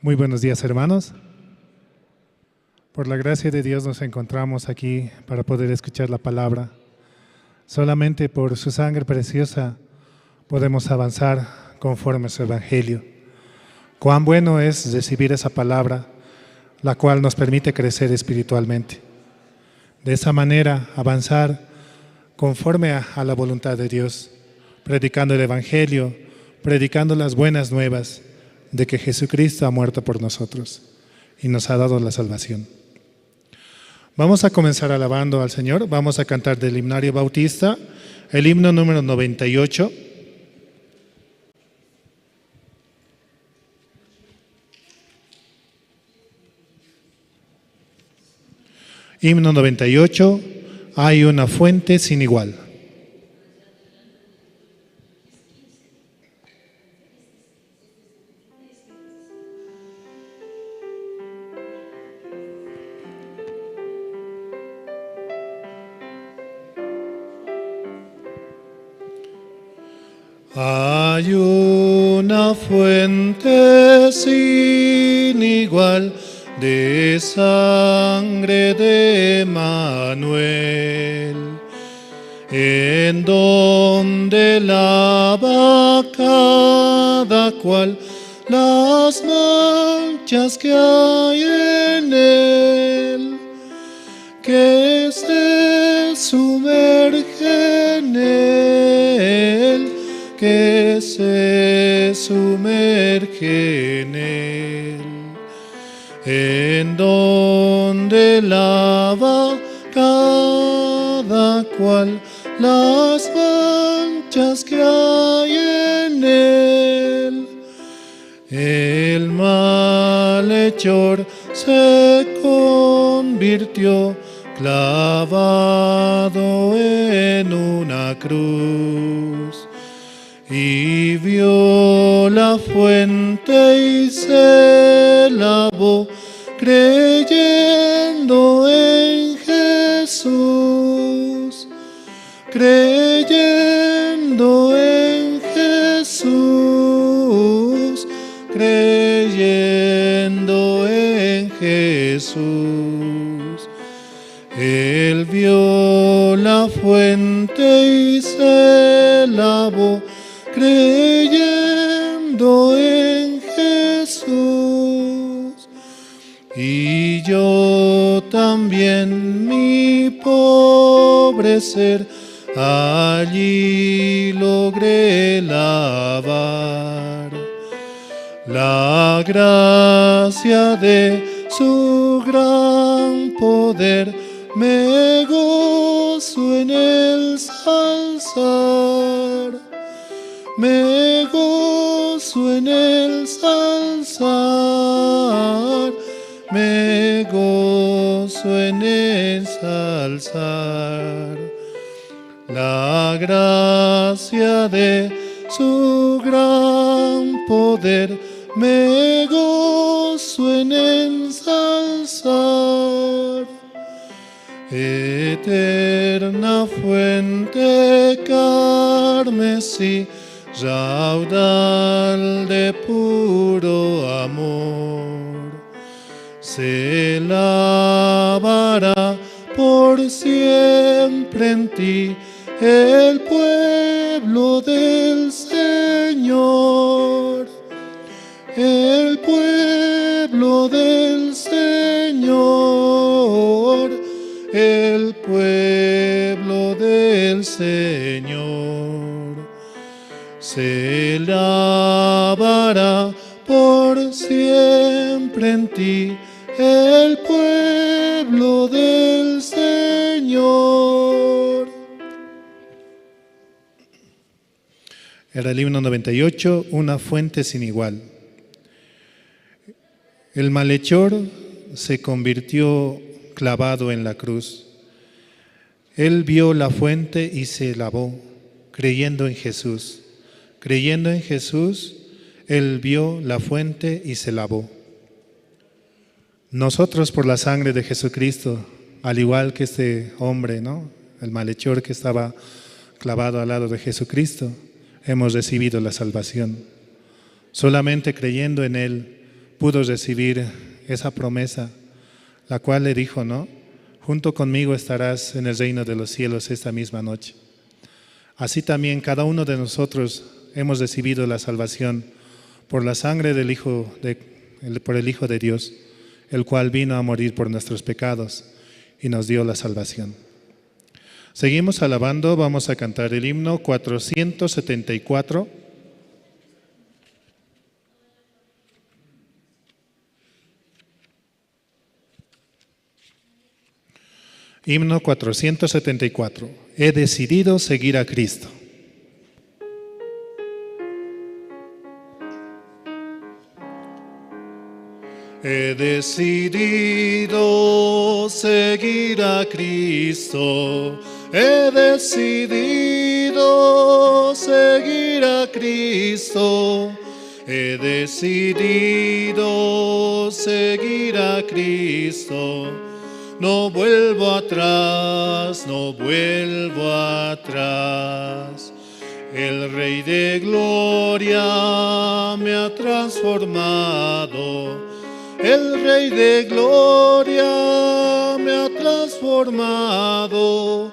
Muy buenos días, hermanos. Por la gracia de Dios nos encontramos aquí para poder escuchar la palabra. Solamente por su sangre preciosa podemos avanzar conforme a su evangelio. Cuán bueno es recibir esa palabra, la cual nos permite crecer espiritualmente. De esa manera avanzar conforme a la voluntad de Dios, predicando el evangelio, predicando las buenas nuevas de que Jesucristo ha muerto por nosotros y nos ha dado la salvación. Vamos a comenzar alabando al Señor. Vamos a cantar del himnario bautista, el himno número 98. Himno 98, hay una fuente sin igual. Hay una fuente sin igual de sangre de Manuel, en donde lava cada cual las manchas que hay en él, que se sumerge en él, que se sumerge en él, en donde lava cada cual las manchas que hay en él. El malhechor se convirtió clavado en una cruz, y vio la fuente y se lavó, creyendo en Jesús, creyendo en Jesús, creyendo en Jesús. Él vio la fuente y se lavó, creyendo en Jesús. Y yo también, mi pobre ser, allí logré lavar. La gracia de su gran poder, me gozo en el alzar. Me gozo en el alzar, me gozo en el alzar. La gracia de su gran poder, me gozo en el alzar. Eterna fuente carmesí, raudal de puro amor, se lavará por siempre en ti el pueblo del Señor, el pueblo del Señor, el pueblo del Señor. Se lavará por siempre en ti el pueblo del Señor. Era el himno 98, una fuente sin igual. El malhechor se convirtió clavado en la cruz. Él vio la fuente y se lavó, creyendo en Jesús. Creyendo en Jesús, él vio la fuente y se lavó. Nosotros, por la sangre de Jesucristo, al igual que este hombre, ¿no?, el malhechor que estaba clavado al lado de Jesucristo, hemos recibido la salvación. Solamente creyendo en Él pudo recibir esa promesa, la cual le dijo, ¿no? Junto conmigo estarás en el reino de los cielos esta misma noche. Así también cada uno de nosotros hemos recibido la salvación por la sangre del por el Hijo de Dios, el cual vino a morir por nuestros pecados y nos dio la salvación. Seguimos alabando, vamos a cantar el himno 474. Himno 474. He decidido seguir a Cristo. He decidido seguir a Cristo. He decidido seguir a Cristo. He decidido seguir a Cristo. No vuelvo atrás, no vuelvo atrás. El Rey de Gloria me ha transformado. El Rey de Gloria me ha transformado.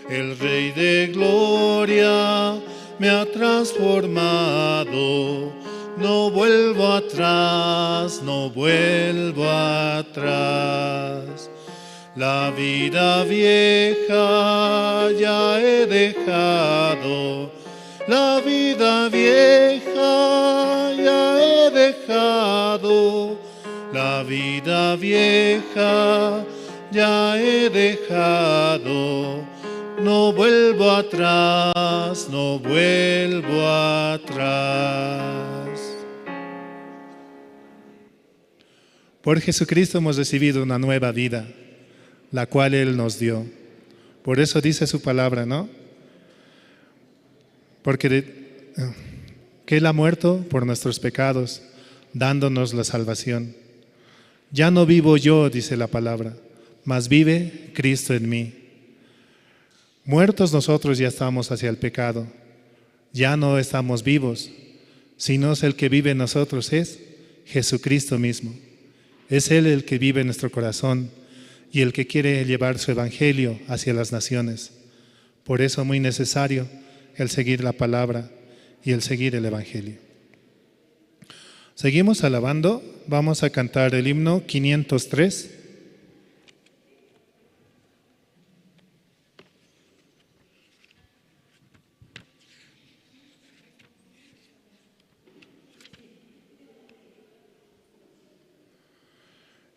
El Rey de Gloria me ha transformado. No vuelvo atrás, no vuelvo atrás. La vida vieja ya he dejado, la vida vieja ya he dejado, la vida vieja ya he dejado. No vuelvo atrás, no vuelvo atrás. Por Jesucristo hemos recibido una nueva vida, la cual Él nos dio. Por eso dice su palabra, ¿no? Porque que Él ha muerto por nuestros pecados, dándonos la salvación. Ya no vivo yo, dice la palabra, mas vive Cristo en mí. Muertos nosotros ya estamos hacia el pecado. Ya no estamos vivos, sino el que vive en nosotros es Jesucristo mismo. Es Él el que vive en nuestro corazón y el que quiere llevar su evangelio hacia las naciones. Por eso es muy necesario el seguir la palabra y el seguir el evangelio. Seguimos alabando, vamos a cantar el himno 503.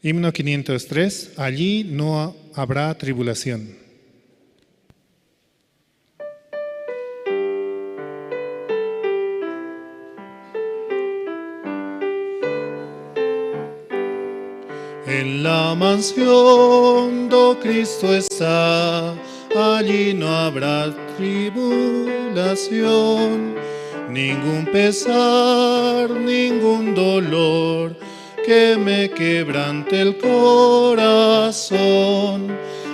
Himno 503, allí no habrá tribulación. En la mansión do Cristo está, allí no habrá tribulación, ningún pesar, ningún dolor que me quebrante el corazón.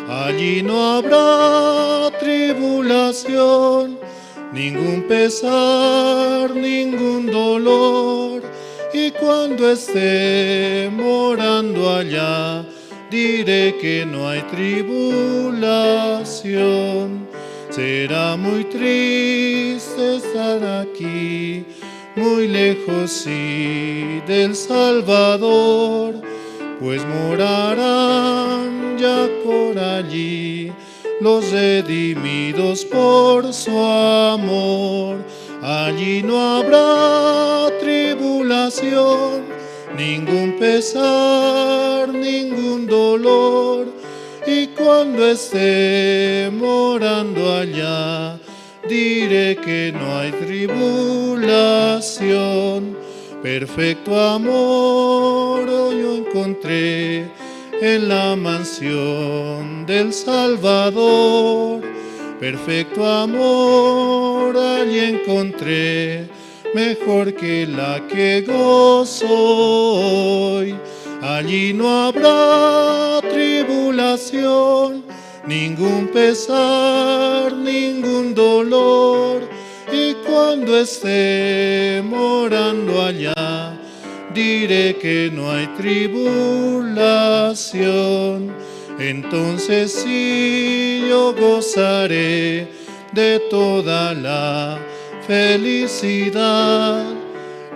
Allí no habrá tribulación, ningún pesar, ningún dolor. Y cuando esté morando allá, diré que no hay tribulación. Será muy triste estar aquí, muy lejos sí del Salvador, pues morarán ya por allí los redimidos por su amor. Allí no habrá tribulación, ningún pesar, ningún dolor. Y cuando esté morando allá, diré que no hay tribulación. Perfecto amor yo encontré en la mansión del Salvador. Perfecto amor allí encontré, mejor que la que gozo hoy. Allí no habrá tribulación, ningún pesar, ningún dolor. Y cuando esté morando allá, diré que no hay tribulación. Entonces sí yo gozaré de toda la felicidad,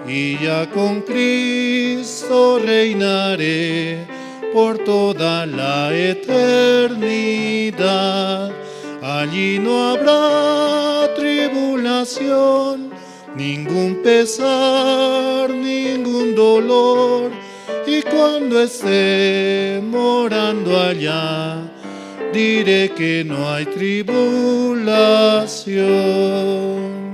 y ya con Cristo reinaré por toda la eternidad. Allí no habrá tribulación, ningún pesar, ningún dolor. Y cuando esté morando allá, diré que no hay tribulación.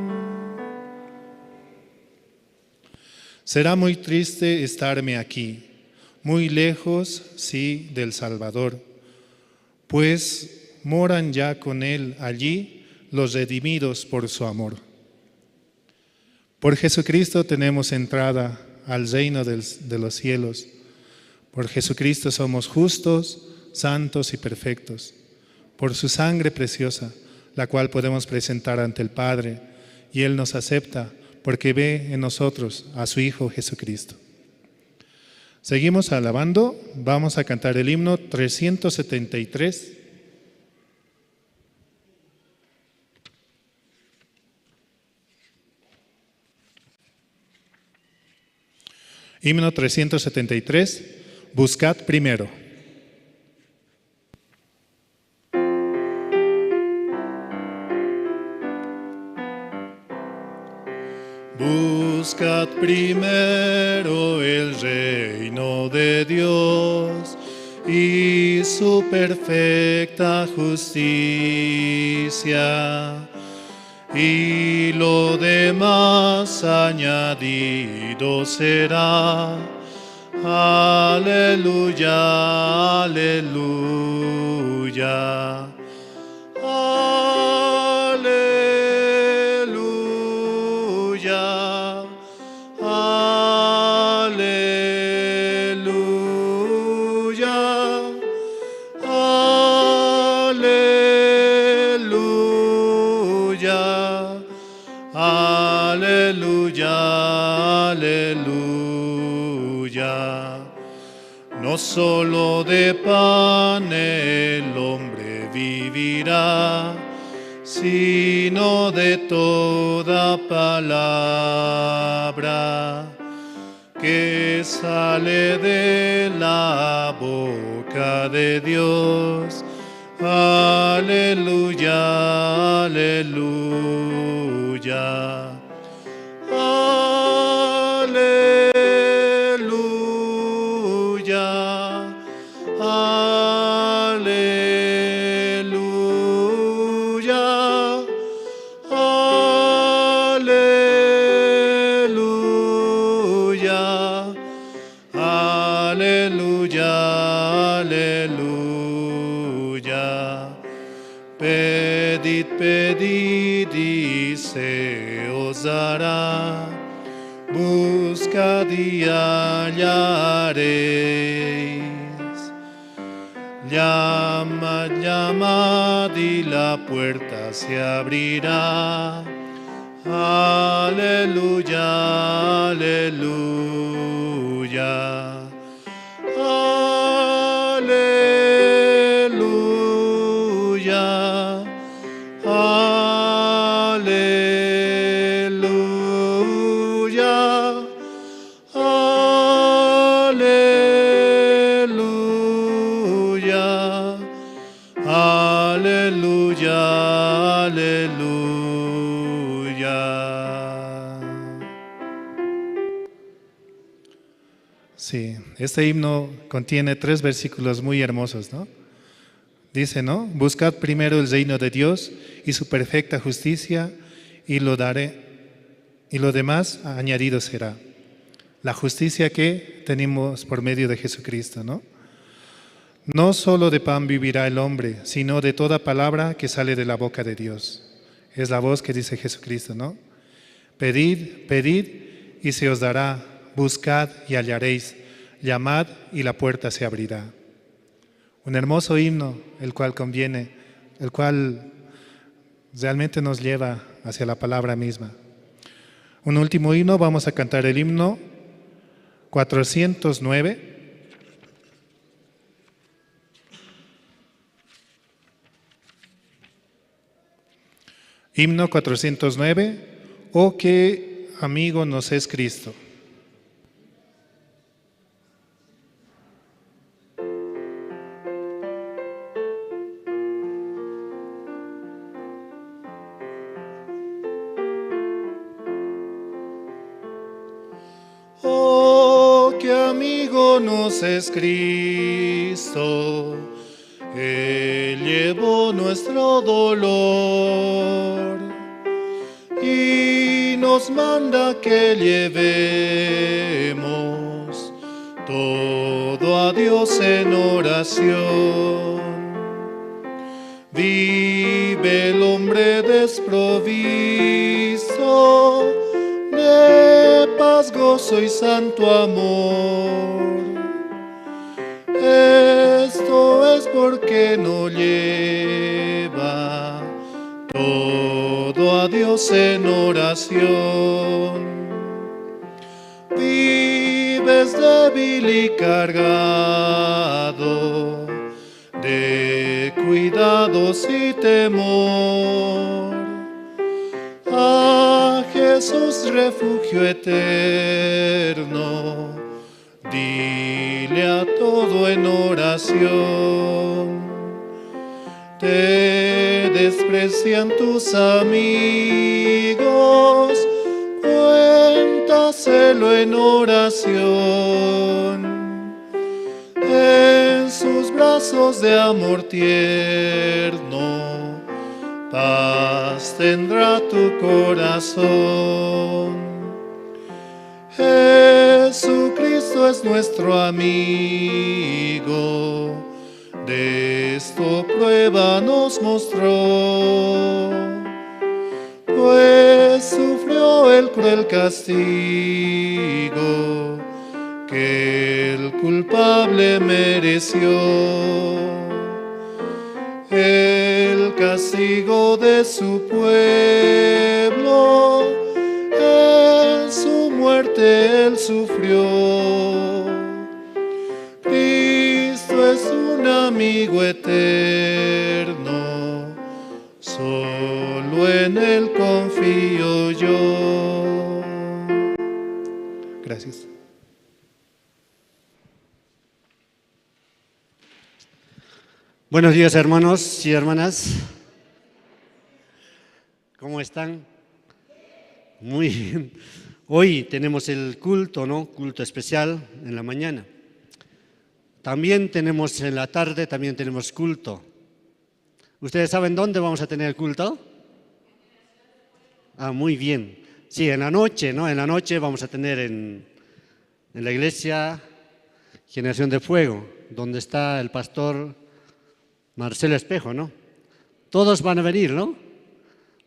Será muy triste estarme aquí, muy lejos, sí, del Salvador, pues moran ya con Él allí los redimidos por su amor. Por Jesucristo tenemos entrada al reino de los cielos. Por Jesucristo somos justos, santos y perfectos. Por su sangre preciosa, la cual podemos presentar ante el Padre, y Él nos acepta porque ve en nosotros a su Hijo Jesucristo. Seguimos alabando, vamos a cantar el himno 373. Himno 373, buscad primero. Buscad primero el reino de Dios y su perfecta justicia, y lo demás añadido será. Aleluya, aleluya. Aleluya, aleluya, aleluya, aleluya, aleluya. No solo de pan el hombre vivirá, sino de toda palabra que sale de la boca de Dios. Aleluya, aleluya. Aleluya, aleluya, aleluya, aleluya, aleluya. Pedid, pedid y se os dará. Buscad y hallaréis. Llamad, llamad y la puerta se abrirá. Aleluya, aleluya. Aleluya. Aleluya. Aleluya. Aleluya. Aleluya. Sí, este himno contiene 3 versículos muy hermosos, ¿no? Dice, ¿no? Buscad primero el reino de Dios y su perfecta justicia, y lo demás añadido será. La justicia que tenemos por medio de Jesucristo, ¿no? No solo de pan vivirá el hombre, sino de toda palabra que sale de la boca de Dios. Es la voz que dice Jesucristo, ¿no? Pedid, pedid y se os dará. Buscad y hallaréis. Llamad y la puerta se abrirá. Un hermoso himno, el cual conviene, el cual realmente nos lleva hacia la palabra misma. Un último himno, vamos a cantar el himno 409. Himno 409, oh qué amigo nos es Cristo. Oh qué amigo nos es Cristo, Él llevó nuestro dolor y nos manda que llevemos todo a Dios en oración. Vive el hombre desprovisto de paz, gozo y santo amor. Esto es porque no lleva todo a Dios en oración. Vives débil y cargado de cuidados y temor. A Jesús refugio eterno, dile a todo en oración. Te desprecian tus amigos, cuéntaselo en oración. En sus brazos de amor tierno, paz tendrá tu corazón. Jesucristo es nuestro amigo, de esto prueba nos mostró, pues sufrió el cruel castigo que el culpable mereció. El castigo de su pueblo, en su muerte él sufrió. Cristo es un amigo eterno, solo en él confío yo. Gracias. Buenos días, hermanos y hermanas. ¿Cómo están? Muy bien. Hoy tenemos el culto, ¿no? Culto especial en la mañana. También tenemos en la tarde, también tenemos culto. ¿Ustedes saben dónde vamos a tener el culto? Ah, muy bien. Sí, en la noche, ¿no? En la noche vamos a tener en la iglesia Generación de Fuego, donde está el pastor Marcelo Espejo, ¿no? Todos van a venir, ¿no?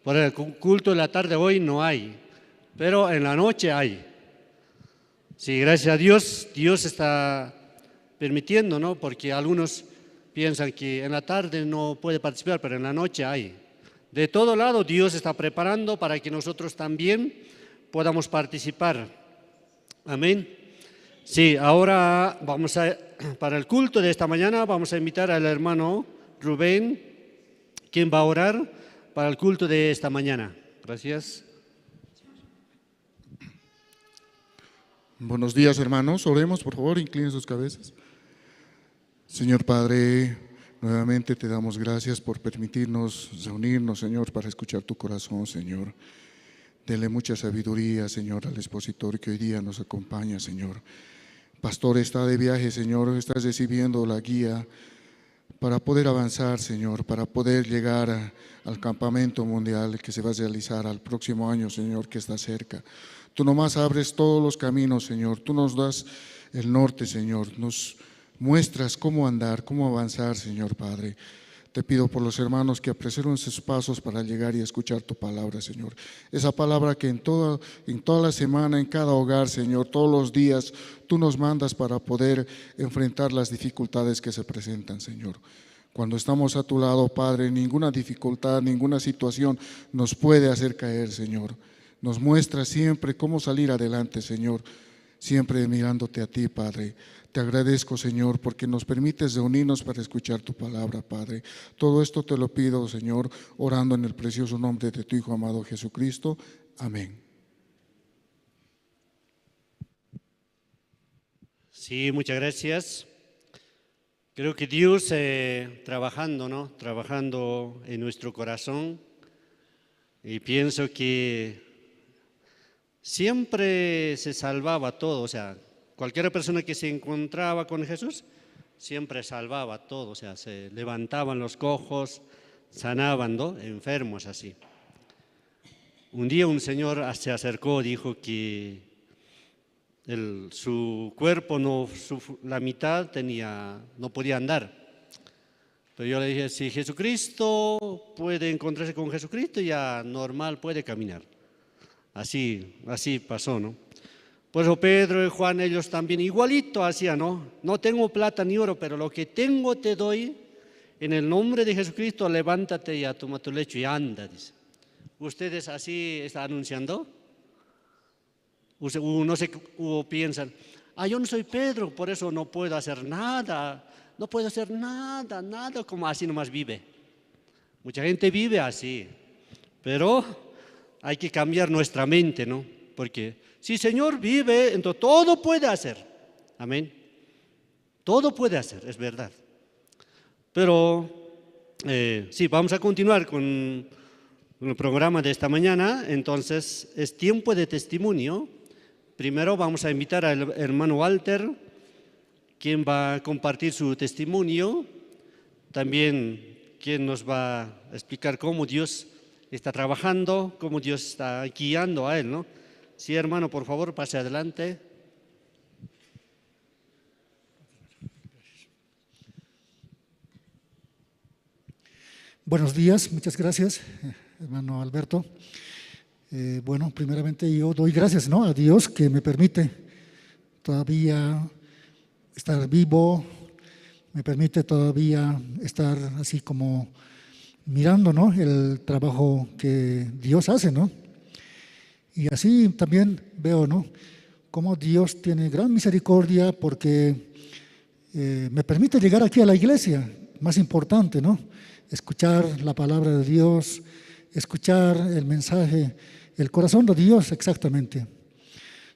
Por el culto de la tarde hoy no hay, pero en la noche hay. Sí, gracias a Dios, Dios está permitiendo, ¿no? Porque algunos piensan que en la tarde no puede participar, pero en la noche hay. De todo lado Dios está preparando para que nosotros también podamos participar. Amén. Sí, ahora para el culto de esta mañana vamos a invitar al hermano Rubén, quien va a orar para el culto de esta mañana. Gracias. Buenos días, hermanos. Oremos, por favor, inclinen sus cabezas. Señor Padre, nuevamente te damos gracias por permitirnos reunirnos, Señor, para escuchar tu corazón, Señor. Dele mucha sabiduría, Señor, al expositor que hoy día nos acompaña, Señor. Pastor está de viaje, Señor, estás recibiendo la guía para poder avanzar, Señor, para poder llegar al campamento mundial que se va a realizar al próximo año, Señor, que está cerca. Tú nomás abres todos los caminos, Señor. Tú nos das el norte, Señor. Nos muestras cómo andar, cómo avanzar, Señor Padre. Te pido por los hermanos que apreseren sus pasos para llegar y escuchar tu palabra, Señor. Esa palabra que en toda la semana, en cada hogar, Señor, todos los días, tú nos mandas para poder enfrentar las dificultades que se presentan, Señor. Cuando estamos a tu lado, Padre, ninguna dificultad, ninguna situación nos puede hacer caer, Señor. Nos muestra siempre cómo salir adelante, Señor. siempre mirándote a ti, Padre. Te agradezco, Señor, porque nos permites reunirnos para escuchar tu palabra, Padre. Todo esto te lo pido, Señor, orando en el precioso nombre de tu Hijo amado Jesucristo. Amén. Sí, muchas gracias. Creo que Dios trabajando, ¿no? Trabajando en nuestro corazón, y pienso que siempre se salvaba todo, o sea, cualquier persona que se encontraba con Jesús siempre salvaba todo, o sea, se levantaban los cojos, sanaban, ¿no? Enfermos así. Un día un señor se acercó, dijo que su cuerpo, la mitad no podía andar. Pero yo le dije, si Jesucristo puede encontrarse con Jesucristo, ya normal puede caminar. Así pasó, ¿no? Por eso Pedro y Juan, ellos también igualito hacían, ¿no? No tengo plata ni oro, pero lo que tengo te doy. En el nombre de Jesucristo, levántate y toma tu lecho y anda, dice. ¿Ustedes así están anunciando? No sé, piensan, yo no soy Pedro, por eso no puedo hacer nada. No puedo hacer nada, como así nomás vive. Mucha gente vive así, pero hay que cambiar nuestra mente, ¿no? Porque si el Señor vive, entonces todo puede hacer. Amén. Todo puede hacer, es verdad. Pero sí, vamos a continuar con el programa de esta mañana. Entonces, es tiempo de testimonio. Primero vamos a invitar al hermano Walter, quien va a compartir su testimonio. También quien nos va a explicar cómo Dios está trabajando, cómo Dios está guiando a él, ¿no? Sí, hermano, por favor, pase adelante. Buenos días, muchas gracias, hermano Alberto. Bueno, primeramente yo doy gracias, ¿no?, a Dios que me permite todavía estar vivo, me permite todavía estar así como mirando, ¿no?, el trabajo que Dios hace, ¿no? Y así también veo, ¿no?, cómo Dios tiene gran misericordia porque me permite llegar aquí a la iglesia, más importante, ¿no?, escuchar la palabra de Dios, escuchar el mensaje, el corazón de Dios exactamente.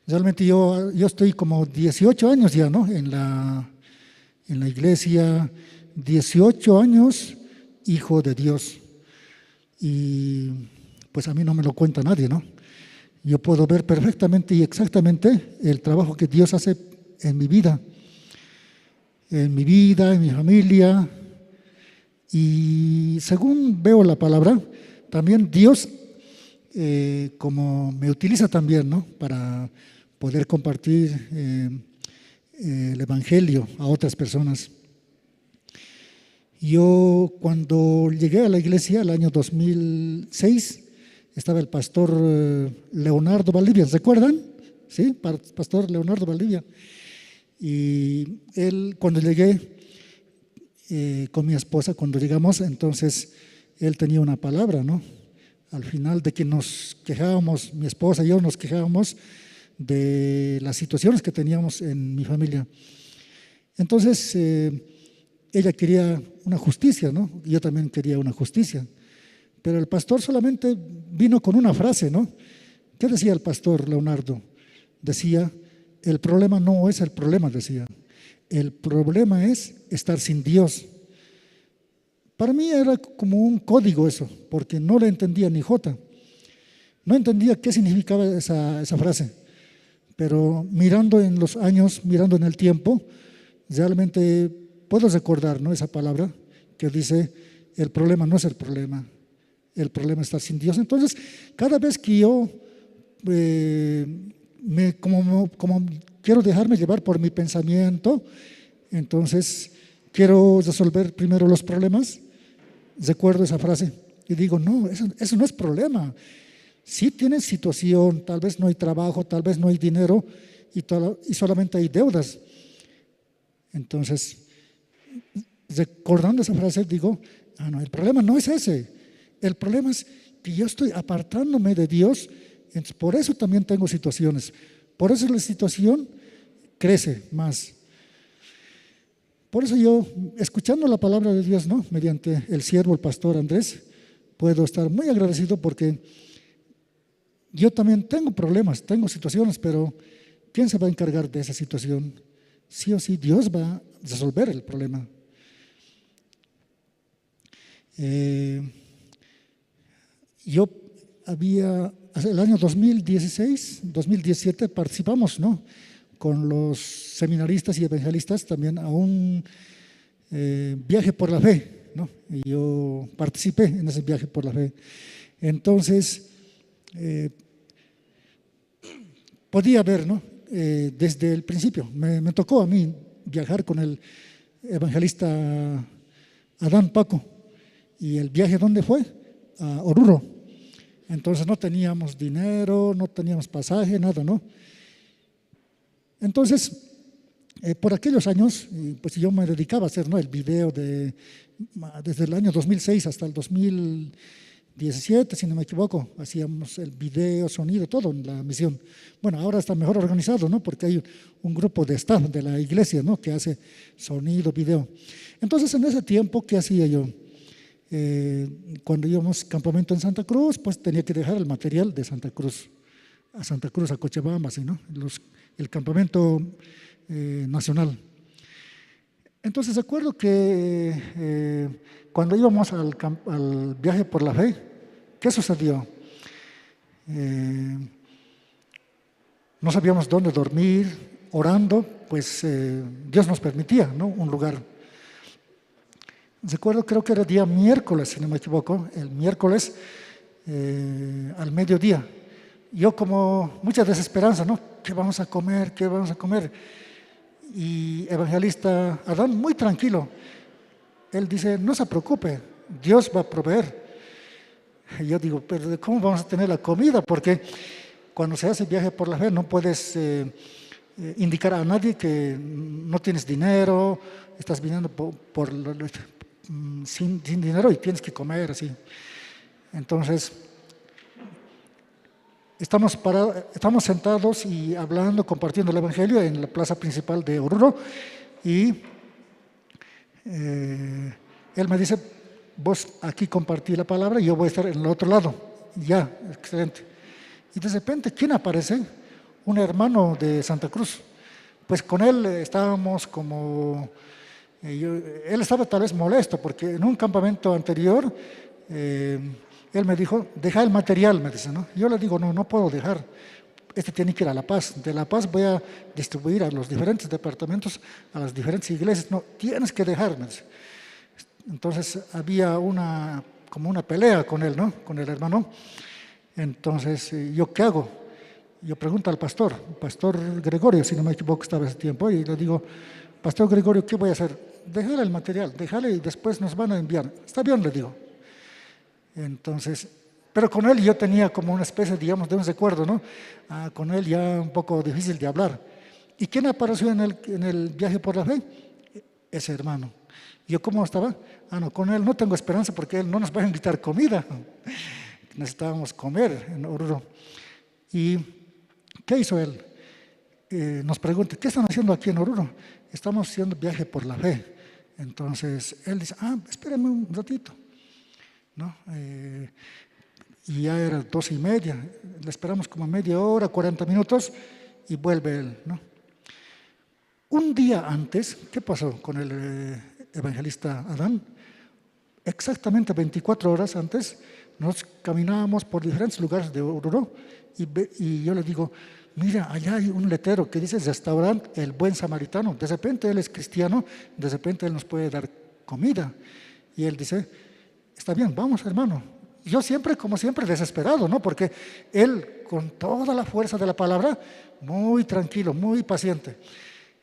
Realmente yo estoy como 18 años ya, ¿no?, en la iglesia, 18 años hijo de Dios. Y pues a mí no me lo cuenta nadie, ¿no? Yo puedo ver perfectamente y exactamente el trabajo que Dios hace en mi vida, en mi familia. Y según veo la palabra, también Dios como me utiliza también, ¿no?, para poder compartir el Evangelio a otras personas. Yo cuando llegué a la iglesia el año 2006, estaba el pastor Leonardo Valdivia, ¿se acuerdan? Sí, pastor Leonardo Valdivia. Y él, cuando llegué con mi esposa, cuando llegamos, entonces él tenía una palabra, ¿no? Al final de que nos quejábamos, mi esposa y yo nos quejábamos de las situaciones que teníamos en mi familia. Entonces, ella quería una justicia, ¿no? Y yo también quería una justicia. Pero el pastor solamente vino con una frase, ¿no? ¿Qué decía el pastor Leonardo? Decía, el problema no es el problema, decía. El problema es estar sin Dios. Para mí era como un código eso, porque no le entendía ni jota. No entendía qué significaba esa frase. Pero mirando en los años, mirando en el tiempo, realmente puedo recordar, ¿no?, esa palabra que dice, el problema no es el problema es estar sin Dios. Entonces, cada vez que yo como quiero dejarme llevar por mi pensamiento, entonces quiero resolver primero los problemas, recuerdo esa frase y digo, no, eso no es problema. Sí tienes situación, tal vez no hay trabajo, tal vez no hay dinero y solamente hay deudas. Entonces, recordando esa frase, digo, no, el problema no es ese. El problema es que yo estoy apartándome de Dios, por eso también tengo situaciones, Por eso la situación crece más. Por eso yo, escuchando la palabra de Dios, ¿no?, mediante el siervo, el pastor Andrés, puedo estar muy agradecido porque yo también tengo problemas, tengo situaciones, pero ¿quién se va a encargar de esa situación? Sí o sí, Dios va a resolver el problema. Yo el año 2016, 2017 participamos, ¿no?, con los seminaristas y evangelistas también a un viaje por la fe, ¿no? Y yo participé en ese viaje por la fe. Entonces, podía ver, ¿no?, desde el principio, me tocó a mí viajar con el evangelista Adán Paco. ¿Y el viaje dónde fue? A Oruro. Entonces no teníamos dinero, no teníamos pasaje, nada, ¿no? Entonces, por aquellos años, pues yo me dedicaba a hacer, ¿no?, el video desde el año 2006 hasta el 2017, si no me equivoco, hacíamos el video, sonido, todo en la misión. Bueno, ahora está mejor organizado, ¿no?, porque hay un grupo de staff de la iglesia, ¿no?, que hace sonido, video. Entonces, en ese tiempo, ¿qué hacía yo? Cuando íbamos campamento en Santa Cruz, pues tenía que dejar el material de Santa Cruz, a Cochabamba, así, ¿no?, el campamento nacional. Entonces recuerdo que cuando íbamos al viaje por la fe, ¿qué sucedió? No sabíamos dónde dormir, orando, pues Dios nos permitía, ¿no?, un lugar. Recuerdo, creo que era día miércoles, si no me equivoco, el miércoles al mediodía. Yo como mucha desesperanza, ¿no? ¿Qué vamos a comer? ¿Qué vamos a comer? Y evangelista Adán, muy tranquilo, él dice, no se preocupe, Dios va a proveer. Y yo digo, pero ¿cómo vamos a tener la comida? Porque cuando se hace viaje por la fe no puedes indicar a nadie que no tienes dinero, estás viniendo sin dinero y tienes que comer así. Entonces, estamos sentados y hablando, compartiendo el evangelio en la plaza principal de Oruro, y él me dice, vos aquí compartí la palabra y yo voy a estar en el otro lado. Ya, excelente. Y de repente, ¿quién aparece? Un hermano de Santa Cruz. Pues con él estábamos como... él estaba tal vez molesto porque en un campamento anterior él me dijo, deja el material, me dice, ¿no? Yo le digo, no puedo dejar, tiene que ir a La Paz, de La Paz voy a distribuir a los diferentes departamentos, a las diferentes iglesias, no, tienes que dejar, me dice. Entonces había como una pelea con él, ¿no?, con el hermano. Entonces, ¿yo qué hago? Yo pregunto al pastor Gregorio, si no me equivoco, estaba ese tiempo, y le digo, Pastor Gregorio, ¿qué voy a hacer? Déjale el material, déjale y después nos van a enviar. Está bien, le digo. Entonces, pero con él yo tenía como una especie, digamos, de un recuerdo, ¿no? Con él ya un poco difícil de hablar. ¿Y quién apareció en el viaje por la fe? Ese hermano. ¿Yo cómo estaba? No, con él no tengo esperanza porque él no nos va a invitar comida. Necesitábamos comer en Oruro. ¿Y qué hizo él? Nos pregunta, ¿qué están haciendo aquí en Oruro? Estamos haciendo viaje por la fe. Entonces, él dice, espérenme un ratito, ¿no? Y ya era 2:30, le esperamos como media hora, 40 minutos, y vuelve él, ¿no? Un día antes, ¿qué pasó con el evangelista Adán? Exactamente 24 horas antes, nos caminábamos por diferentes lugares de Oruro, y yo le digo, mira, allá hay un letrero que dice restaurante El Buen Samaritano. De repente él es cristiano, de repente él nos puede dar comida. Y él dice, está bien, vamos hermano. Yo siempre, como siempre, desesperado, ¿no? Porque él, con toda la fuerza de la palabra, muy tranquilo, muy paciente.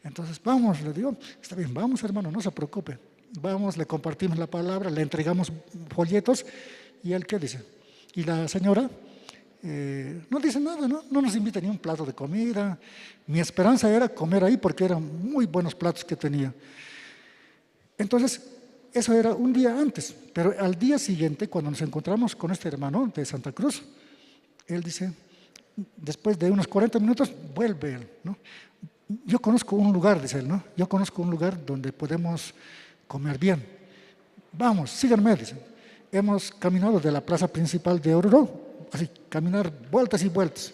Entonces, vamos, le digo, está bien, vamos hermano, no se preocupe. Vamos, le compartimos la palabra, le entregamos folletos. ¿Y él qué dice? Y la señora... no dice nada, ¿no? No nos invita ni un plato de comida. Mi esperanza era comer ahí porque eran muy buenos platos que tenía. Entonces, eso era un día antes, pero al día siguiente, cuando nos encontramos con este hermano de Santa Cruz, él dice, Después de unos 40 minutos vuelve él, ¿no? Yo conozco un lugar, dice él, ¿no? Yo conozco un lugar donde podemos comer bien. Vamos, síganme, dice. Hemos caminado de la plaza principal de Oruro, así, caminar vueltas y vueltas.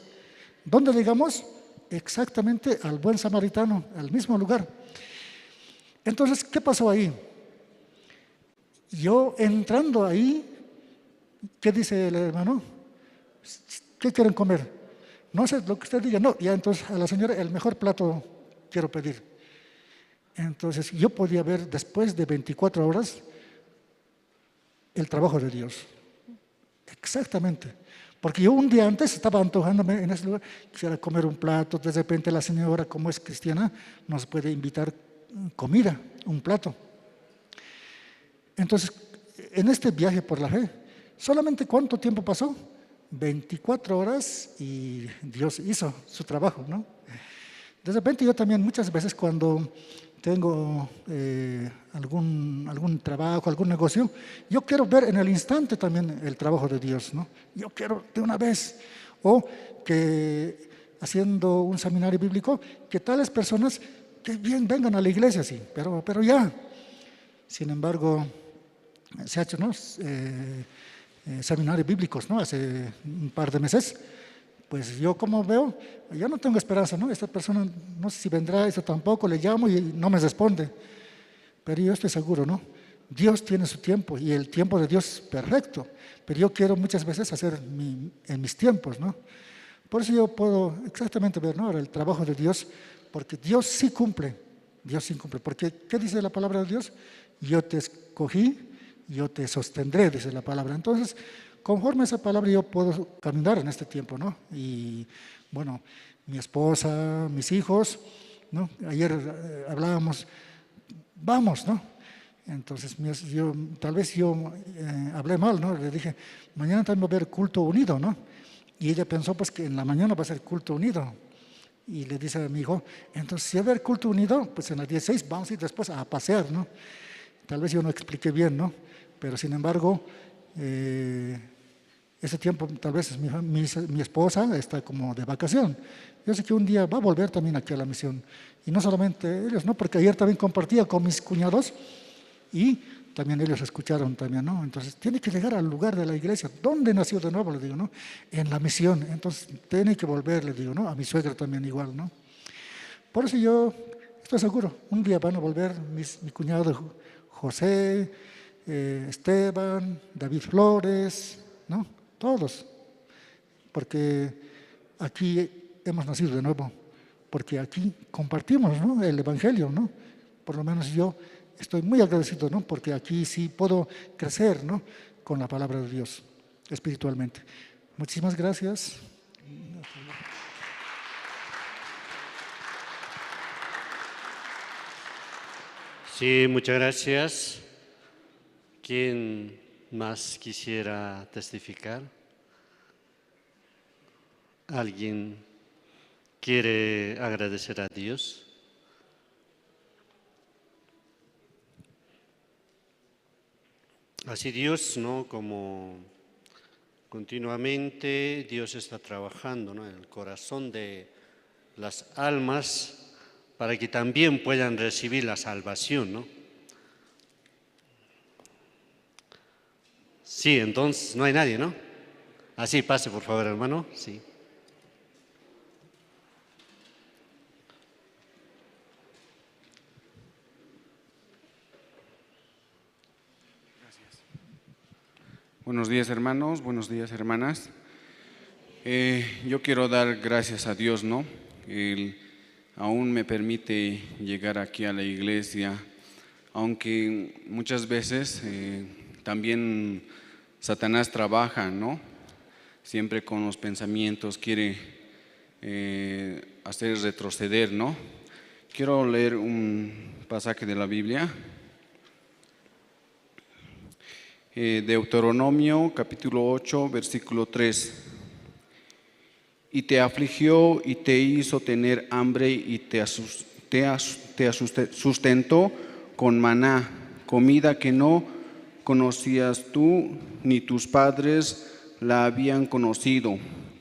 ¿Dónde llegamos? Exactamente al Buen Samaritano, al mismo lugar. Entonces, ¿qué pasó ahí? Yo entrando ahí, ¿qué dice el hermano? ¿Qué quieren comer? No sé lo que usted diga, no, ya entonces a la señora el mejor plato quiero pedir. Entonces yo podía ver después de 24 horas el trabajo de Dios. Exactamente. Porque yo un día antes estaba antojándome en ese lugar, quisiera comer un plato, de repente la señora, como es cristiana, nos puede invitar comida, un plato. Entonces, en este viaje por la fe, ¿solamente cuánto tiempo pasó? 24 horas y Dios hizo su trabajo, ¿no? De repente yo también muchas veces cuando tengo algún trabajo, algún negocio, yo quiero ver en el instante también el trabajo de Dios, ¿no? Yo quiero de una vez. O que haciendo un seminario bíblico, que tales personas que bien vengan a la iglesia, sí, pero ya. Sin embargo, se ha hecho, ¿no? Seminarios bíblicos, ¿no? Hace un par de meses. Pues yo como veo, ya no tengo esperanza, ¿no? Esta persona no sé si vendrá, eso tampoco, le llamo y no me responde. Pero yo estoy seguro, ¿no? Dios tiene su tiempo y el tiempo de Dios es perfecto. Pero yo quiero muchas veces hacer en mis tiempos, ¿no? Por eso yo puedo exactamente ver, ¿no? Ahora el trabajo de Dios, porque Dios sí cumple. Dios sí cumple. Porque, ¿qué dice la palabra de Dios? Yo te escogí, yo te sostendré, dice la palabra. Entonces, conforme a esa palabra yo puedo caminar en este tiempo, ¿no? Y bueno, mi esposa, mis hijos, ¿no? Ayer hablábamos, vamos, ¿no? Entonces, tal vez yo hablé mal, ¿no? Le dije, mañana también va a haber culto unido, ¿no? Y ella pensó pues que en la mañana va a ser culto unido. Y le dice a mi hijo, entonces si va a haber culto unido, pues en las 16 vamos a ir después a pasear, ¿no? Tal vez yo no expliqué bien, ¿no? Pero sin embargo, ese tiempo tal vez mi esposa está como de vacación. Yo sé que un día va a volver también aquí a la misión. Y no solamente ellos, ¿no? Porque ayer también compartía con mis cuñados y también ellos escucharon también, ¿no? Entonces tiene que llegar al lugar de la iglesia. ¿Dónde nació de nuevo? Le digo, ¿no? En la misión. Entonces tiene que volver, le digo, ¿no? A mi suegra también igual, ¿no? Por eso yo estoy seguro, un día van a volver mi cuñado José, Esteban, David Flores, ¿no? Todos. Porque aquí hemos nacido de nuevo. Porque aquí compartimos, ¿no? El Evangelio, ¿no? Por lo menos yo estoy muy agradecido, ¿no? Porque aquí sí puedo crecer, ¿no? Con la palabra de Dios, espiritualmente. Muchísimas gracias. Sí, muchas gracias. ¿Quién más quisiera testificar? ¿Alguien quiere agradecer a Dios? Así Dios, ¿no? Como continuamente Dios está trabajando, ¿no? En el corazón de las almas para que también puedan recibir la salvación, ¿no? Sí, entonces no hay nadie, ¿no? Así, pase por favor, hermano. Sí. Buenos días, hermanos, buenos días, hermanas. Yo quiero dar gracias a Dios, ¿no? Él aún me permite llegar aquí a la iglesia, aunque muchas veces también Satanás trabaja, ¿no? Siempre con los pensamientos quiere hacer retroceder, ¿no? Quiero leer un pasaje de la Biblia. Deuteronomio capítulo 8, versículo 3. Y te afligió y te hizo tener hambre y te sustentó con maná, comida que no conocías tú ni tus padres la habían conocido,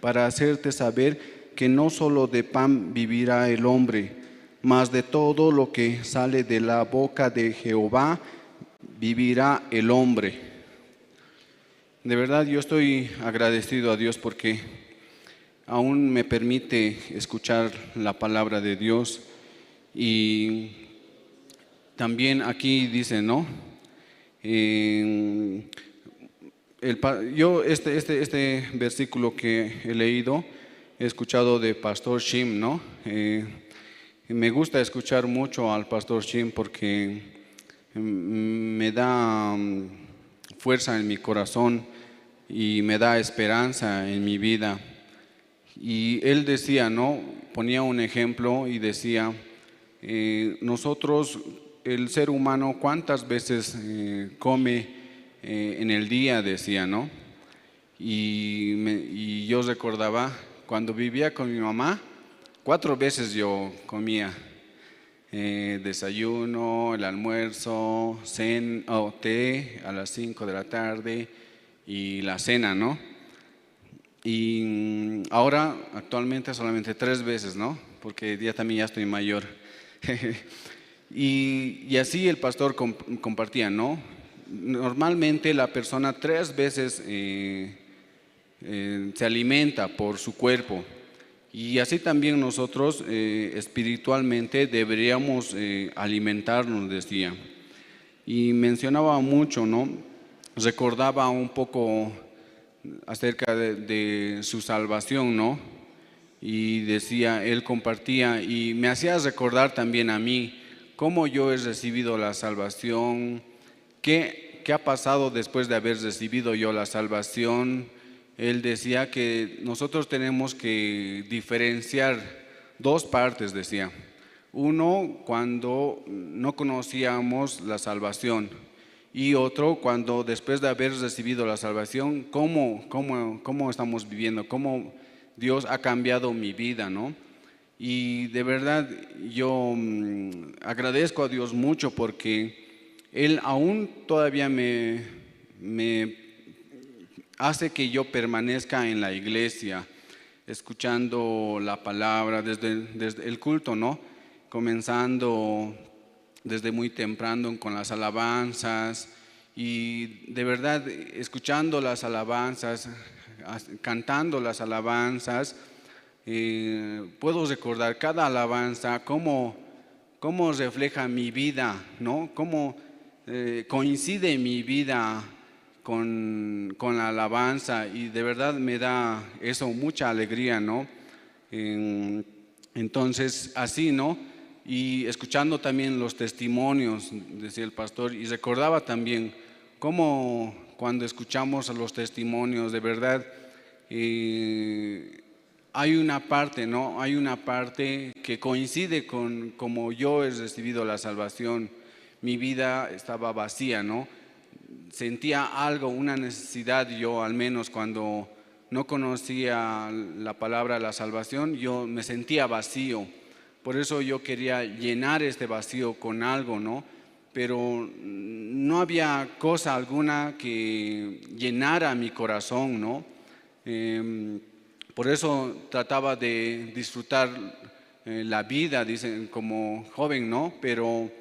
para hacerte saber que no solo de pan vivirá el hombre, mas de todo lo que sale de la boca de Jehová vivirá el hombre. De verdad yo estoy agradecido a Dios porque aún me permite escuchar la palabra de Dios. Y también aquí dice, ¿no? Yo este versículo que he leído, he escuchado de Pastor Shim, ¿no? Me gusta escuchar mucho al Pastor Shim porque me da fuerza en mi corazón y me da esperanza en mi vida. Y él decía, ¿no? Ponía un ejemplo y decía, nosotros, el ser humano, ¿cuántas veces come en el día? Decía, ¿no? Y yo recordaba, cuando vivía con mi mamá, 4 veces yo comía. Desayuno, el almuerzo, té a las 5 de la tarde y la cena, ¿no? Y ahora, actualmente, solamente 3 veces, ¿no? Porque ya también ya estoy mayor. y así el pastor compartía, ¿no? Normalmente la persona 3 veces se alimenta por su cuerpo. Y así también nosotros espiritualmente deberíamos alimentarnos, decía. Y mencionaba mucho, ¿no? Recordaba un poco acerca de su salvación, ¿no? Y decía, él compartía y me hacía recordar también a mí cómo yo he recibido la salvación, qué ha pasado después de haber recibido yo la salvación. Él decía que nosotros tenemos que diferenciar 2 partes, decía. Uno, cuando no conocíamos la salvación, y otro, cuando después de haber recibido la salvación, cómo estamos viviendo, cómo Dios ha cambiado mi vida, ¿no? Y de verdad yo agradezco a Dios mucho porque Él aún todavía me hace que yo permanezca en la iglesia, escuchando la palabra desde el culto, ¿no? Comenzando desde muy temprano con las alabanzas y de verdad escuchando las alabanzas, cantando las alabanzas, puedo recordar cada alabanza, cómo refleja mi vida, ¿no? Cómo coincide mi vida con la alabanza y de verdad me da eso mucha alegría, ¿no? Entonces así, ¿no? Y escuchando también los testimonios, decía el pastor, y recordaba también cómo cuando escuchamos los testimonios, de verdad, hay una parte, ¿no? Hay una parte que coincide con como yo he recibido la salvación. Mi vida estaba vacía, ¿no? Sentía algo, una necesidad, yo al menos cuando no conocía la palabra la salvación, yo me sentía vacío. Por eso yo quería llenar este vacío con algo, ¿no? Pero no había cosa alguna que llenara mi corazón, ¿no? Por eso trataba de disfrutar la vida, dicen, como joven, ¿no? Pero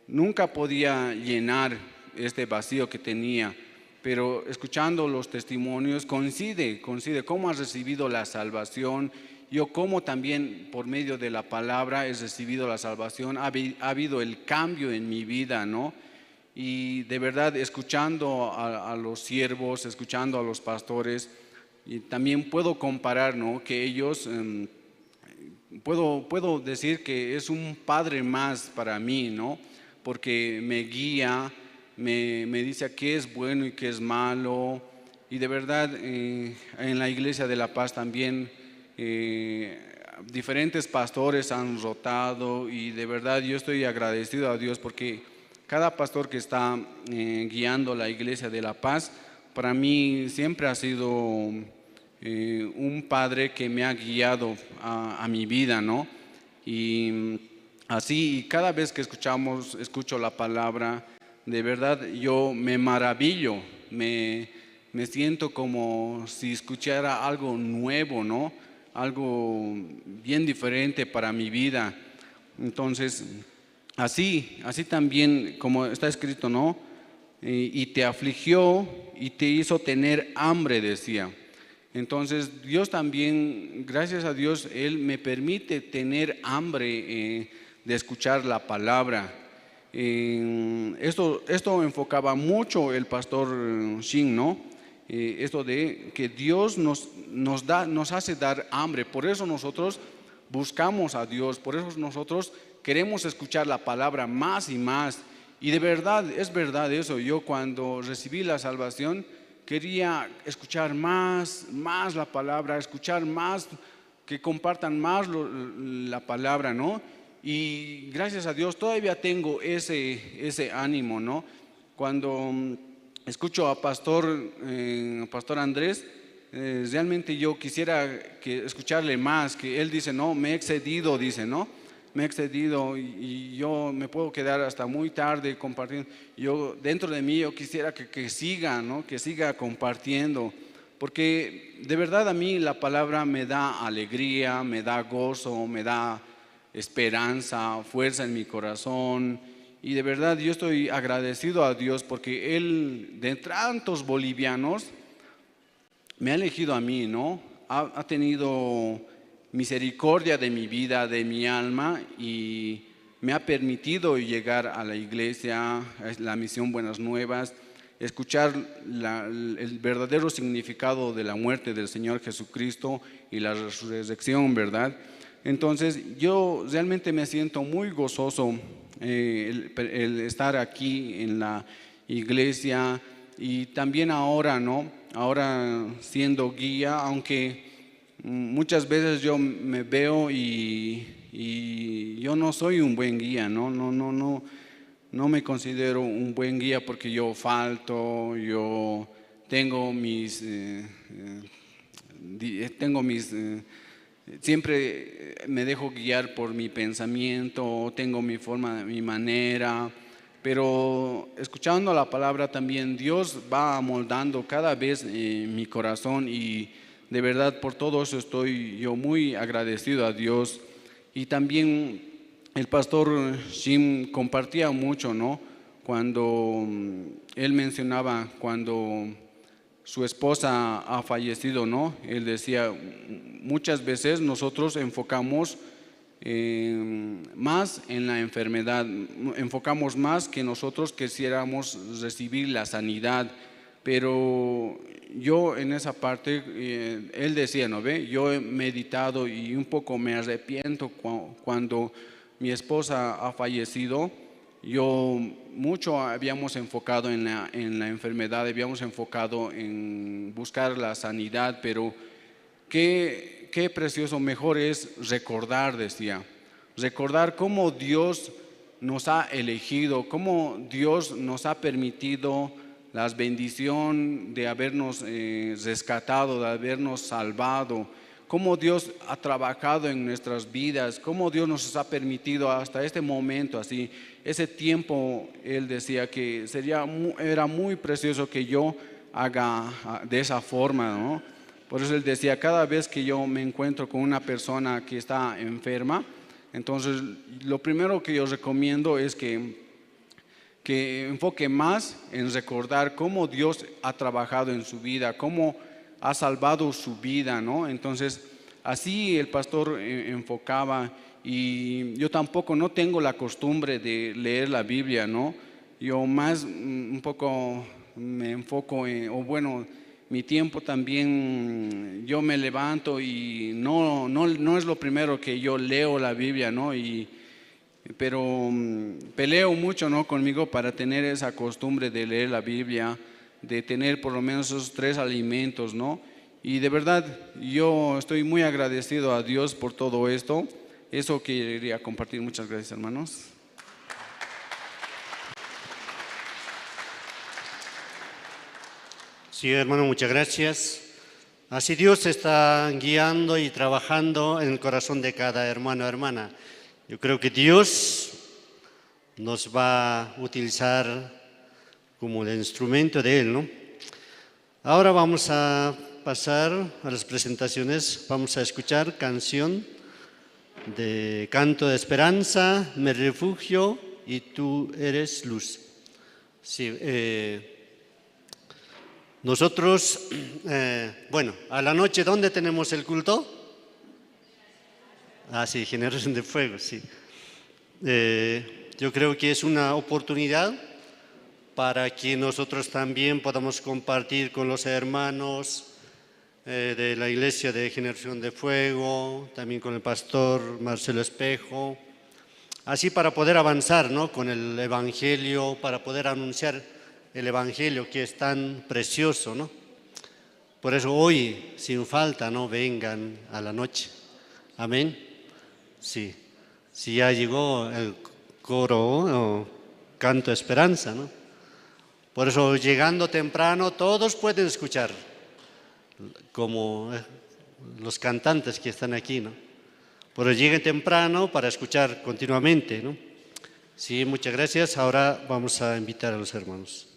nunca podía llenar este vacío que tenía. Pero escuchando los testimonios coincide cómo has recibido la salvación. Yo como también por medio de la palabra he recibido la salvación, ha habido el cambio en mi vida, ¿no? Y de verdad escuchando a los siervos, escuchando a los pastores, y también puedo comparar, ¿no? Que ellos, puedo decir que es un padre más para mí, ¿no? Porque me guía, me dice qué es bueno y qué es malo. Y de verdad en la Iglesia de la Paz también diferentes pastores han rotado y de verdad yo estoy agradecido a Dios porque cada pastor que está guiando la Iglesia de la Paz para mí siempre ha sido un padre que me ha guiado a mi vida, ¿no? Y así cada vez que escucho la palabra, de verdad yo me maravillo, me me siento como si escuchara algo nuevo, ¿no? Algo bien diferente para mi vida. Entonces, así también, como está escrito, ¿no? Y te afligió y te hizo tener hambre, decía. Entonces, Dios también, gracias a Dios, Él me permite tener hambre de escuchar la palabra. Esto enfocaba mucho el pastor Shin, ¿no? Esto de que Dios nos hace dar hambre. Por eso nosotros buscamos a Dios, por eso nosotros queremos escuchar la palabra más y más. Y de verdad, es verdad eso. Yo cuando recibí la salvación quería escuchar más la palabra, escuchar más, que compartan más la palabra, ¿no? Y gracias a Dios todavía tengo ese ánimo, ¿no? Cuando escucho a Pastor Andrés, realmente yo quisiera escucharle más, que él dice, no, me he excedido, dice, ¿no? Me he excedido y yo me puedo quedar hasta muy tarde compartiendo. Yo, dentro de mí, yo quisiera que siga, ¿no? Que siga compartiendo, porque de verdad a mí la palabra me da alegría, me da gozo, me da esperanza, fuerza en mi corazón. Y de verdad yo estoy agradecido a Dios porque Él, de tantos bolivianos, me ha elegido a mí, ¿no? Ha tenido misericordia de mi vida, de mi alma, y me ha permitido llegar a la iglesia, a la misión Buenas Nuevas, escuchar el verdadero significado de la muerte del Señor Jesucristo y la resurrección, ¿verdad? Entonces yo realmente me siento muy gozoso el estar aquí en la iglesia y también ahora, ¿no? Ahora siendo guía, aunque muchas veces yo me veo y yo no soy un buen guía, no me considero un buen guía porque yo falto, yo tengo siempre me dejo guiar por mi pensamiento, tengo mi forma, mi manera, pero escuchando la palabra también Dios va amoldando cada vez mi corazón y de verdad por todo eso estoy yo muy agradecido a Dios. Y también el pastor Shim compartía mucho, ¿no? Cuando él mencionaba cuando su esposa ha fallecido, ¿no? Él decía, muchas veces nosotros enfocamos más en la enfermedad, enfocamos más que nosotros quisiéramos recibir la sanidad, pero yo en esa parte, él decía, ¿no ve? Yo he meditado y un poco me arrepiento cuando mi esposa ha fallecido. Yo mucho habíamos enfocado en la enfermedad, habíamos enfocado en buscar la sanidad, pero qué precioso, mejor es recordar, decía, recordar cómo Dios nos ha elegido, cómo Dios nos ha permitido la bendición de habernos rescatado, de habernos salvado, cómo Dios ha trabajado en nuestras vidas, cómo Dios nos ha permitido hasta este momento, así, ese tiempo, él decía que era muy precioso que yo haga de esa forma, ¿no? Por eso él decía, cada vez que yo me encuentro con una persona que está enferma, entonces lo primero que yo recomiendo es que enfoque más en recordar cómo Dios ha trabajado en su vida, cómo ha salvado su vida, ¿no? Entonces, así el pastor enfocaba, y yo tampoco no tengo la costumbre de leer la Biblia, ¿no? Yo más un poco me enfoco mi tiempo también, yo me levanto y no es lo primero que yo leo la Biblia, ¿no? Pero peleo mucho, ¿no? Conmigo para tener esa costumbre de leer la Biblia, de tener por lo menos esos 3 alimentos, ¿no? Y de verdad yo estoy muy agradecido a Dios por todo esto. Eso quería compartir. Muchas gracias, hermanos. Sí, hermano, muchas gracias. Así Dios está guiando y trabajando en el corazón de cada hermano o hermana. Yo creo que Dios nos va a utilizar como el instrumento de Él, ¿no? Ahora vamos a pasar a las presentaciones. Vamos a escuchar canción de Canto de Esperanza, Me Refugio y Tú Eres Luz. Sí, nosotros, bueno, a la noche, ¿dónde tenemos el culto? Ah, sí, Generación de Fuego, sí. Yo creo que es una oportunidad para que nosotros también podamos compartir con los hermanos de la Iglesia de Generación de Fuego, también con el pastor Marcelo Espejo, así para poder avanzar, ¿no?, con el Evangelio, para poder anunciar el Evangelio que es tan precioso, ¿no? Por eso hoy, sin falta, ¿no?, vengan a la noche. Amén. Sí, sí, ya llegó el coro o Canto de Esperanza, ¿no? Por eso, llegando temprano, todos pueden escuchar, como los cantantes que están aquí, ¿no? Por eso lleguen temprano para escuchar continuamente, ¿no? Sí, muchas gracias. Ahora vamos a invitar a los hermanos.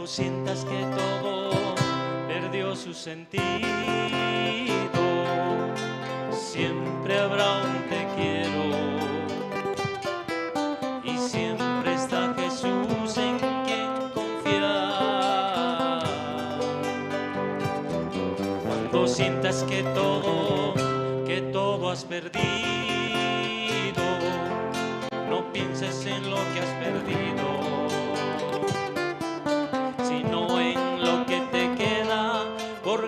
Sientas que todo perdió su sentido, siempre habrá un te quiero y siempre está Jesús en quien confiar. Cuando sientas que todo has perdido, no pienses en lo que has perdido,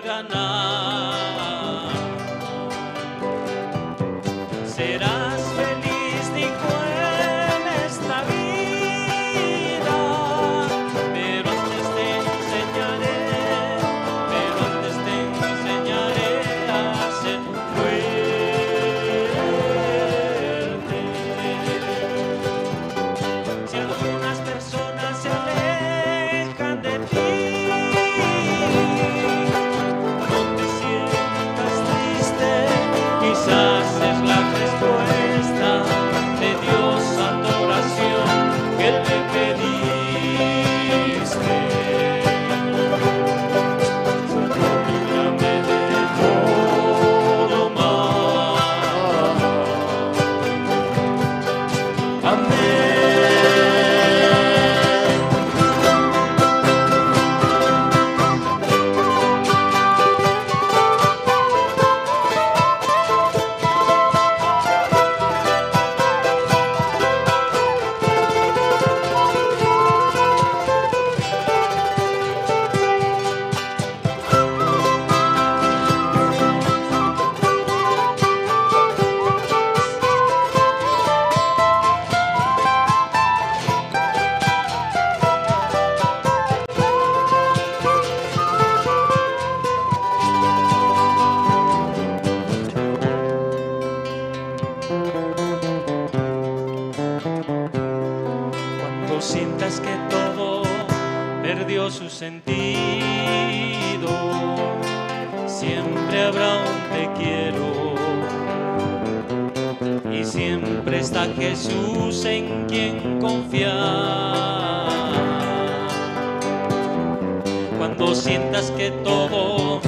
ganar. Serás feliz, dijo en esta vida, pero antes te enseñaré a ser fuerte. Si sentido, siempre habrá un te quiero. Y siempre está Jesús en quien confiar. Cuando sientas que todo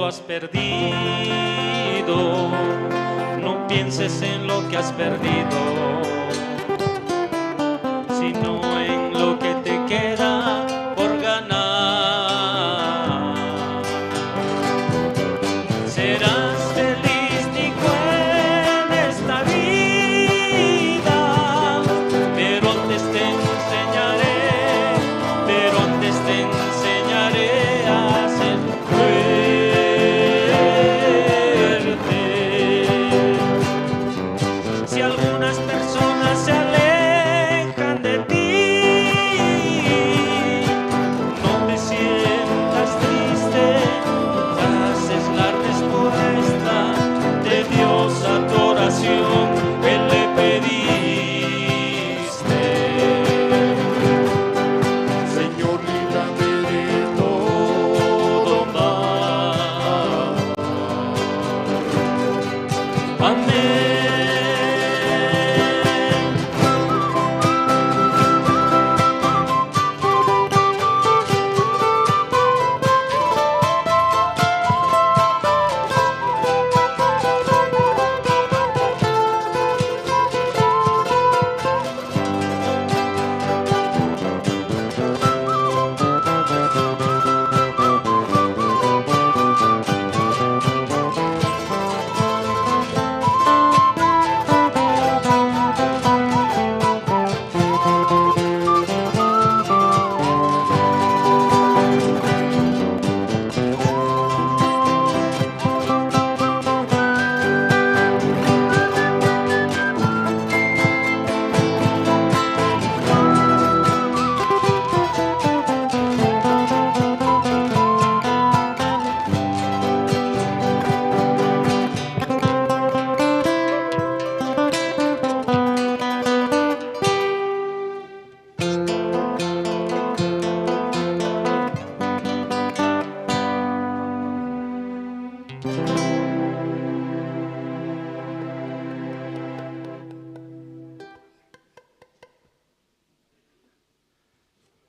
has perdido, no pienses en lo que has perdido, sino en lo que te queda por ganar. Serás feliz, dijo, en esta vida, pero antes te enseñaré a ser fuerte. Si algunas personas se alejan de ti, no te sientas triste, haces la respuesta de Dios a tu oración que le pediste. Señor, líbrame de todo mal. Amén.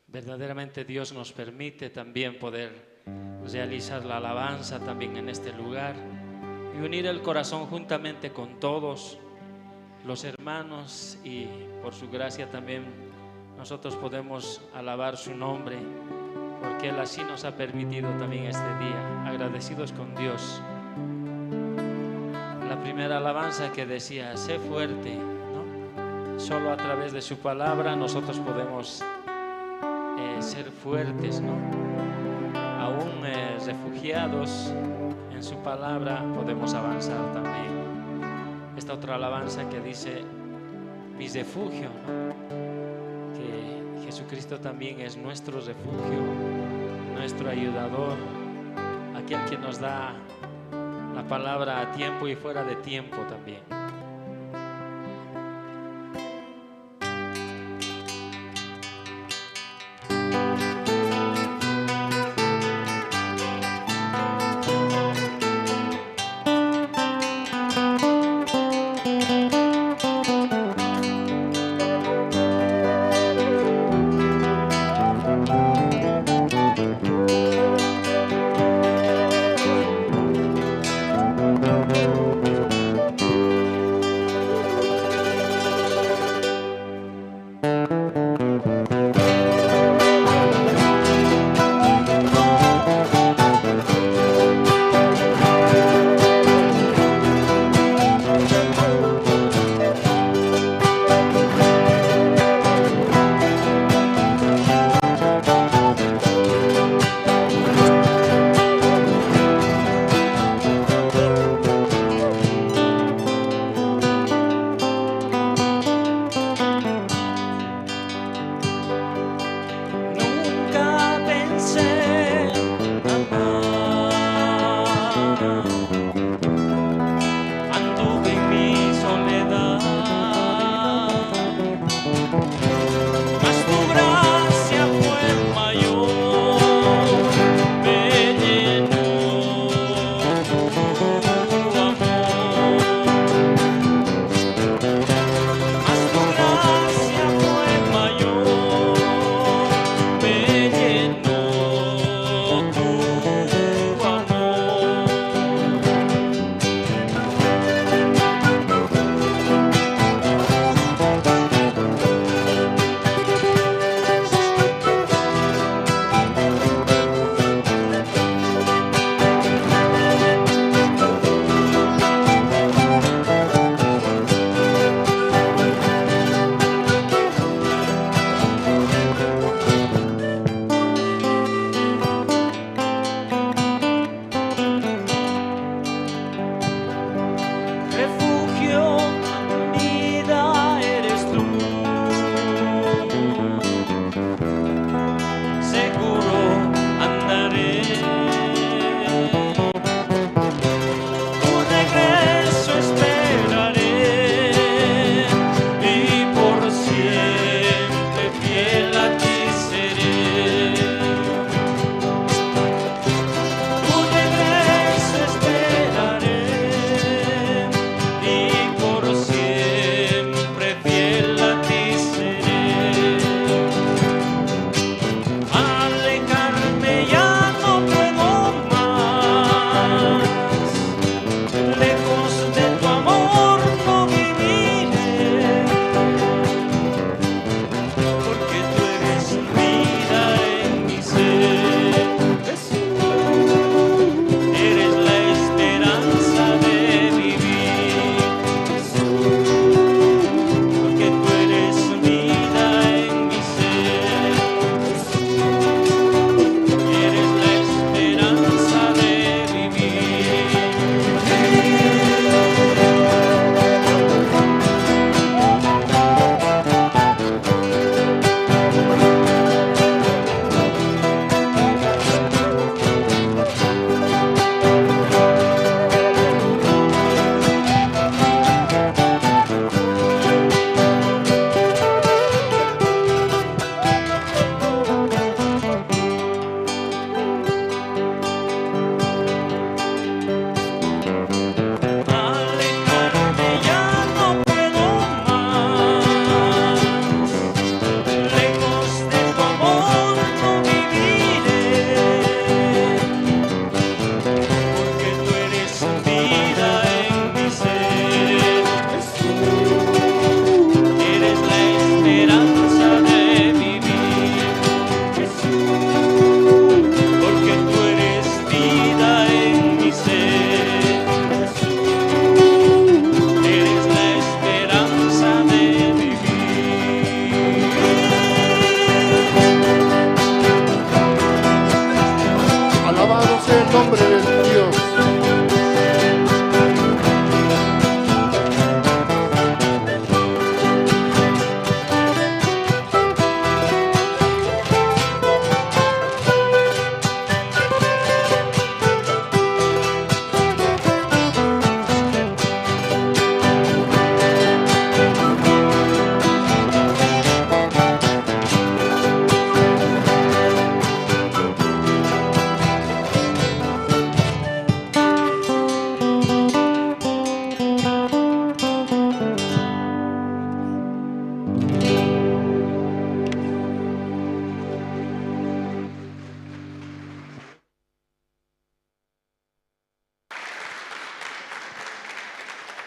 Verdaderamente Dios nos permite también poder realizar la alabanza también en este lugar y unir el corazón juntamente con todos los hermanos, y por su gracia también nosotros podemos alabar su nombre, porque Él así nos ha permitido también este día, agradecidos con Dios. La primera alabanza que decía, sé fuerte, ¿no? Solo a través de su palabra nosotros podemos ser fuertes, ¿no? Aún refugiados en su palabra podemos avanzar también. Esta otra alabanza que dice, mi refugio, ¿no? Que Jesucristo también es nuestro refugio, nuestro ayudador, aquel que nos da la palabra a tiempo y fuera de tiempo también.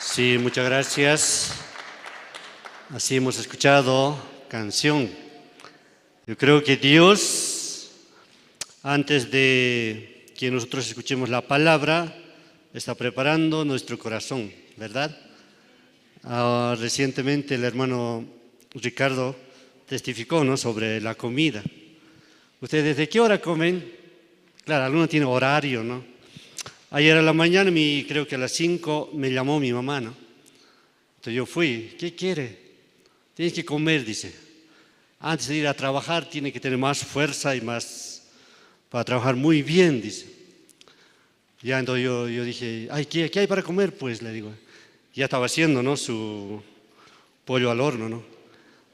Sí, muchas gracias. Así hemos escuchado canción. Yo creo que Dios, antes de que nosotros escuchemos la palabra, está preparando nuestro corazón, ¿verdad? Recientemente el hermano Ricardo testificó, ¿no?, sobre la comida. ¿Ustedes desde qué hora comen? Claro, alguno tiene horario, ¿no? Ayer a la mañana, creo que a las 5, me llamó mi mamá, ¿no? Entonces yo fui. ¿Qué quiere? Tienes que comer, dice. Antes de ir a trabajar tiene que tener más fuerza y más para trabajar muy bien, dice. Ya entonces yo dije, ay, ¿qué hay para comer? Pues le digo, ya estaba haciendo, ¿no?, su pollo al horno, ¿no?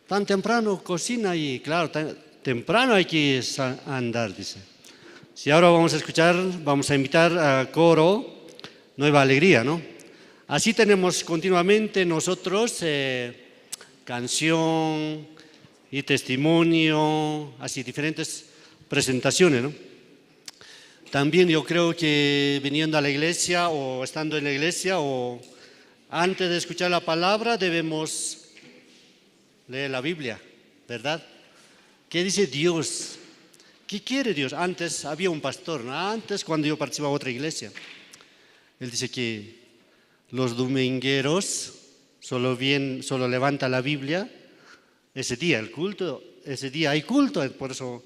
Tan temprano cocina y claro, tan temprano hay que andar, dice. Si ahora vamos a escuchar, vamos a invitar a coro Nueva Alegría, ¿no? Así tenemos continuamente nosotros canción y testimonio, así diferentes presentaciones, ¿no? También yo creo que viniendo a la iglesia o estando en la iglesia o antes de escuchar la palabra debemos leer la Biblia, ¿verdad? ¿Qué dice Dios? ¿Qué quiere Dios? Antes había un pastor, ¿no? Antes cuando yo participaba en otra iglesia, él dice que los domingueros solo levanta la Biblia ese día, el culto, ese día hay culto, por eso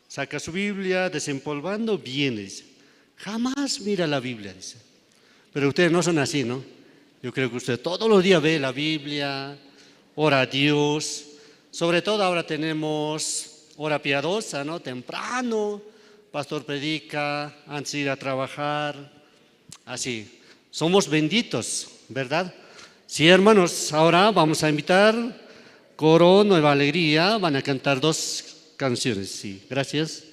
saca su Biblia, desempolvando, viene, dice. Jamás mira la Biblia, dice. Pero ustedes no son así, ¿no? Yo creo que usted todos los días ve la Biblia, ora a Dios. Sobre todo ahora tenemos hora piadosa, ¿no? Temprano, pastor predica antes de ir a trabajar. Así, somos benditos, ¿verdad? Sí, hermanos, ahora vamos a invitar coro Nueva Alegría, van a cantar 2 canciones. Sí, gracias.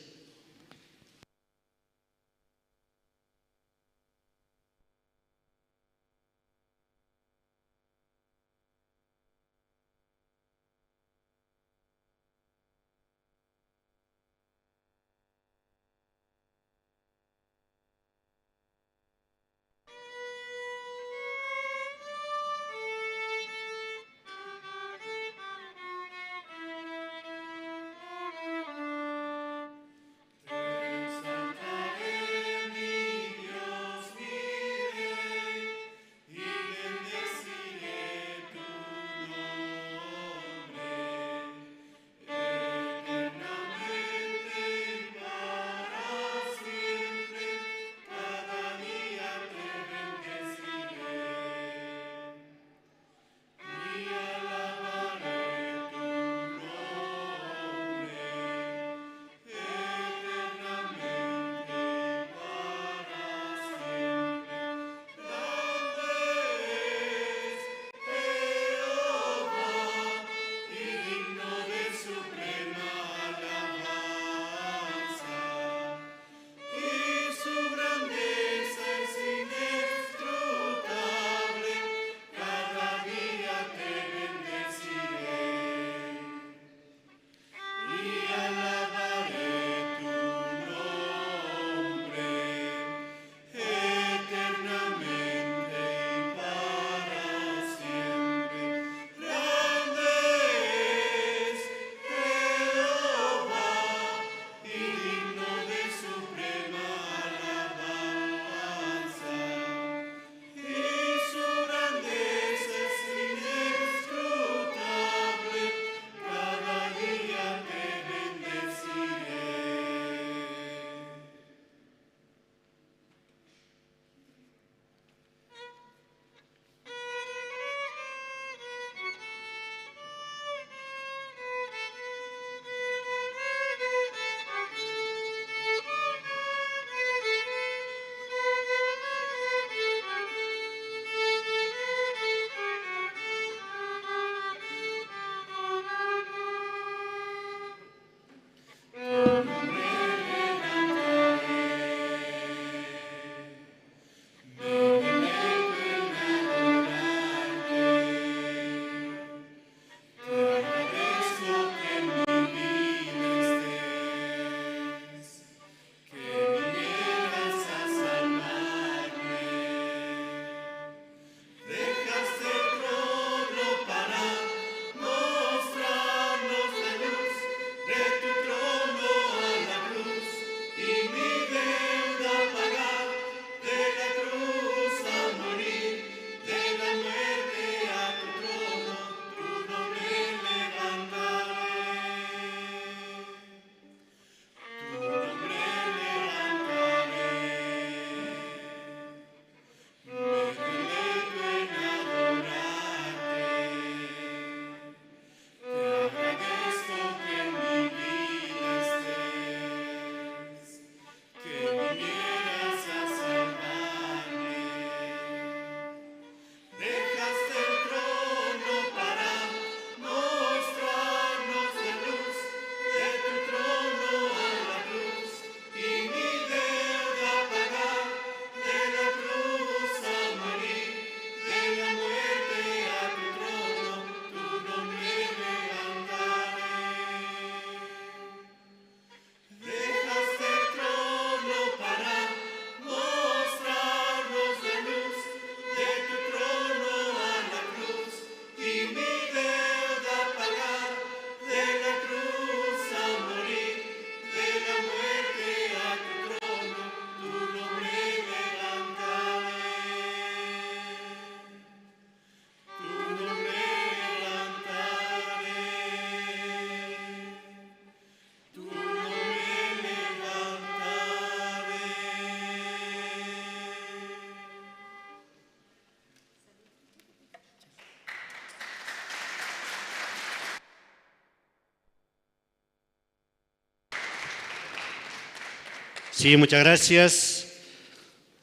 Sí, muchas gracias.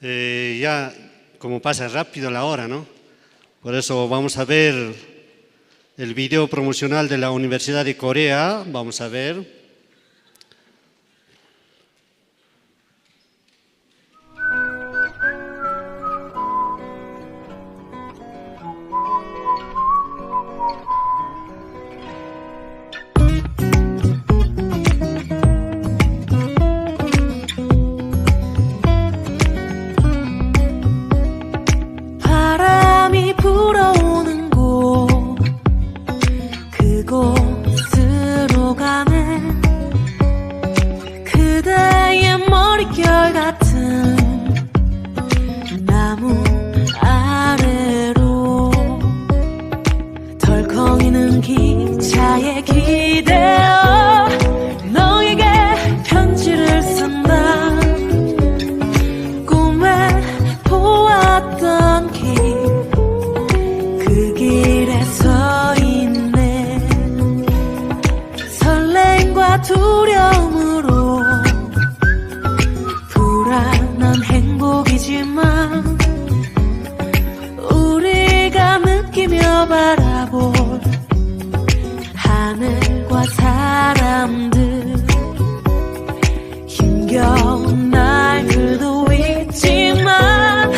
Ya como pasa rápido la hora, ¿no? Por eso vamos a ver el video promocional de la Universidad de Corea. Vamos a ver. 바람이 불어오는 곳 그곳으로 가네 그대의 머릿결 같은 나무 아래로 덜컹이는 기차에 기대어 너에게 편지를 쓴다 꿈에 보았던 길 그 길에 서 있네 설렘과 두려움으로 불안한 행복이지만 우리가 느끼며 바라볼 하늘과 사람들 힘겨운 날들도 있지만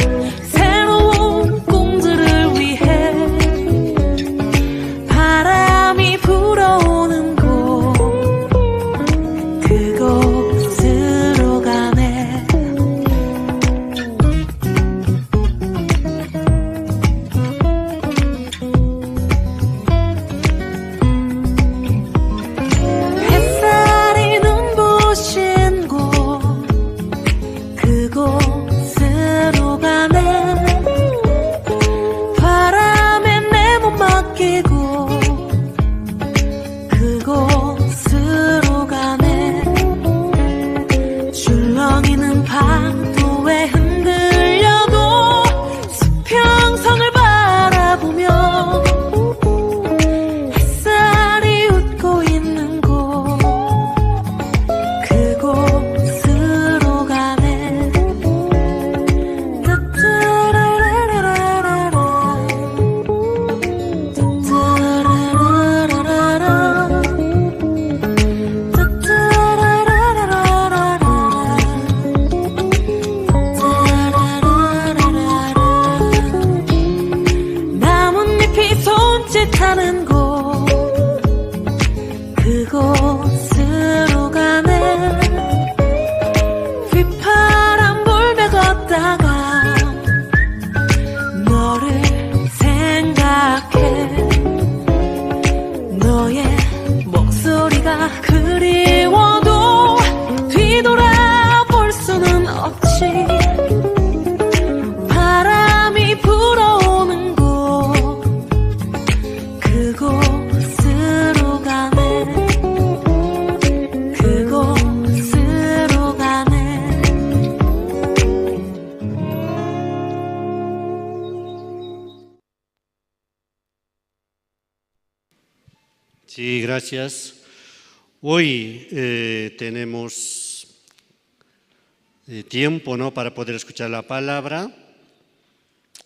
새로운 꿈들을 위해 바람이 불어오는 곳 그곳으로 가네 햇살이 눈부신 곳 그곳으로 가네 바람에 내 몸 맡기고 그곳으로 가네 줄렁이는 파도에 흔들려도 수평선을 바라보며 햇살이 웃고 있는 곳 그곳으로 가네 따따라라라라라 따따라라라라라 나뭇잎이 손짓하는 곳 그곳으로 가네 휘파람 불며 걷다가 너를 생각해 너의 목소리가 그리워도 뒤돌아볼 수는 없지 바람이 불어오는 곳 그곳으로 가네 그곳으로 가네 Sí, gracias. Hoy tenemos tiempo, ¿no?, para poder escuchar la palabra.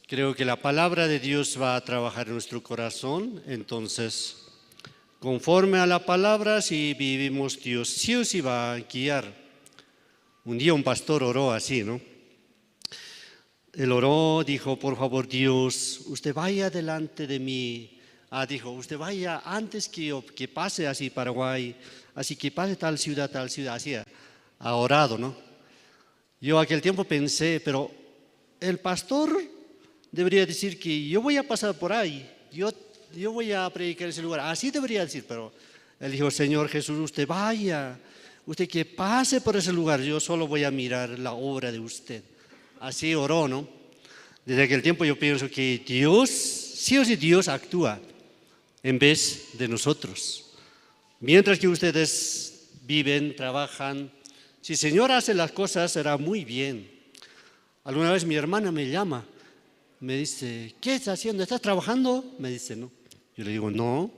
Creo que la palabra de Dios va a trabajar en nuestro corazón, entonces, conforme a la palabra, si vivimos, Dios sí o sí va a guiar. Un día un pastor oró así, ¿no? Él oró, dijo, por favor, Dios, usted vaya delante de mí. Dijo, usted vaya antes que pase así Paraguay, así que pase tal ciudad, así ha orado, ¿no? Yo aquel tiempo pensé, pero el pastor debería decir que yo voy a pasar por ahí, yo voy a predicar en ese lugar, así debería decir, pero él dijo, Señor Jesús, usted vaya, usted que pase por ese lugar, yo solo voy a mirar la obra de usted. Así oró, ¿no? Desde aquel tiempo yo pienso que Dios, sí o sí Dios actúa en vez de nosotros. Mientras que ustedes viven, trabajan, si el Señor hace las cosas será muy bien. Alguna vez mi hermana me llama, me dice, ¿qué estás haciendo? ¿Estás trabajando? Me dice, ¿no? Yo le digo, no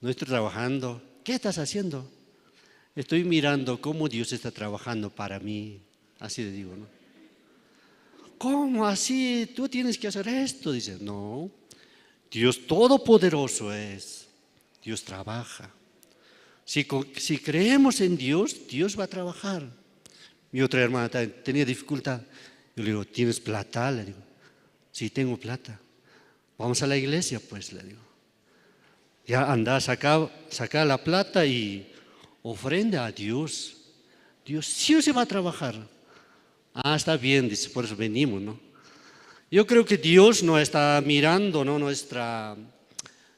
estoy trabajando. ¿Qué estás haciendo? estoy mirando cómo Dios está trabajando para mí. Así le digo, ¿no? ¿Cómo así? Tú tienes que hacer esto. Dice, no, Dios todopoderoso es. Dios trabaja. Si creemos en Dios, Dios va a trabajar. Mi otra hermana tenía dificultad. Yo le digo, ¿tienes plata? Le digo, sí, tengo plata. Vamos a la iglesia, pues, le digo. Ya anda, saca la plata y ofrenda a Dios. Dios sí o sí va a trabajar. Ah, está bien, dice, por eso venimos, ¿no? Yo creo que Dios no está mirando, ¿no?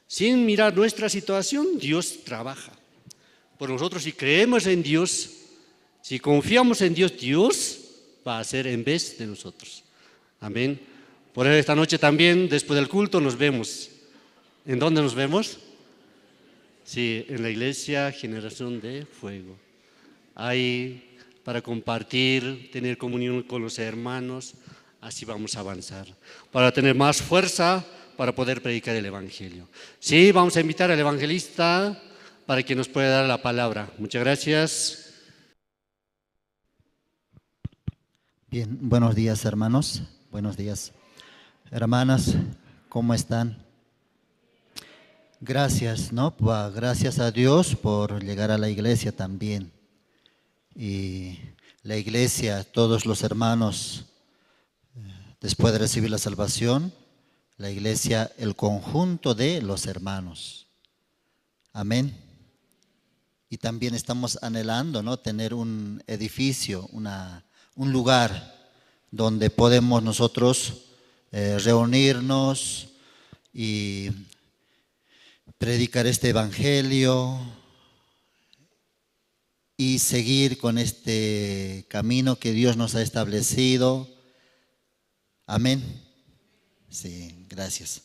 Sin mirar nuestra situación, Dios trabaja. Por nosotros, si creemos en Dios, si confiamos en Dios, Dios va a hacer en vez de nosotros. Amén. Por eso esta noche también, después del culto, nos vemos. ¿En dónde nos vemos? Sí, en la iglesia Generación de Fuego. Ahí para compartir, tener comunión con los hermanos, así vamos a avanzar. Para tener más fuerza para poder predicar el Evangelio. Sí, vamos a invitar al evangelista para que nos pueda dar la palabra. Muchas gracias. Bien, buenos días hermanos, buenos días. Hermanas, ¿cómo están? Gracias, ¿no? Gracias a Dios por llegar a la iglesia también. Y la iglesia, todos los hermanos, después de recibir la salvación, la iglesia, el conjunto de los hermanos. Amén. Y también estamos anhelando, ¿no? Tener un edificio, un lugar donde podemos nosotros reunirnos y predicar este evangelio y seguir con este camino que Dios nos ha establecido. Amén. Sí, gracias.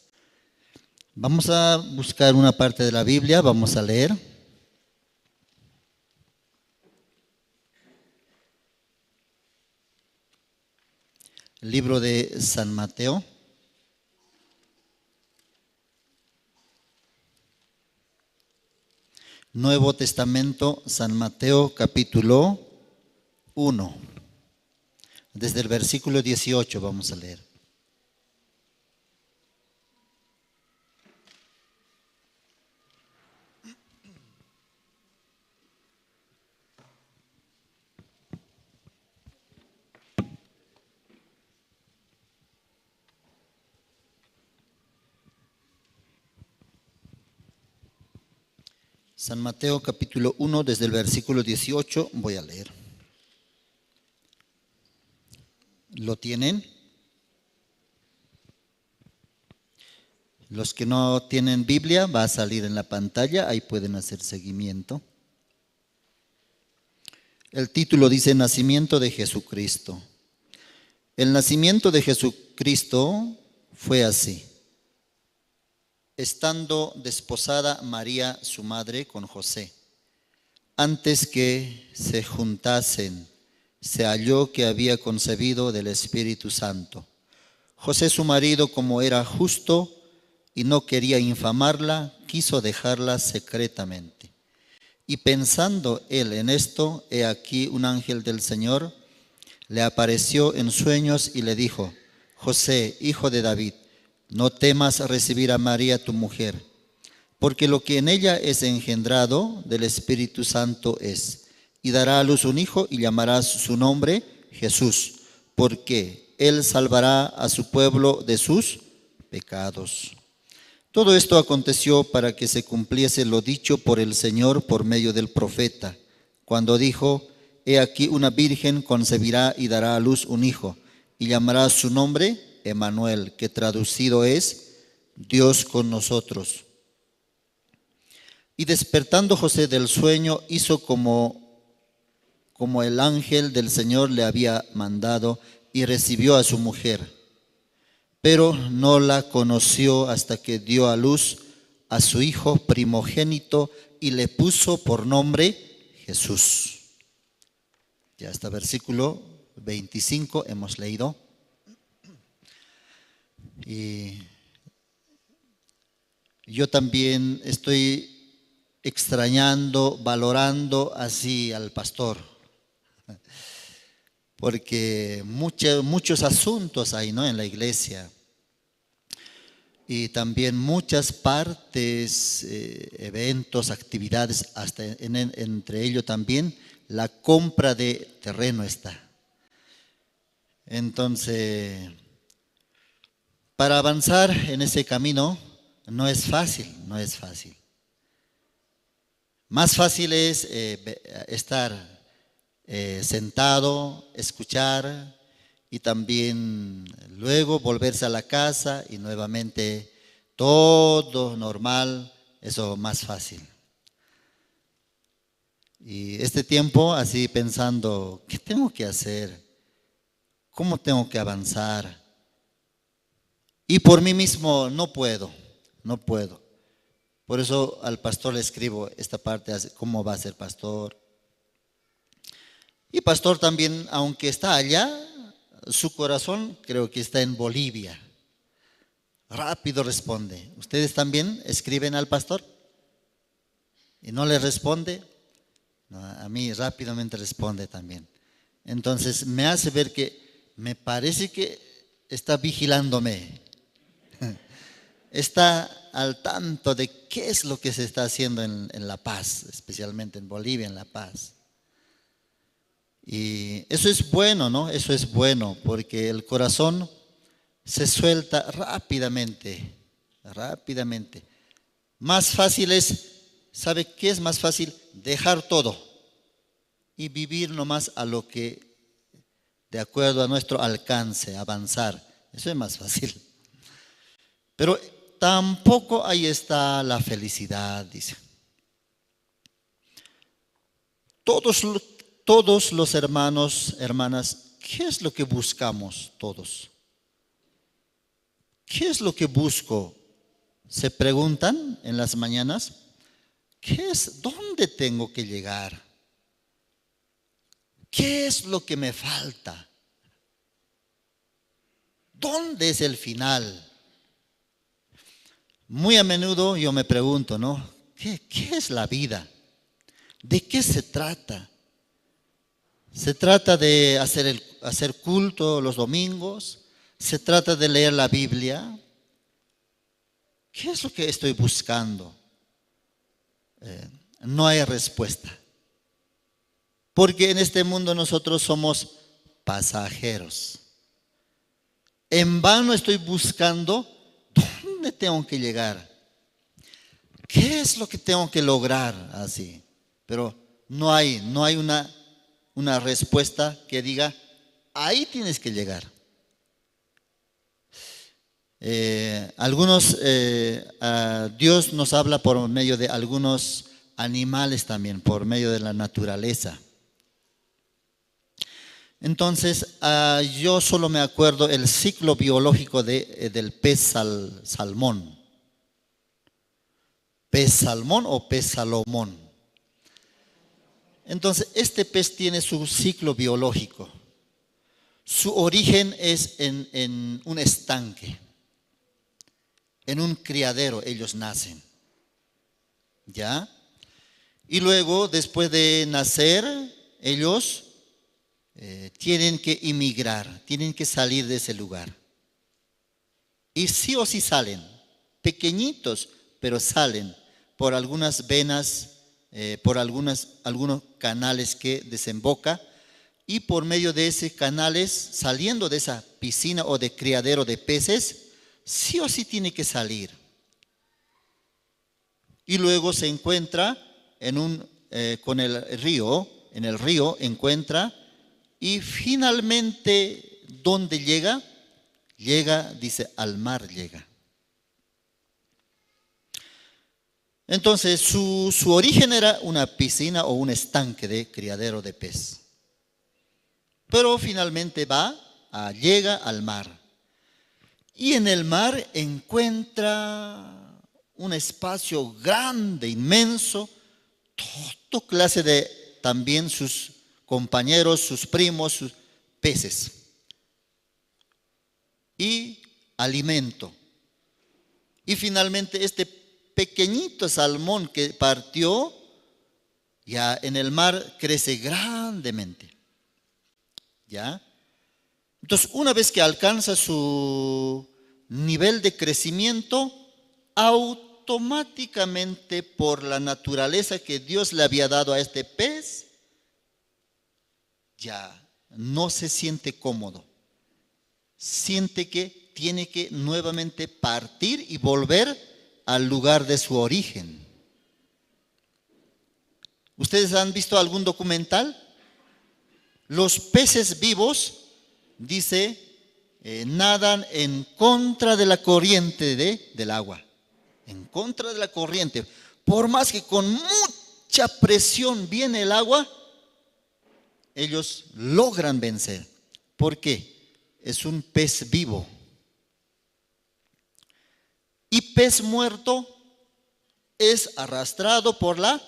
Vamos a buscar una parte de la Biblia, vamos a leer. El libro de San Mateo. Nuevo Testamento, San Mateo, capítulo 1. Desde el versículo 18 vamos a leer. San Mateo capítulo 1, desde el versículo 18, voy a leer. ¿Lo tienen? Los que no tienen Biblia, va a salir en la pantalla, ahí pueden hacer seguimiento. El título dice Nacimiento de Jesucristo. El nacimiento de Jesucristo fue así. Estando desposada María, su madre, con José, antes que se juntasen, se halló que había concebido del Espíritu Santo. José, su marido, como era justo y no quería infamarla, quiso dejarla secretamente. Y pensando él en esto, he aquí un ángel del Señor le apareció en sueños y le dijo: José, hijo de David, no temas recibir a María tu mujer, porque lo que en ella es engendrado del Espíritu Santo es, y dará a luz un hijo y llamarás su nombre Jesús, porque él salvará a su pueblo de sus pecados. Todo esto aconteció para que se cumpliese lo dicho por el Señor por medio del profeta, cuando dijo: he aquí una virgen concebirá y dará a luz un hijo, y llamará su nombre Emmanuel, que traducido es Dios con nosotros. Y despertando José del sueño, hizo como el ángel del Señor le había mandado, y recibió a su mujer. Pero no la conoció hasta que dio a luz a su hijo primogénito y le puso por nombre Jesús. Ya hasta versículo 25 hemos leído. Y yo también estoy extrañando, valorando así al pastor, porque muchos asuntos hay, ¿no?, en la iglesia, y también muchas partes, eventos, actividades, hasta entre ellos también la compra de terreno está. Entonces, para avanzar en ese camino no es fácil, no es fácil. Más fácil es estar sentado, escuchar y también luego volverse a la casa y nuevamente todo normal, eso más fácil. Y este tiempo así pensando, ¿qué tengo que hacer? ¿Cómo tengo que avanzar? Y por mí mismo no puedo. Por eso al pastor le escribo esta parte, ¿cómo va a ser pastor? Y pastor también, aunque está allá, su corazón creo que está en Bolivia. Rápido responde. ¿Ustedes también escriben al pastor? ¿Y no le responde? No, a mí rápidamente responde también. Entonces me hace ver que me parece que está vigilándome. Está al tanto de qué es lo que se está haciendo en La Paz, especialmente en Bolivia, en La Paz. Y eso es bueno, ¿no? Eso es bueno, porque el corazón se suelta rápidamente, rápidamente. Más fácil es, ¿sabe qué es más fácil? Dejar todo y vivir nomás a lo que, de acuerdo a nuestro alcance, avanzar. Eso es más fácil. Pero tampoco ahí está la felicidad, dice. Todos los hermanos, hermanas, ¿qué es lo que buscamos todos? ¿Qué es lo que busco? ¿Se preguntan en las mañanas? ¿Dónde tengo que llegar? ¿Qué es lo que me falta? ¿Dónde es el final? Muy a menudo yo me pregunto, ¿no? ¿Qué es la vida? ¿De qué se trata? ¿Se trata de hacer culto los domingos? ¿Se trata de leer la Biblia? ¿Qué es lo que estoy buscando? No hay respuesta. Porque en este mundo nosotros somos pasajeros. En vano estoy buscando dónde tengo que llegar. ¿Qué es lo que tengo que lograr así? Pero no hay una respuesta que diga, ahí tienes que llegar. Dios nos habla por medio de algunos animales también, por medio de la naturaleza. Entonces, yo solo me acuerdo el ciclo biológico del pez salmón. ¿Pez salmón o pez salomón? Entonces, este pez tiene su ciclo biológico. Su origen es en un estanque. En un criadero ellos nacen. ¿Ya? Y luego, después de nacer, ellos tienen que emigrar, tienen que salir de ese lugar. Y sí o sí salen, pequeñitos, pero salen por algunas venas, por algunos canales que desemboca, y por medio de esos canales, saliendo de esa piscina o de criadero de peces, sí o sí tiene que salir. Y luego se encuentra con el río, en el río encuentra, y finalmente, ¿dónde llega? Llega, dice, al mar llega. Entonces, su origen era una piscina o un estanque de criadero de pez. Pero finalmente llega al mar. Y en el mar encuentra un espacio grande, inmenso, toda clase de también sus compañeros, sus primos, sus peces. Y alimento. Y finalmente este pequeñito salmón que partió, ya en el mar crece grandemente. ¿Ya? Entonces, una vez que alcanza su nivel de crecimiento, automáticamente por la naturaleza que Dios le había dado a este pez, ya no se siente cómodo. Siente que tiene que nuevamente partir y volver al lugar de su origen. ¿Ustedes han visto algún documental? Los peces vivos, dice, nadan en contra de la corriente del agua. En contra de la corriente. Por más que con mucha presión viene el agua, ellos logran vencer. ¿Por qué? Es un pez vivo. Y pez muerto es arrastrado por la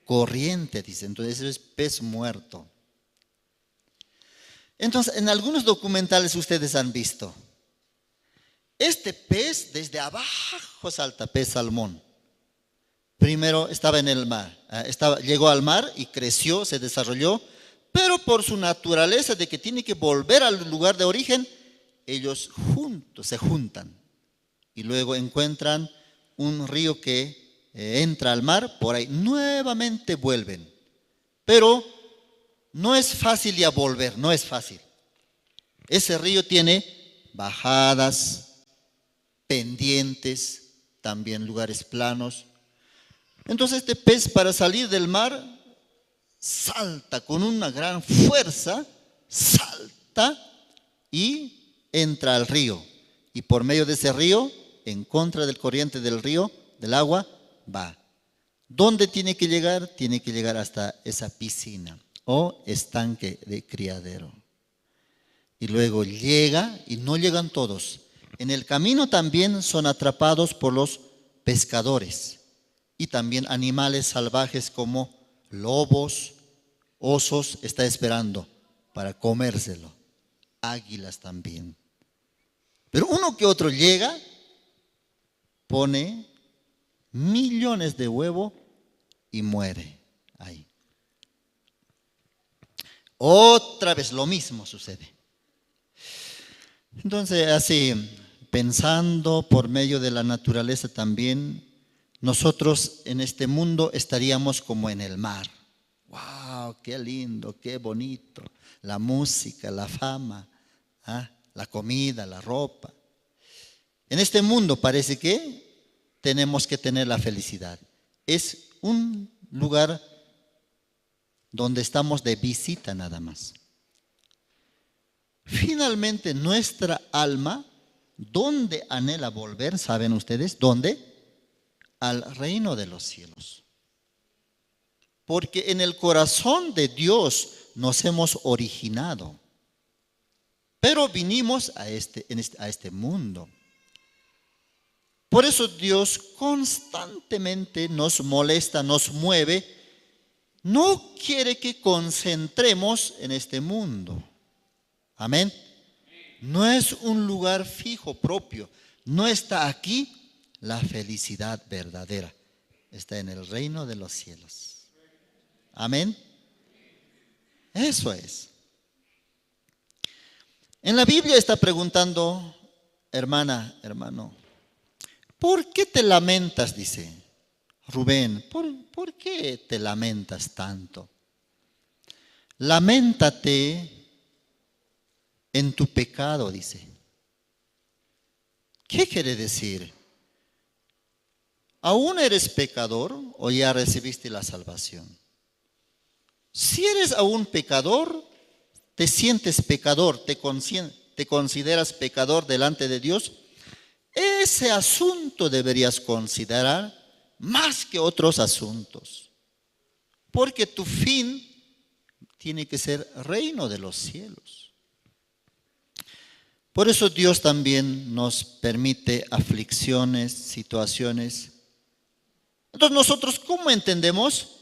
corriente, dice. Entonces eso es pez muerto. Entonces, en algunos documentales ustedes han visto, este pez desde abajo salta, pez salmón. Primero estaba en el mar, llegó al mar y creció, se desarrolló, pero por su naturaleza de que tiene que volver al lugar de origen, ellos se juntan y luego encuentran un río que entra al mar, por ahí nuevamente vuelven. Pero no es fácil ya volver, no es fácil. Ese río tiene bajadas, pendientes, también lugares planos. Entonces este pez, para salir del mar, salta con una gran fuerza, salta y entra al río. Y por medio de ese río, en contra del corriente del río, del agua, va. ¿Dónde tiene que llegar? Tiene que llegar hasta esa piscina o estanque de criadero. Y luego llega, y no llegan todos. En el camino también son atrapados por los pescadores y también animales salvajes como lobos, osos, está esperando para comérselo. Águilas también. Pero uno que otro llega, pone millones de huevos y muere ahí. Otra vez lo mismo sucede. Entonces, así, pensando por medio de la naturaleza también, nosotros en este mundo estaríamos como en el mar. ¡Wow! ¡Qué lindo! ¡Qué bonito! La música, la fama, la comida, la ropa. En este mundo parece que tenemos que tener la felicidad. Es un lugar donde estamos de visita nada más. Finalmente nuestra alma, ¿dónde anhela volver? ¿Saben ustedes? ¿Dónde? Al reino de los cielos. Porque en el corazón de Dios nos hemos originado. Pero vinimos a este mundo. Por eso Dios constantemente nos molesta, nos mueve. No quiere que concentremos en este mundo. Amén. No es un lugar fijo propio. No está aquí la felicidad verdadera. Está en el reino de los cielos. Amén. Eso es. En la Biblia está preguntando, hermana, hermano, ¿por qué te lamentas? Dice Rubén, ¿por qué te lamentas tanto? Lamentate en tu pecado, dice. ¿Qué quiere decir? ¿Aún eres pecador o ya recibiste la salvación? Si eres aún pecador, te sientes pecador, te consideras pecador delante de Dios, ese asunto deberías considerar más que otros asuntos. Porque tu fin tiene que ser reino de los cielos. Por eso Dios también nos permite aflicciones, situaciones. Entonces nosotros, ¿cómo entendemos?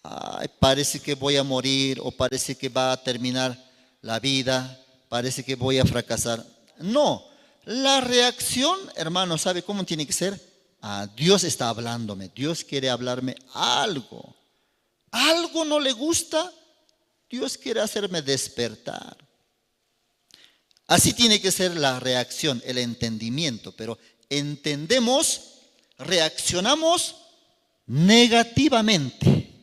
Ay, parece que voy a morir o parece que va a terminar la vida, parece que voy a fracasar. No, la reacción, hermano, ¿sabe cómo tiene que ser? Dios está hablándome, Dios quiere hablarme algo. Algo no le gusta, Dios quiere hacerme despertar. Así tiene que ser la reacción, el entendimiento, pero entendemos, reaccionamos negativamente.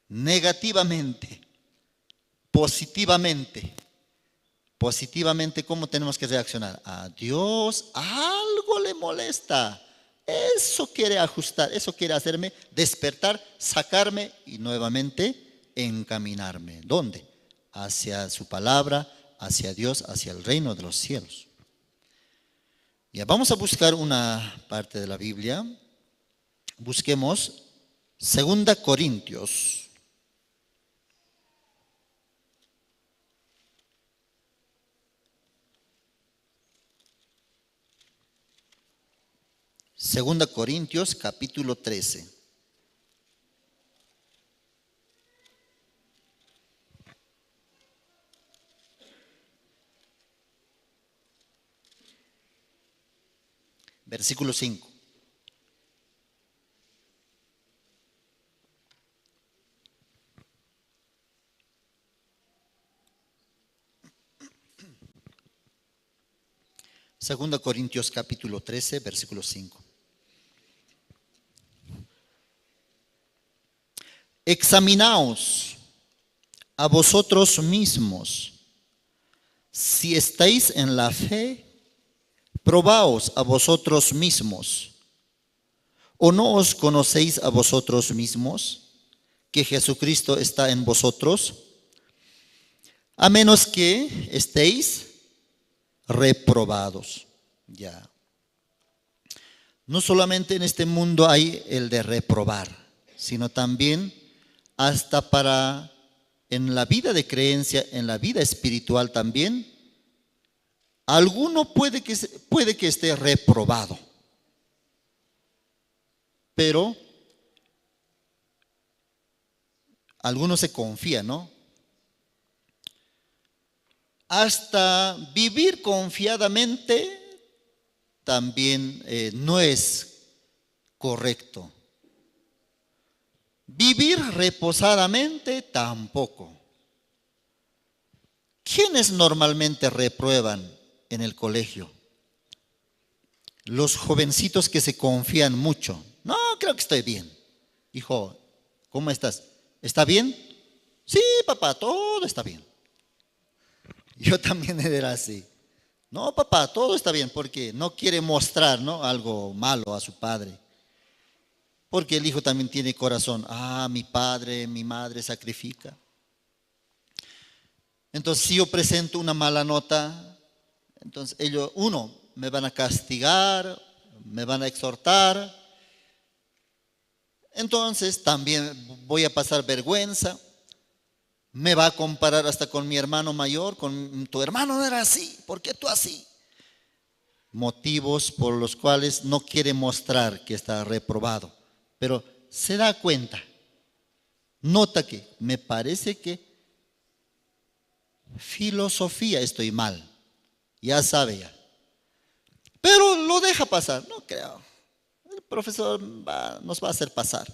Negativamente, positivamente. Positivamente, ¿cómo tenemos que reaccionar? A Dios algo le molesta. Eso quiere ajustar, eso quiere hacerme despertar, sacarme y nuevamente encaminarme. ¿Dónde? Hacia su palabra, hacia Dios, hacia el reino de los cielos. Ya vamos a buscar una parte de la Biblia. Busquemos 2 Corintios. Segunda Corintios, capítulo 13. Versículo 5. Segunda Corintios capítulo 13, versículo 5. Examinaos a vosotros mismos, si estáis en la fe, probaos a vosotros mismos. ¿O no os conocéis a vosotros mismos que Jesucristo está en vosotros? A menos que estéis reprobados. Ya. No solamente en este mundo hay el de reprobar, sino también hasta en la vida de creencia, en la vida espiritual también, alguno puede que esté reprobado. Pero algunos se confían, ¿no? Hasta vivir confiadamente también no es correcto. Vivir reposadamente tampoco. ¿Quiénes normalmente reprueban en el colegio? Los jovencitos que se confían mucho. No, creo que estoy bien. Hijo, ¿cómo estás? ¿Está bien? Sí, papá, todo está bien. Yo también era así. No, papá, todo está bien, porque no quiere mostrar, ¿no?, algo malo a su padre. Porque el hijo también tiene corazón. Mi padre, mi madre sacrifica. Entonces, si yo presento una mala nota, entonces ellos, me van a castigar, me van a exhortar. Entonces, también voy a pasar vergüenza. Me va a comparar hasta con mi hermano mayor, con tu hermano no era así, ¿por qué tú así? Motivos por los cuales no quiere mostrar que está reprobado, pero se da cuenta, nota que me parece que filosofía estoy mal, ya sabe ya, pero lo deja pasar, no creo, el profesor nos va a hacer pasar,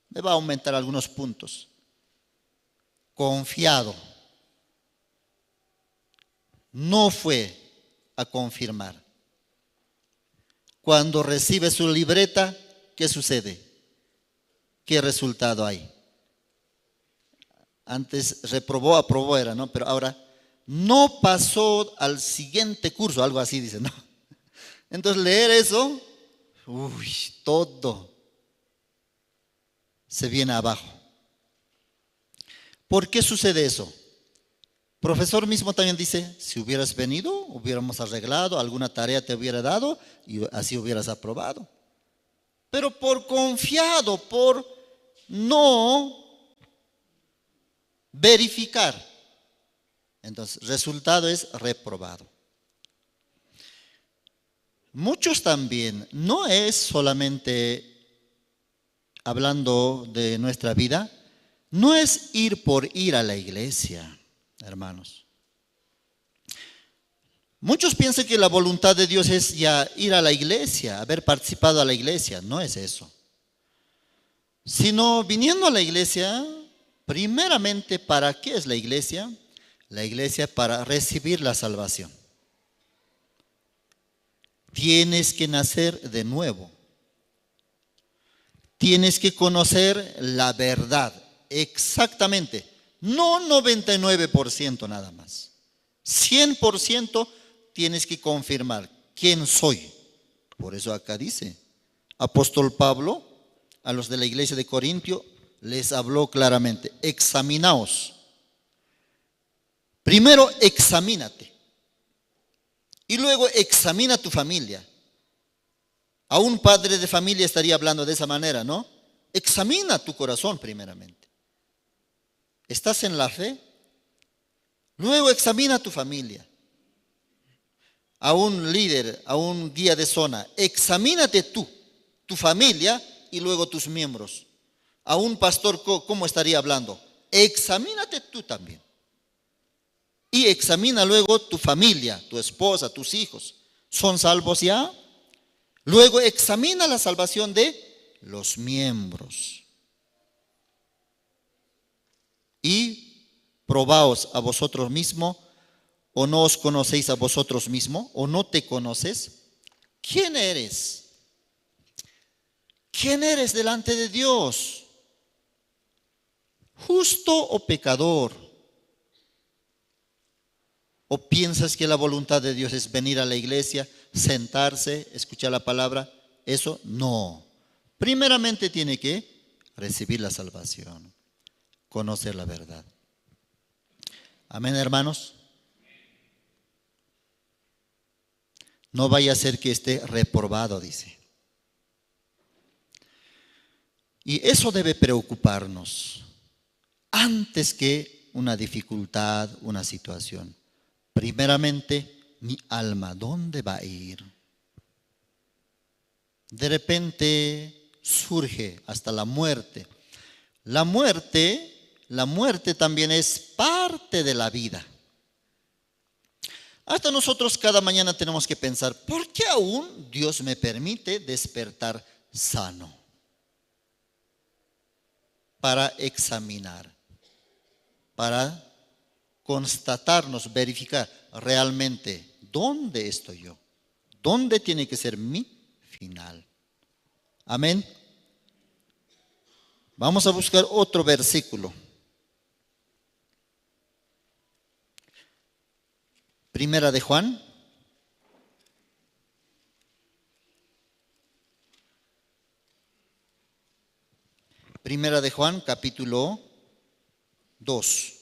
me va a aumentar algunos puntos. Confiado, no fue a confirmar. Cuando recibe su libreta, ¿qué sucede? ¿Qué resultado hay? Antes reprobó, aprobó era, ¿no? Pero ahora no pasó al siguiente curso, algo así dice, ¿no? Entonces leer eso, todo se viene abajo. ¿Por qué sucede eso? El profesor mismo también dice, si hubieras venido, hubiéramos arreglado, alguna tarea te hubiera dado y así hubieras aprobado. Pero por confiado, por no verificar, entonces resultado es reprobado. Muchos también, no es solamente hablando de nuestra vida, no es ir por ir a la iglesia, hermanos. Muchos piensan que la voluntad de Dios es ya ir a la iglesia, haber participado a la iglesia. No es eso. Sino viniendo a la iglesia, primeramente, ¿para qué es la iglesia? La iglesia para recibir la salvación. Tienes que nacer de nuevo. Tienes que conocer la verdad, exactamente. No 99% nada más. 100% tienes que confirmar quién soy. Por eso acá dice, apóstol Pablo, a los de la iglesia de Corintio, les habló claramente, examinaos. Primero examínate. Y luego examina tu familia. A un padre de familia estaría hablando de esa manera, ¿no? Examina tu corazón primeramente. ¿Estás en la fe? Luego examina tu familia. A un líder, a un guía de zona, examínate tú, tu familia y luego tus miembros. A un pastor, ¿cómo estaría hablando? Examínate tú también. Y examina luego tu familia, tu esposa, tus hijos. ¿Son salvos ya? Luego examina la salvación de los miembros. Y probaos a vosotros mismos, o no os conocéis a vosotros mismos, o no te conoces. ¿Quién eres? ¿Quién eres delante de Dios? ¿Justo o pecador? ¿O piensas que la voluntad de Dios es venir a la iglesia, sentarse, escuchar la palabra? Eso no. Primeramente tiene que recibir la salvación, conocer la verdad. Amén, hermanos. No vaya a ser que esté reprobado, dice. Y eso debe preocuparnos antes que una dificultad, una situación. Primeramente, mi alma, ¿dónde va a ir? De repente surge hasta la muerte. La muerte también es parte de la vida. Hasta nosotros cada mañana tenemos que pensar, ¿por qué aún Dios me permite despertar sano? Para examinar, para constatarnos, verificar realmente dónde estoy yo, dónde tiene que ser mi final. Amén. Vamos a buscar otro versículo. Primera de Juan. Primera de Juan, capítulo 2.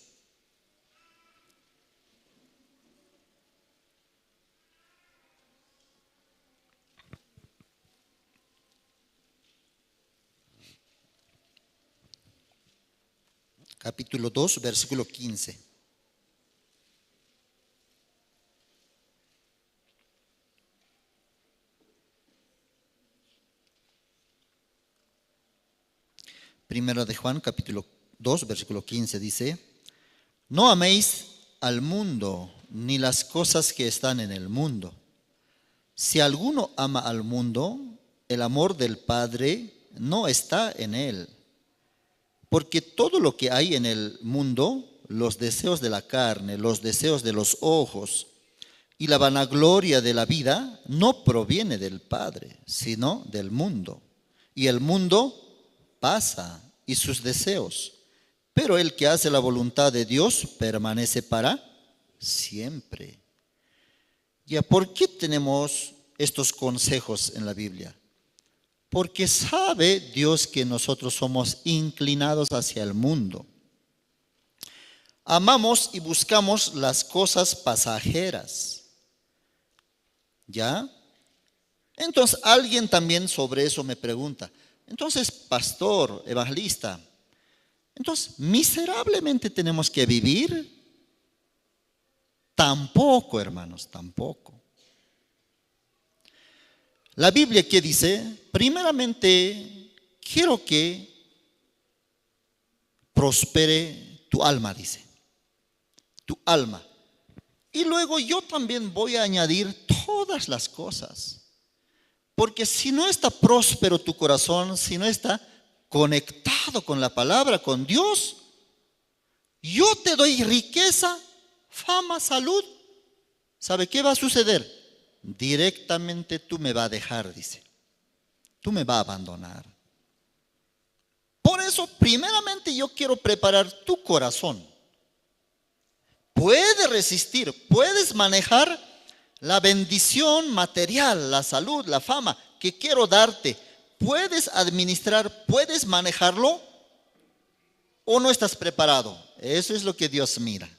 Capítulo 2, versículo 15. Primero de Juan, capítulo 2, versículo 15 dice, no améis al mundo ni las cosas que están en el mundo. Si alguno ama al mundo, el amor del Padre no está en él. Porque todo lo que hay en el mundo, los deseos de la carne, los deseos de los ojos y la vanagloria de la vida, no proviene del Padre, sino del mundo. Y el mundo pasa y sus deseos, pero el que hace la voluntad de Dios permanece para siempre. Ya, ¿por qué tenemos estos consejos en la Biblia? Porque sabe Dios que nosotros somos inclinados hacia el mundo. Amamos y buscamos las cosas pasajeras. ¿Ya? Entonces alguien también sobre eso me pregunta, entonces, pastor, evangelista, entonces, ¿miserablemente tenemos que vivir? Tampoco, hermanos, tampoco. La Biblia, ¿qué dice? Primeramente, quiero que prospere tu alma, dice. Tu alma. Y luego yo también voy a añadir todas las cosas. Porque si no está próspero tu corazón, si no está conectado con la palabra, con Dios, yo te doy riqueza, fama, salud. ¿Sabe qué va a suceder? Directamente tú me vas a dejar, dice. Tú me vas a abandonar. Por eso, primeramente yo quiero preparar tu corazón. Puedes resistir, puedes manejar la bendición material, la salud, la fama que quiero darte. ¿Puedes administrar, puedes manejarlo? ¿O no estás preparado? Eso es lo que Dios mira.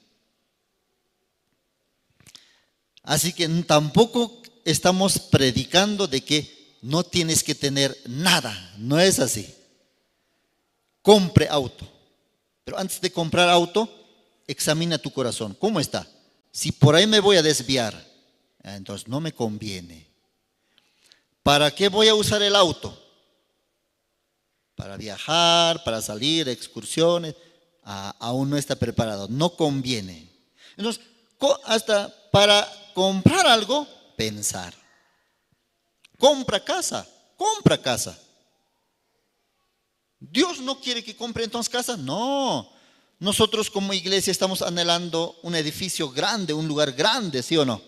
Así que tampoco estamos predicando de que no tienes que tener nada. No es así. Compre auto. Pero antes de comprar auto, examina tu corazón. ¿Cómo está? Si por ahí me voy a desviar, entonces no me conviene. ¿Para qué voy a usar el auto? Para viajar, para salir, excursiones. Aún no está preparado. No conviene. Entonces, hasta para comprar algo, pensar. Compra casa. ¿Dios no quiere que compre entonces casa? No. Nosotros como iglesia estamos anhelando un edificio grande, un lugar grande, ¿sí o no?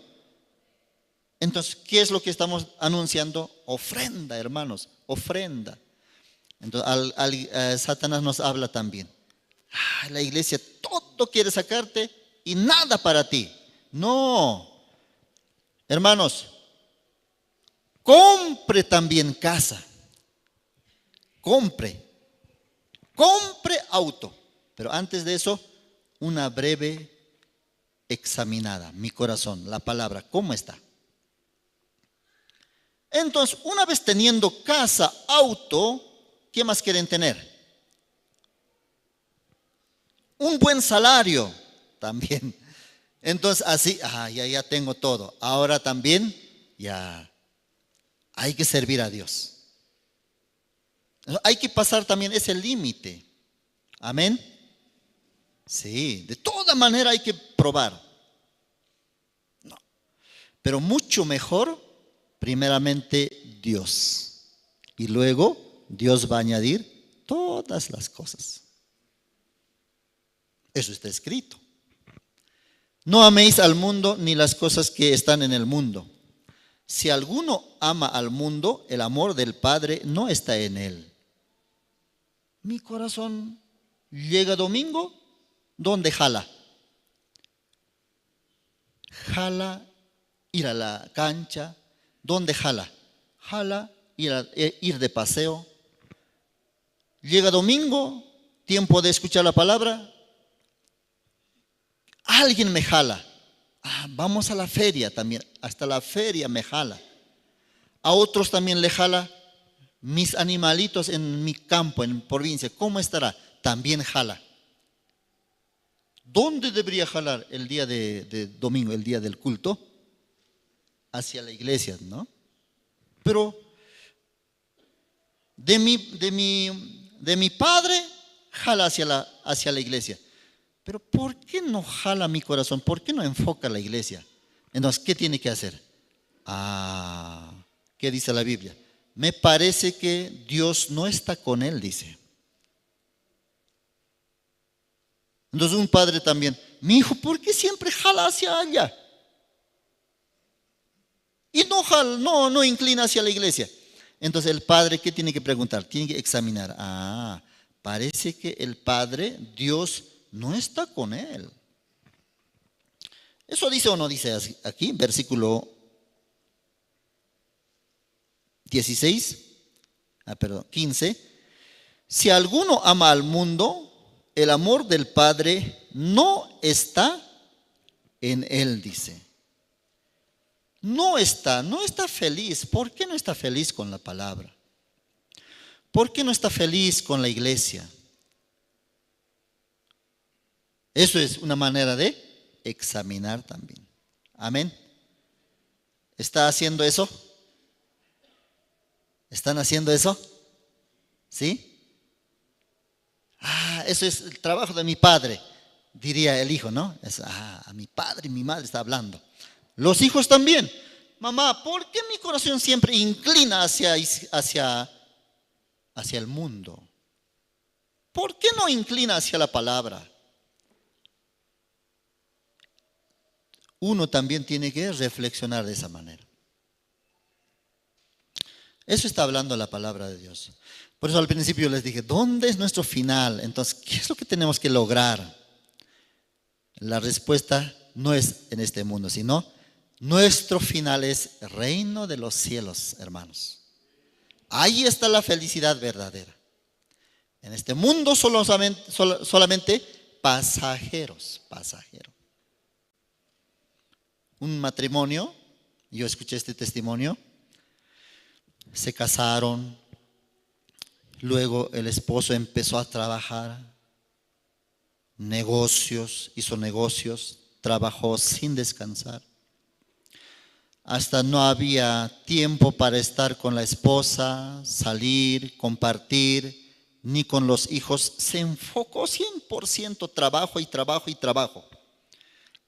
Entonces, ¿qué es lo que estamos anunciando? Ofrenda, hermanos, ofrenda. Entonces, Satanás nos habla también. La iglesia todo quiere sacarte y nada para ti. No. Hermanos, compre también casa. Compre auto. Pero antes de eso, una breve examinada. Mi corazón, la palabra, ¿cómo está? Entonces, una vez teniendo casa, auto, ¿qué más quieren tener? Un buen salario también. Entonces, así, ya tengo todo. Ahora también, ya hay que servir a Dios. Hay que pasar también ese límite. Amén. Sí, de toda manera hay que probar. No. Pero mucho mejor, primeramente Dios. Y luego Dios va a añadir todas las cosas. Eso está escrito. No améis al mundo ni las cosas que están en el mundo. Si alguno ama al mundo, el amor del Padre no está en él. Mi corazón llega domingo, ¿dónde jala? Jala ir a la cancha. ¿Dónde jala? Jala ir de paseo. Llega domingo, tiempo de escuchar la palabra. Alguien me jala. Vamos a la feria también. Hasta la feria me jala. A otros también le jala mis animalitos en mi campo, en provincia. ¿Cómo estará? También jala. ¿Dónde debería jalar el día de domingo, el día del culto? Hacia la iglesia, ¿no? Pero de mi padre jala hacia la iglesia. Pero ¿por qué no jala mi corazón? ¿Por qué no enfoca la iglesia? Entonces, ¿qué tiene que hacer? ¿Qué dice la Biblia? Me parece que Dios no está con él, dice. Entonces un padre también, mi hijo, ¿por qué siempre jala hacia allá? Y no inclina hacia la iglesia. Entonces el padre, ¿qué tiene que preguntar? Tiene que examinar. Parece que el padre, Dios, no está con él. ¿Eso dice o no dice aquí? Versículo 15. Si alguno ama al mundo, el amor del Padre no está en él, dice. No está feliz. ¿Por qué no está feliz con la palabra? ¿Por qué no está feliz con la iglesia? Eso es una manera de examinar también. Amén. ¿Está haciendo eso? ¿Están haciendo eso? ¿Sí? Eso es el trabajo de mi padre. diría el hijo, ¿no? A mi padre y mi madre está hablando. Los hijos también. Mamá, ¿por qué mi corazón siempre inclina hacia el mundo? ¿Por qué no inclina hacia la palabra? Uno también tiene que reflexionar de esa manera. Eso está hablando la palabra de Dios. Por eso al principio les dije, ¿dónde es nuestro final? Entonces, ¿qué es lo que tenemos que lograr? La respuesta no es en este mundo, sino nuestro final es el reino de los cielos, hermanos. Ahí está la felicidad verdadera. En este mundo solamente pasajeros. Un matrimonio, yo escuché este testimonio, se casaron, luego el esposo empezó a trabajar, hizo negocios, trabajó sin descansar. Hasta no había tiempo para estar con la esposa, salir, compartir, ni con los hijos. Se enfocó 100% trabajo y trabajo.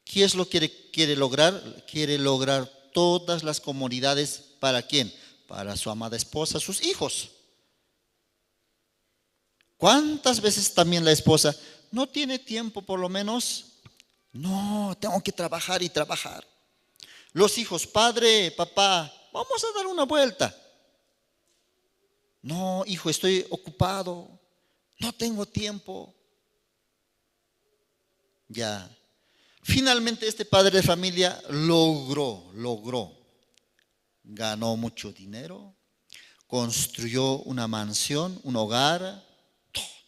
¿Qué es lo que quiere lograr? Quiere lograr todas las comodidades. ¿Para quién? Para su amada esposa, sus hijos. ¿Cuántas veces también la esposa no tiene tiempo por lo menos? No, tengo que trabajar y trabajar. Los hijos, padre, papá, vamos a dar una vuelta. No, hijo, estoy ocupado, no tengo tiempo. Ya. Finalmente este padre de familia logró. Ganó mucho dinero, construyó una mansión, un hogar,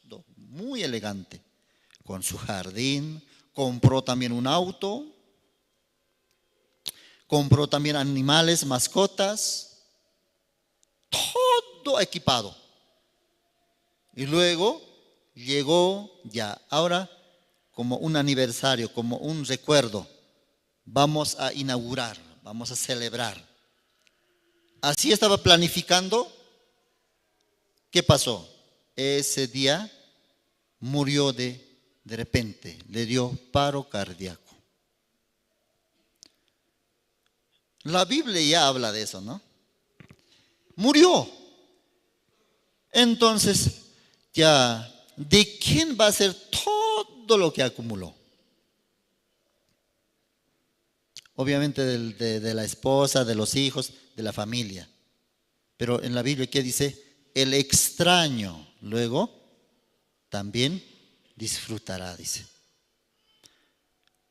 todo muy elegante, con su jardín, compró también un auto, compró también animales, mascotas, todo equipado. Y luego llegó ya, ahora como un aniversario, como un recuerdo, vamos a inaugurar, vamos a celebrar. Así estaba planificando. ¿Qué pasó? Ese día murió de repente, le dio paro cardíaco. La Biblia ya habla de eso, ¿no? Murió. Entonces, ya, ¿de quién va a ser todo lo que acumuló? Obviamente de la esposa, de los hijos, de la familia. Pero en la Biblia, ¿qué dice? El extraño luego también disfrutará, dice.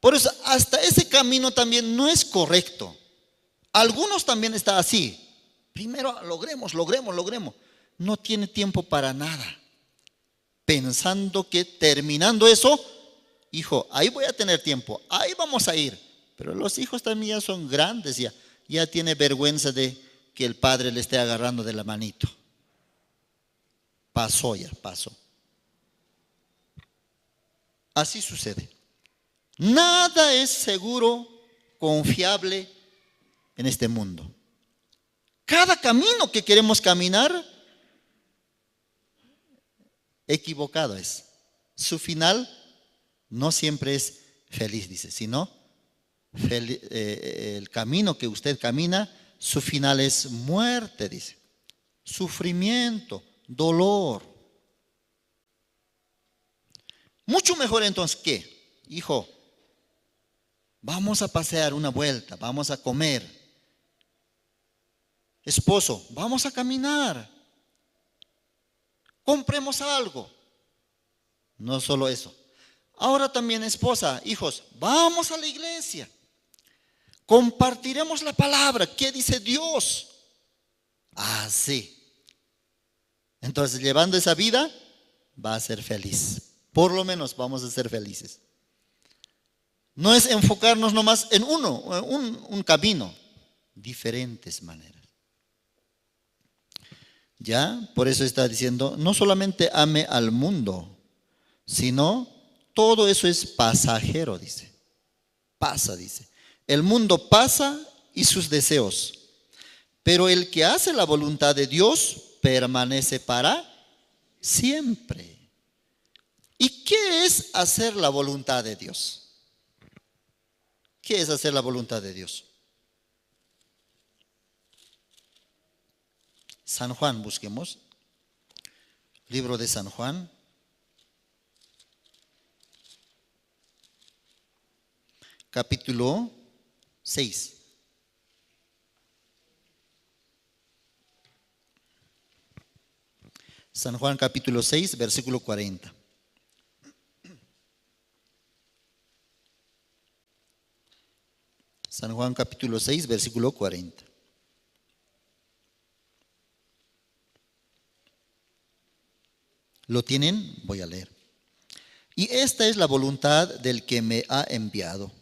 Por eso, hasta ese camino también no es correcto. Algunos también están así. Primero logremos. No tiene tiempo para nada. Pensando que terminando eso, hijo, ahí voy a tener tiempo, ahí vamos a ir. Pero los hijos también ya son grandes, ya tiene vergüenza de que el padre le esté agarrando de la manito. Pasó. Así sucede. Nada es seguro, confiable en este mundo. Cada camino que queremos caminar, equivocado es. Su final no siempre es feliz, dice, sino el camino que usted camina, su final es muerte, dice. Sufrimiento, dolor. Mucho mejor entonces que, hijo, vamos a pasear una vuelta, vamos a comer. Esposo, vamos a caminar. Compremos algo. No solo eso. Ahora también esposa, hijos, vamos a la iglesia. Compartiremos la palabra. ¿Qué dice Dios? Así. Entonces, llevando esa vida, va a ser feliz. Por lo menos vamos a ser felices. No es enfocarnos nomás en un camino. Diferentes maneras. Ya, por eso está diciendo, no solamente ame al mundo, sino todo eso es pasajero, dice. Pasa, dice. El mundo pasa y sus deseos, pero el que hace la voluntad de Dios permanece para siempre. ¿Y qué es hacer la voluntad de Dios? ¿Qué es hacer la voluntad de Dios? San Juan, busquemos. Libro de San Juan. Capítulo 6. San Juan capítulo 6, versículo 40. San Juan capítulo 6, versículo 40. ¿Lo tienen? Voy a leer. Y esta es la voluntad del que me ha enviado,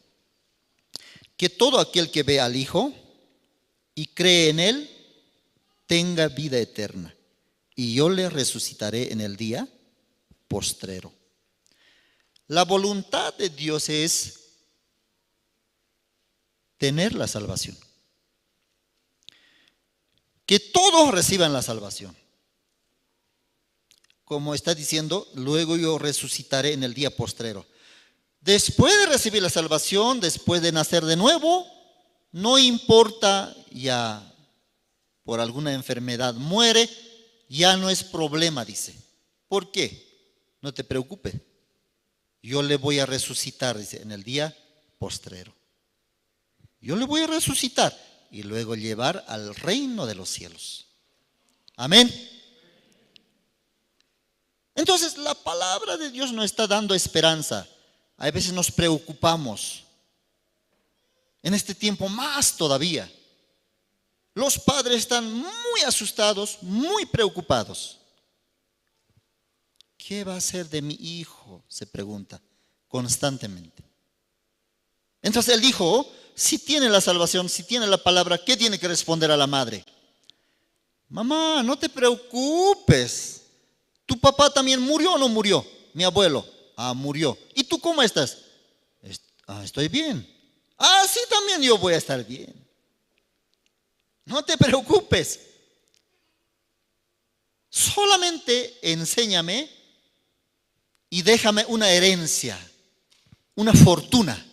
que todo aquel que ve al Hijo y cree en Él tenga vida eterna, y yo le resucitaré en el día postrero. La voluntad de Dios es tener la salvación, que todos reciban la salvación. Como está diciendo, luego yo resucitaré en el día postrero. Después de recibir la salvación, después de nacer de nuevo, no importa ya por alguna enfermedad muere, ya no es problema, dice. ¿Por qué? No te preocupes. Yo le voy a resucitar, dice, en el día postrero. Yo le voy a resucitar y luego llevar al reino de los cielos. Amén. Entonces, la palabra de Dios nos está dando esperanza. A veces nos preocupamos. En este tiempo más todavía. Los padres están muy asustados, muy preocupados. ¿Qué va a hacer de mi hijo? Se pregunta constantemente. Entonces el hijo, si tiene la salvación, si tiene la palabra, ¿qué tiene que responder a la madre? Mamá, no te preocupes. ¿Tu papá también murió o no murió? Mi abuelo. Murió. ¿Y tú cómo estás? Estoy bien. Sí, también yo voy a estar bien. No te preocupes. Solamente enséñame y déjame una herencia, una fortuna.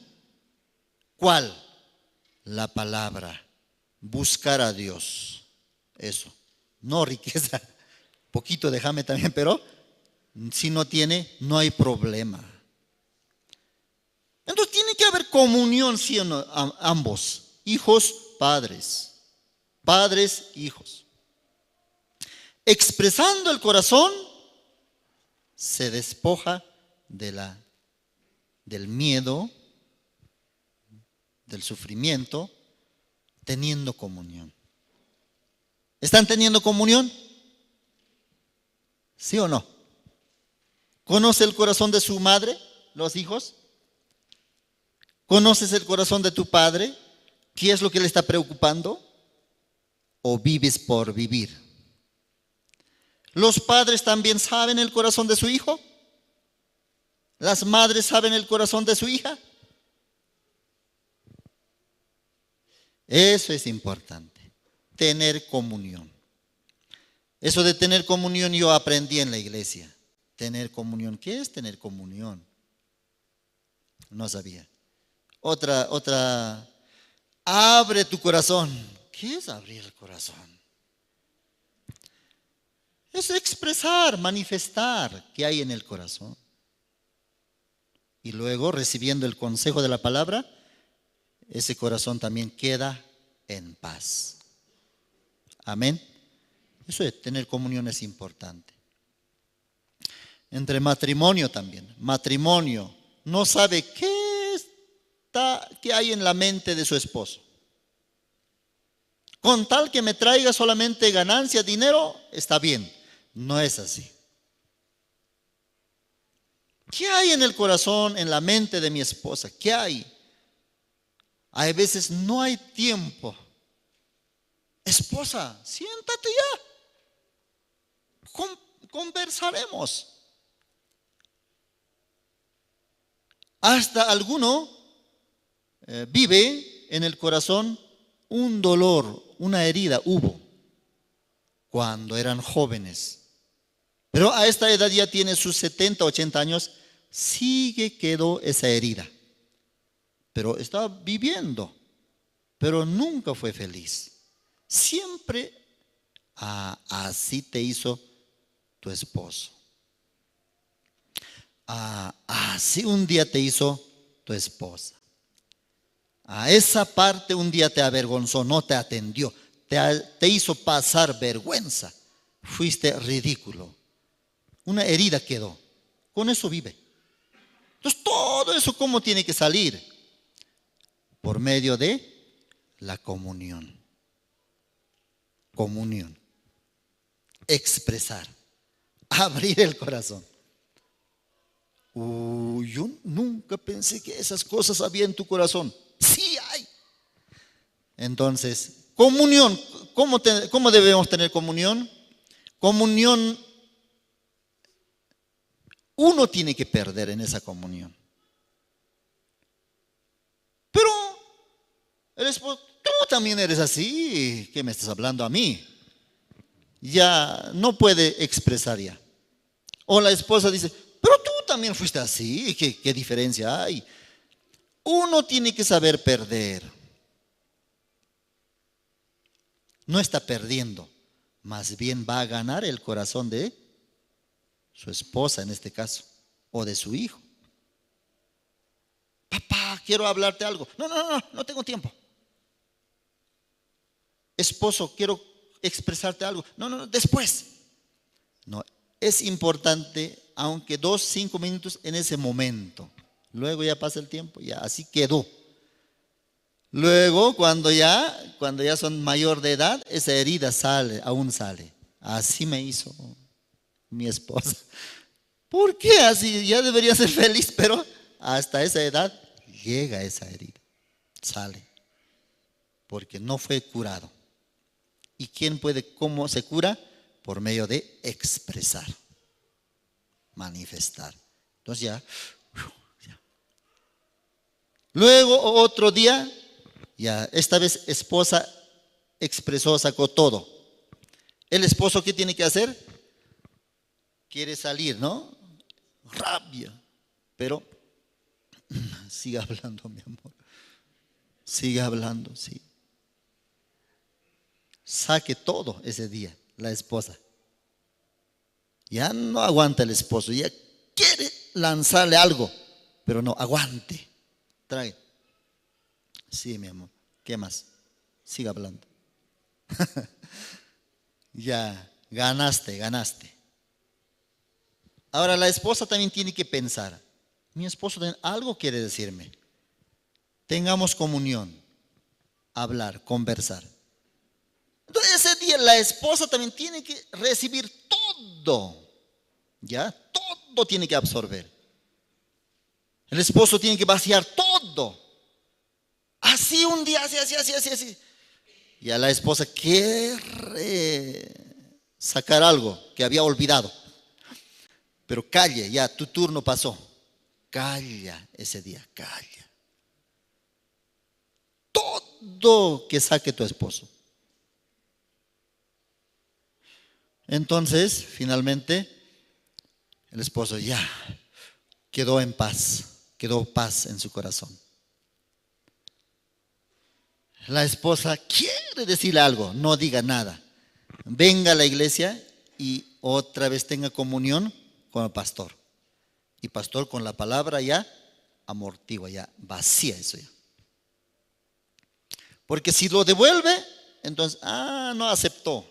¿Cuál? La palabra. Buscar a Dios. Eso. No riqueza. Poquito déjame también, pero si no tiene, no hay problema. Entonces tiene que haber comunión, sí o no, ambos. Hijos, padres. Padres, hijos. Expresando el corazón, se despoja del miedo, del sufrimiento, teniendo comunión. ¿Están teniendo comunión? ¿Sí o no? ¿Conoce el corazón de su madre, los hijos? ¿Conoces el corazón de tu padre? ¿Qué es lo que le está preocupando? ¿O vives por vivir? ¿Los padres también saben el corazón de su hijo? ¿Las madres saben el corazón de su hija? Eso es importante, tener comunión. Eso de tener comunión yo aprendí en la iglesia. Tener comunión, ¿qué es tener comunión? No sabía. Otra, abre tu corazón. ¿Qué es abrir el corazón? Es expresar, manifestar qué hay en el corazón. Y luego, recibiendo el consejo de la palabra, ese corazón también queda en paz. Amén. Eso de tener comunión es importante. Entre matrimonio también. Matrimonio no sabe qué hay en la mente de su esposo. Con tal que me traiga solamente ganancia, dinero, está bien. No es así. ¿Qué hay en el corazón, en la mente de mi esposa? ¿Qué hay? Hay veces no hay tiempo. Esposa, siéntate ya. Conversaremos. Hasta alguno vive en el corazón un dolor, una herida hubo cuando eran jóvenes. Pero a esta edad ya tiene sus 70, 80 años, quedó esa herida. Pero estaba viviendo, pero nunca fue feliz. Siempre así te hizo tu esposo. Así un día te hizo tu esposa. A esa parte un día te avergonzó, no te atendió, te hizo pasar vergüenza. Fuiste ridículo. Una herida quedó. Con eso vive. Entonces todo eso, ¿cómo tiene que salir? Por medio de la comunión. Comunión. Expresar. Abrir el corazón. Yo nunca pensé que esas cosas había en tu corazón. Sí hay. Entonces, comunión. ¿Cómo debemos tener comunión? Comunión. Uno tiene que perder en esa comunión. Pero el esposo, tú también eres así. ¿Qué me estás hablando a mí? Ya no puede expresar ya. O la esposa dice, pero tú también fuiste así. ¿Qué diferencia hay? Uno tiene que saber perder. No está perdiendo. Más bien va a ganar el corazón de su esposa en este caso. O de su hijo. Papá, quiero hablarte algo. No tengo tiempo. Esposo, quiero expresarte algo. No, después. No, es importante, aunque 2, 5 minutos en ese momento. Luego ya pasa el tiempo, ya así quedó. Luego, cuando ya son mayor de edad, esa herida aún sale. Así me hizo mi esposa. ¿Por qué así? Ya debería ser feliz, pero hasta esa edad llega esa herida. Sale. Porque no fue curado. ¿Y cómo se cura? Por medio de expresar. Manifestar. Entonces ya. Luego otro día, ya esta vez esposa expresó, sacó todo. El esposo, ¿qué tiene que hacer? Quiere salir, ¿no? Rabia. Pero siga hablando, mi amor. Siga hablando, sí. Saque todo ese día, la esposa. Ya no aguanta el esposo, ya quiere lanzarle algo, pero no, aguante. Trae. Sí, mi amor. ¿Qué más? Siga hablando. Ya, ganaste. Ahora la esposa también tiene que pensar. Mi esposo algo quiere decirme. Tengamos comunión. Hablar, conversar. Entonces ese día la esposa también tiene que recibir todo. ¿Ya? Todo tiene que absorber. El esposo tiene que vaciar todo. Así un día, así. Y a la esposa quiere sacar algo que había olvidado. Pero calle, ya tu turno pasó. Calla ese día, calla. Todo que saque tu esposo. Entonces, finalmente, el esposo ya quedó en paz. Quedó paz en su corazón. La esposa quiere decirle algo, no diga nada. Venga a la iglesia y otra vez tenga comunión con el pastor. Y pastor con la palabra ya amortigua, ya vacía eso ya. Porque si lo devuelve, entonces, no aceptó.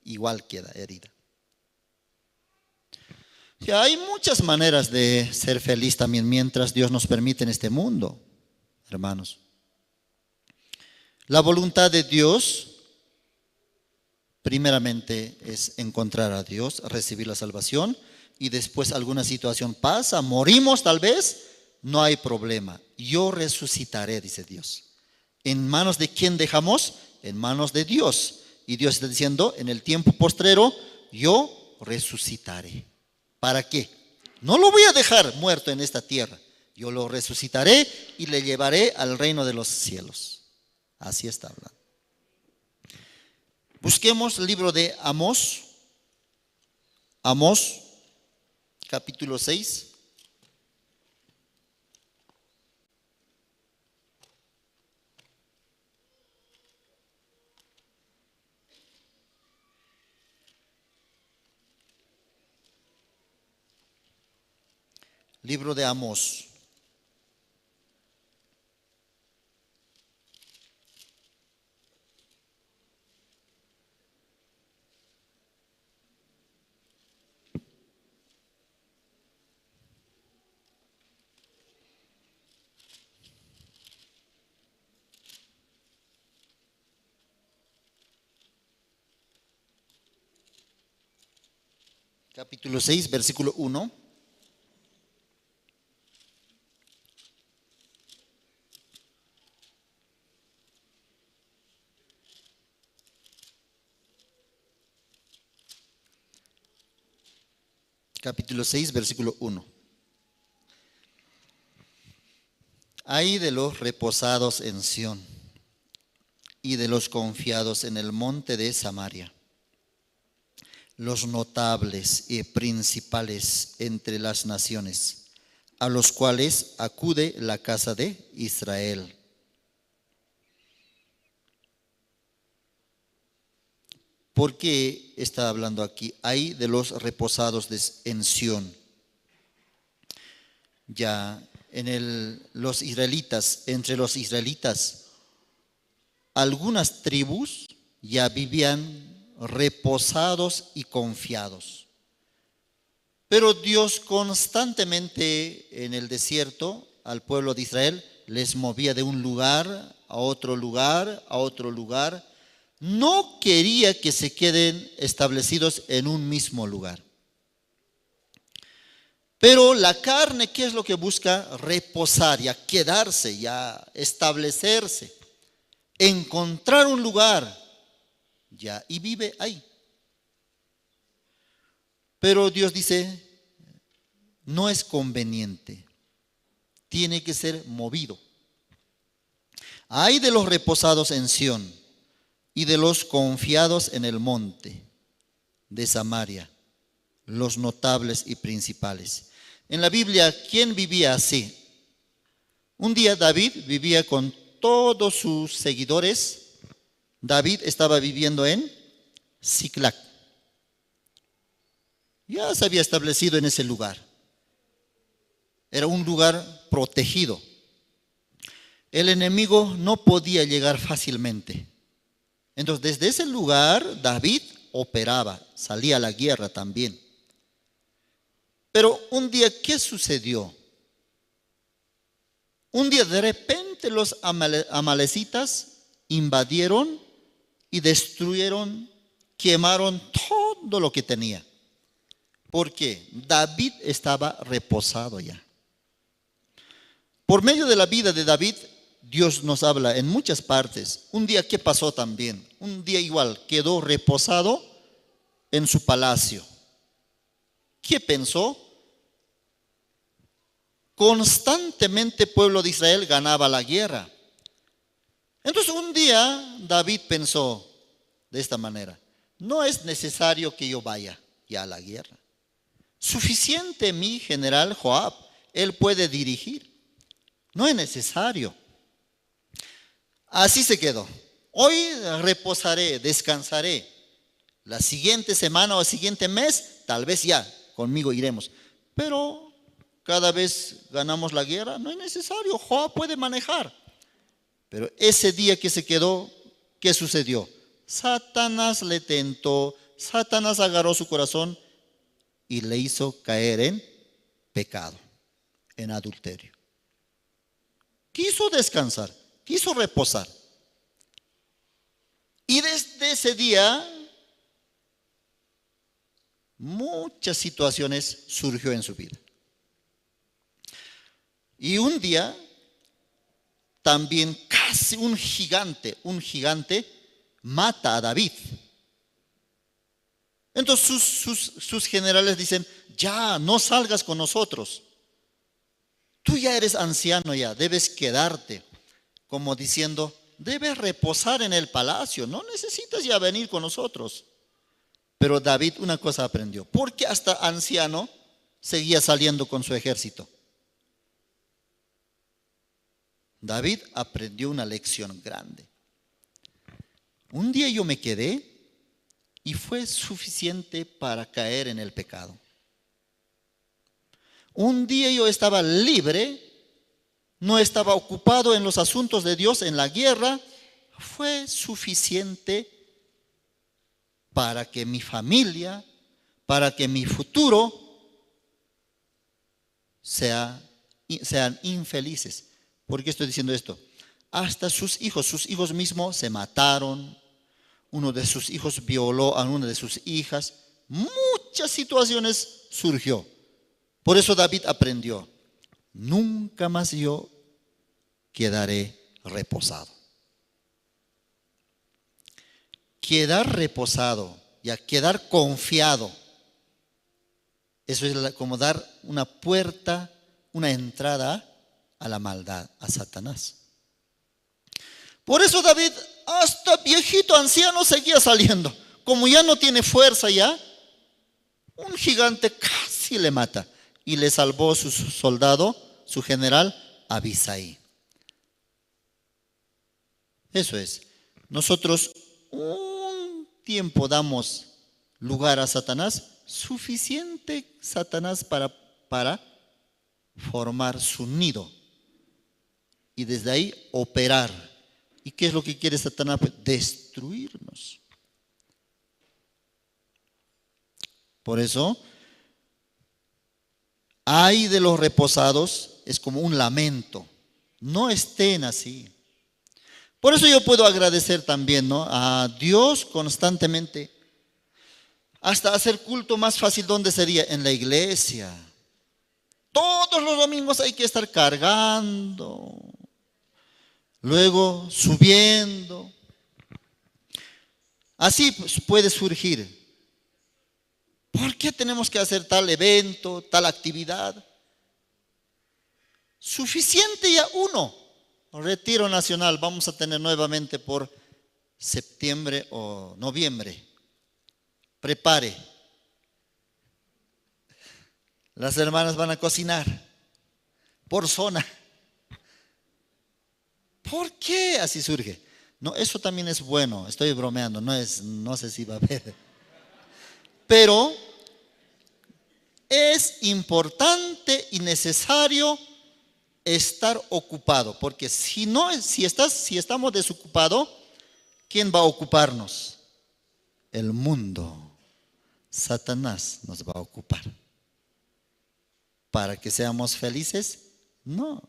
Igual queda herida. Ya hay muchas maneras de ser feliz también mientras Dios nos permite en este mundo, hermanos. La voluntad de Dios, primeramente, es encontrar a Dios, recibir la salvación, y después alguna situación pasa, morimos tal vez, no hay problema. Yo resucitaré, dice Dios. ¿En manos de quién dejamos? En manos de Dios. Y Dios está diciendo, en el tiempo postrero, yo resucitaré. ¿Para qué? No lo voy a dejar muerto en esta tierra. Yo lo resucitaré y le llevaré al reino de los cielos. Así está hablando. Busquemos el libro de Amós Amós, capítulo 6. Libro de Amós. Capítulo 6, versículo 1. Capítulo 6, versículo 1. Ay de los reposados en Sión y de los confiados en el monte de Samaria, los notables y principales entre las naciones, a los cuales acude la casa de Israel. ¿Por qué está hablando aquí? Ay de los reposados en Sión. Ya los israelitas, entre los israelitas, algunas tribus ya vivían reposados y confiados. Pero Dios constantemente en el desierto al pueblo de Israel les movía de un lugar a otro lugar, a otro lugar. No quería que se queden establecidos en un mismo lugar. Pero la carne, ¿qué es lo que busca? Reposar, ya quedarse, ya establecerse, encontrar un lugar, ya, y vive ahí. Pero Dios dice, no es conveniente, tiene que ser movido. Ay de los reposados en Sión y de los confiados en el monte de Samaria, los notables y principales. En la Biblia, ¿quién vivía así? Un día David vivía con todos sus seguidores. David estaba viviendo en Siclac. Ya se había establecido en ese lugar. Era un lugar protegido. El enemigo no podía llegar fácilmente. Entonces, desde ese lugar, David operaba, salía a la guerra también. Pero un día, ¿qué sucedió? Un día, de repente, los amalecitas invadieron y destruyeron, quemaron todo lo que tenía. ¿Por qué? David estaba reposado ya. Por medio de la vida de David, Dios nos habla en muchas partes. Un día, ¿qué pasó también? Un día igual, quedó reposado en su palacio. ¿Qué pensó? Constantemente el pueblo de Israel ganaba la guerra. Entonces un día David pensó de esta manera: no es necesario que yo vaya ya a la guerra. Suficiente mi general Joab, él puede dirigir. No es necesario. Así se quedó. Hoy reposaré, descansaré. La siguiente semana o el siguiente mes, tal vez ya conmigo iremos. Pero cada vez ganamos la guerra, no es necesario. Joab puede manejar. Pero ese día que se quedó, ¿qué sucedió? Satanás le tentó, Satanás agarró su corazón y le hizo caer en pecado, en adulterio. Quiso descansar, quiso reposar. Y desde ese día, muchas situaciones surgió en su vida. Y un día, también casi un gigante mata a David. Entonces sus generales dicen: ya, no salgas con nosotros. Tú ya eres anciano ya, debes quedarte. Como diciendo, debes reposar en el palacio, no necesitas ya venir con nosotros. Pero David una cosa aprendió, porque hasta anciano seguía saliendo con su ejército. David aprendió una lección grande. Un día yo me quedé y fue suficiente para caer en el pecado. Un día yo estaba libre, no estaba ocupado en los asuntos de Dios, en la guerra. Fue suficiente para que mi familia, para que mi futuro sean infelices. ¿Por qué estoy diciendo esto? Hasta sus hijos mismos se mataron. Uno de sus hijos violó a una de sus hijas. Muchas situaciones surgió. Por eso David aprendió, nunca más yo quedaré reposado. Quedar reposado, ya quedar confiado, eso es como dar una puerta, una entrada a la maldad, a Satanás. Por eso David, hasta viejito, anciano, seguía saliendo. Como ya no tiene fuerza ya, un gigante casi le mata. Y le salvó su soldado, su general, Abisai. Eso es. Nosotros un tiempo damos lugar a Satanás, suficiente Satanás para formar su nido. Y desde ahí operar. ¿Y qué es lo que quiere Satanás? Pues destruirnos. Por eso, ay de los reposados, es como un lamento. No estén así. Por eso yo puedo agradecer también, ¿no?, a Dios constantemente. Hasta hacer culto más fácil, ¿dónde sería? En la iglesia. Todos los domingos hay que estar cargando, luego subiendo. Así pues puede surgir. ¿Por qué tenemos que hacer tal evento, tal actividad? Suficiente ya uno. Retiro nacional vamos a tener nuevamente por septiembre o noviembre. Prepare. Las hermanas van a cocinar por zona. ¿Por qué así surge? No, eso también es bueno. Estoy bromeando, no sé si va a haber. Pero es importante y necesario estar ocupado, porque si estamos desocupados, ¿quién va a ocuparnos? El mundo. Satanás nos va a ocupar. ¿Para que seamos felices? No.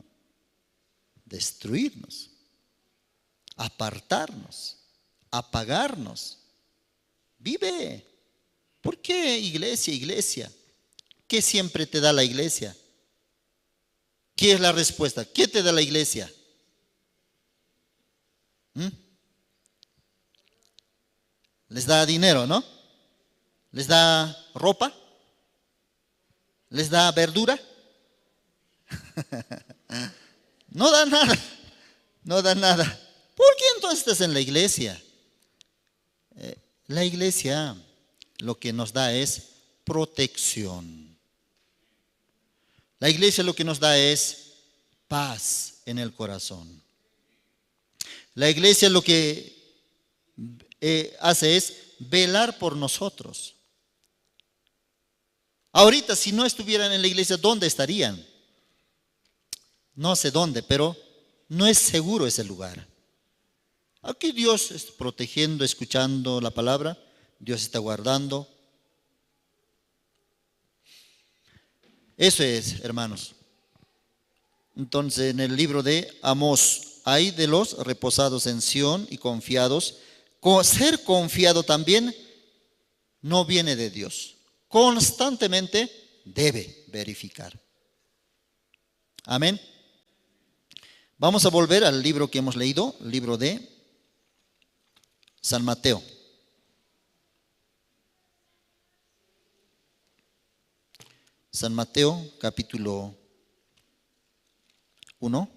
Destruirnos, apartarnos, apagarnos. Vive. ¿Por qué iglesia? ¿Qué siempre te da la iglesia? ¿Qué es la respuesta? ¿Qué te da la iglesia? Les da dinero, ¿no? Les da ropa. Les da verdura. No da nada. No da nada. ¿Por qué entonces estás en la iglesia? La iglesia lo que nos da es protección. La iglesia lo que nos da es paz en el corazón. La iglesia lo que hace es velar por nosotros. Ahorita, si no estuvieran en la iglesia, ¿dónde estarían? No sé dónde, pero no es seguro ese lugar. Aquí Dios está protegiendo, escuchando la palabra. Dios está guardando. Eso es, hermanos. Entonces, en el libro de Amós, hay de los reposados en Sión y confiados. Ser confiado también no viene de Dios. Constantemente debe verificar. Amén. Vamos a volver al libro que hemos leído, el libro de San Mateo. San Mateo, capítulo 1.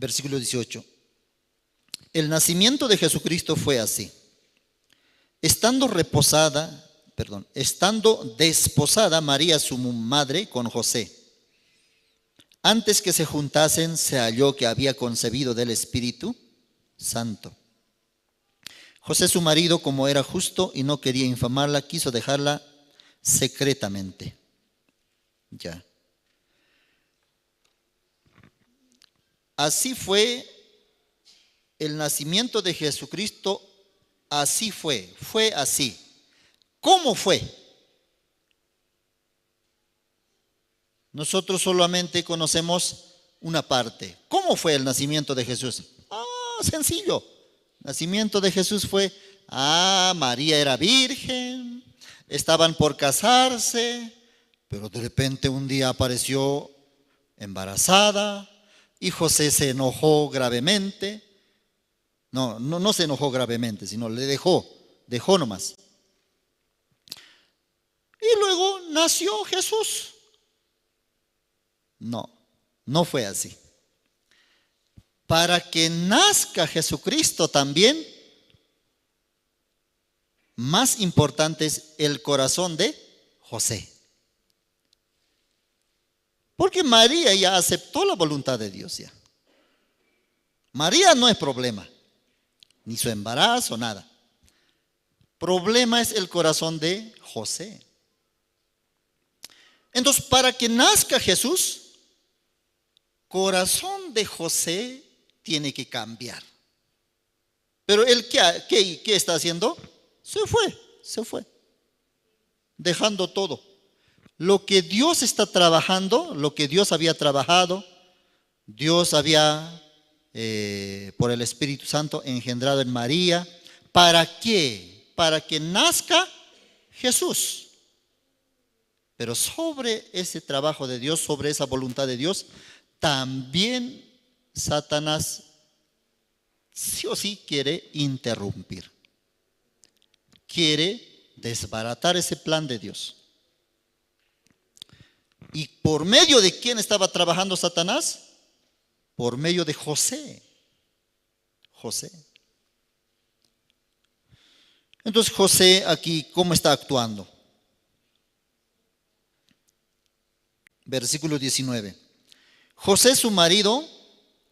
versículo 18. El nacimiento de Jesucristo fue así. Estando desposada María su madre con José, antes que se juntasen, se halló que había concebido del Espíritu Santo. José su marido, como era justo y no quería infamarla, quiso dejarla secretamente. Ya. Así fue el nacimiento de Jesucristo, así fue así. ¿Cómo fue? Nosotros solamente conocemos una parte. ¿Cómo fue el nacimiento de Jesús? Sencillo. El nacimiento de Jesús fue, María era virgen, estaban por casarse, pero de repente un día apareció embarazada y José se enojó gravemente. No se enojó gravemente, sino le dejó nomás. Y luego nació Jesús. No fue así. Para que nazca Jesucristo también, más importante es el corazón de José. Porque María ya aceptó la voluntad de Dios ya. María no es problema, ni su embarazo, nada. Problema es el corazón de José. Entonces, para que nazca Jesús, corazón de José tiene que cambiar. Pero él, ¿qué está haciendo? Se fue. Dejando todo. Lo que Dios está trabajando, lo que Dios había trabajado, Dios había, por el Espíritu Santo, engendrado en María. ¿Para qué? Para que nazca Jesús. Pero sobre ese trabajo de Dios, sobre esa voluntad de Dios, también Satanás sí o sí quiere interrumpir. Quiere desbaratar ese plan de Dios. ¿Y por medio de quién estaba trabajando Satanás? Por medio de José. Entonces José aquí, ¿cómo está actuando? Versículo 19. José su marido,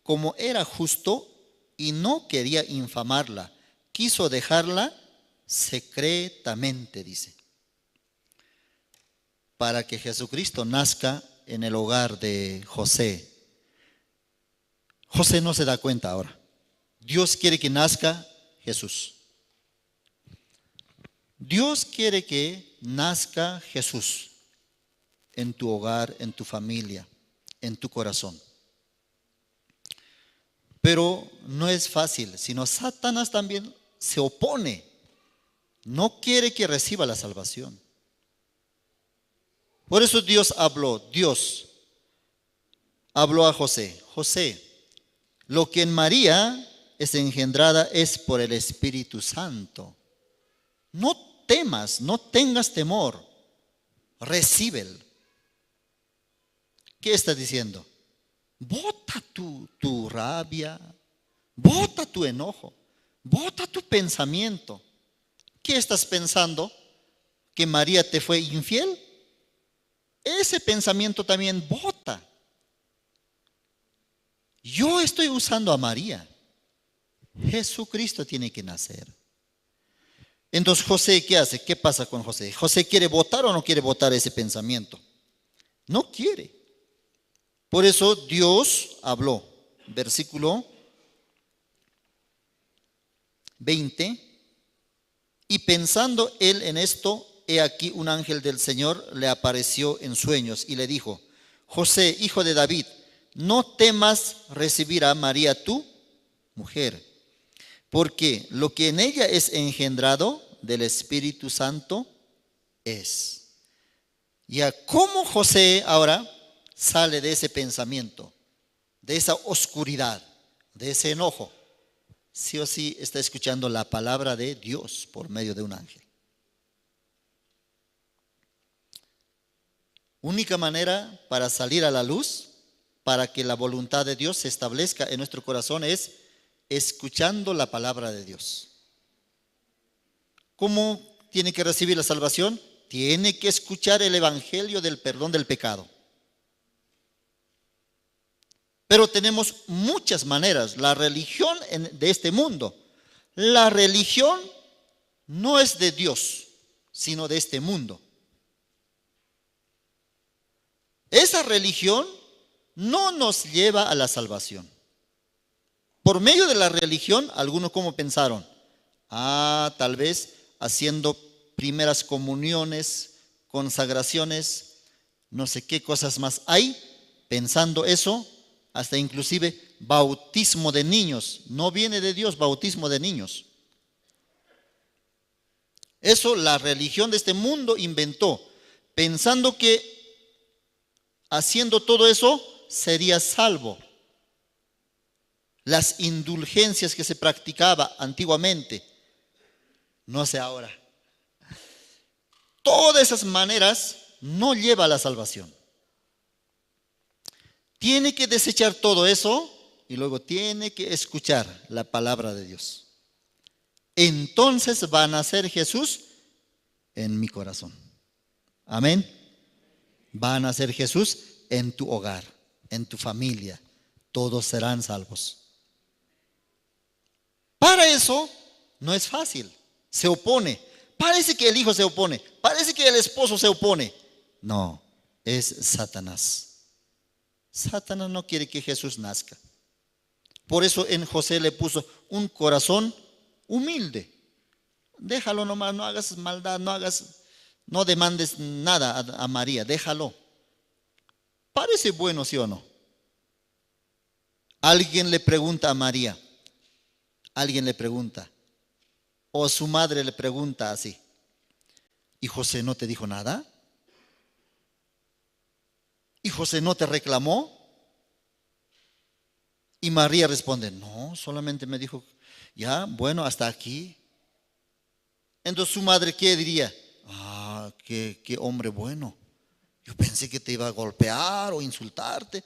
como era justo y no quería infamarla, quiso dejarla secretamente, dice, para que Jesucristo nazca en el hogar de José. José no se da cuenta ahora. Dios quiere que nazca Jesús. Dios quiere que nazca Jesús en tu hogar, en tu familia, en tu corazón. Pero no es fácil, sino Satanás también se opone. No quiere que reciba la salvación. Por eso Dios habló a José. José, lo que en María es engendrada es por el Espíritu Santo. No temas, no tengas temor. Recíbelo. ¿Qué está diciendo? Bota tu rabia, bota tu enojo, bota tu pensamiento. ¿Qué estás pensando? ¿Que María te fue infiel? Ese pensamiento también bota. Yo estoy usando a María. Jesucristo tiene que nacer. Entonces José, ¿qué hace? ¿Qué pasa con José? ¿José quiere votar o no quiere votar ese pensamiento? No quiere. Por eso Dios habló. Versículo 20. Y pensando él en esto, he aquí un ángel del Señor le apareció en sueños y le dijo: José, hijo de David, no temas recibir a María tu mujer, porque lo que en ella es engendrado del Espíritu Santo es. Ya, ¿cómo José ahora sale de ese pensamiento, de esa oscuridad, de ese enojo? Sí o sí está escuchando la palabra de Dios por medio de un ángel. Única manera para salir a la luz para que la voluntad de Dios se establezca en nuestro corazón es escuchando la palabra de Dios. ¿Cómo tiene que recibir la salvación? Tiene que escuchar el evangelio del perdón del pecado. Pero tenemos muchas maneras. La religión de este mundo, la religión no es de Dios, sino de este mundo. Esa religión no nos lleva a la salvación. Por medio de la religión, algunos como pensaron, tal vez haciendo primeras comuniones, consagraciones, no sé qué cosas más hay, pensando eso, hasta inclusive bautismo de niños. No viene de Dios, bautismo de niños. Eso la religión de este mundo inventó, pensando que haciendo todo eso sería salvo. Las indulgencias que se practicaba antiguamente, no sé ahora. Todas esas maneras no lleva a la salvación. Tiene que desechar todo eso y luego tiene que escuchar la palabra de Dios. Entonces va a nacer Jesús en mi corazón. Amén. Va a nacer Jesús en tu hogar, en tu familia. Todos serán salvos. Para eso no es fácil. Se opone. Parece que el hijo se opone. Parece que el esposo se opone. No, es Satanás. Satanás no quiere que Jesús nazca. Por eso en José le puso un corazón humilde. Déjalo nomás, no hagas maldad, no demandes nada a María, déjalo. Parece bueno, ¿sí o no? Alguien le pregunta a María, alguien le pregunta, o su madre le pregunta así, ¿y José no te dijo nada? ¿Y José no te reclamó? Y María responde, no, solamente me dijo, ya, bueno, hasta aquí. Entonces su madre, ¿qué diría? Qué hombre bueno. Yo pensé que te iba a golpear o insultarte,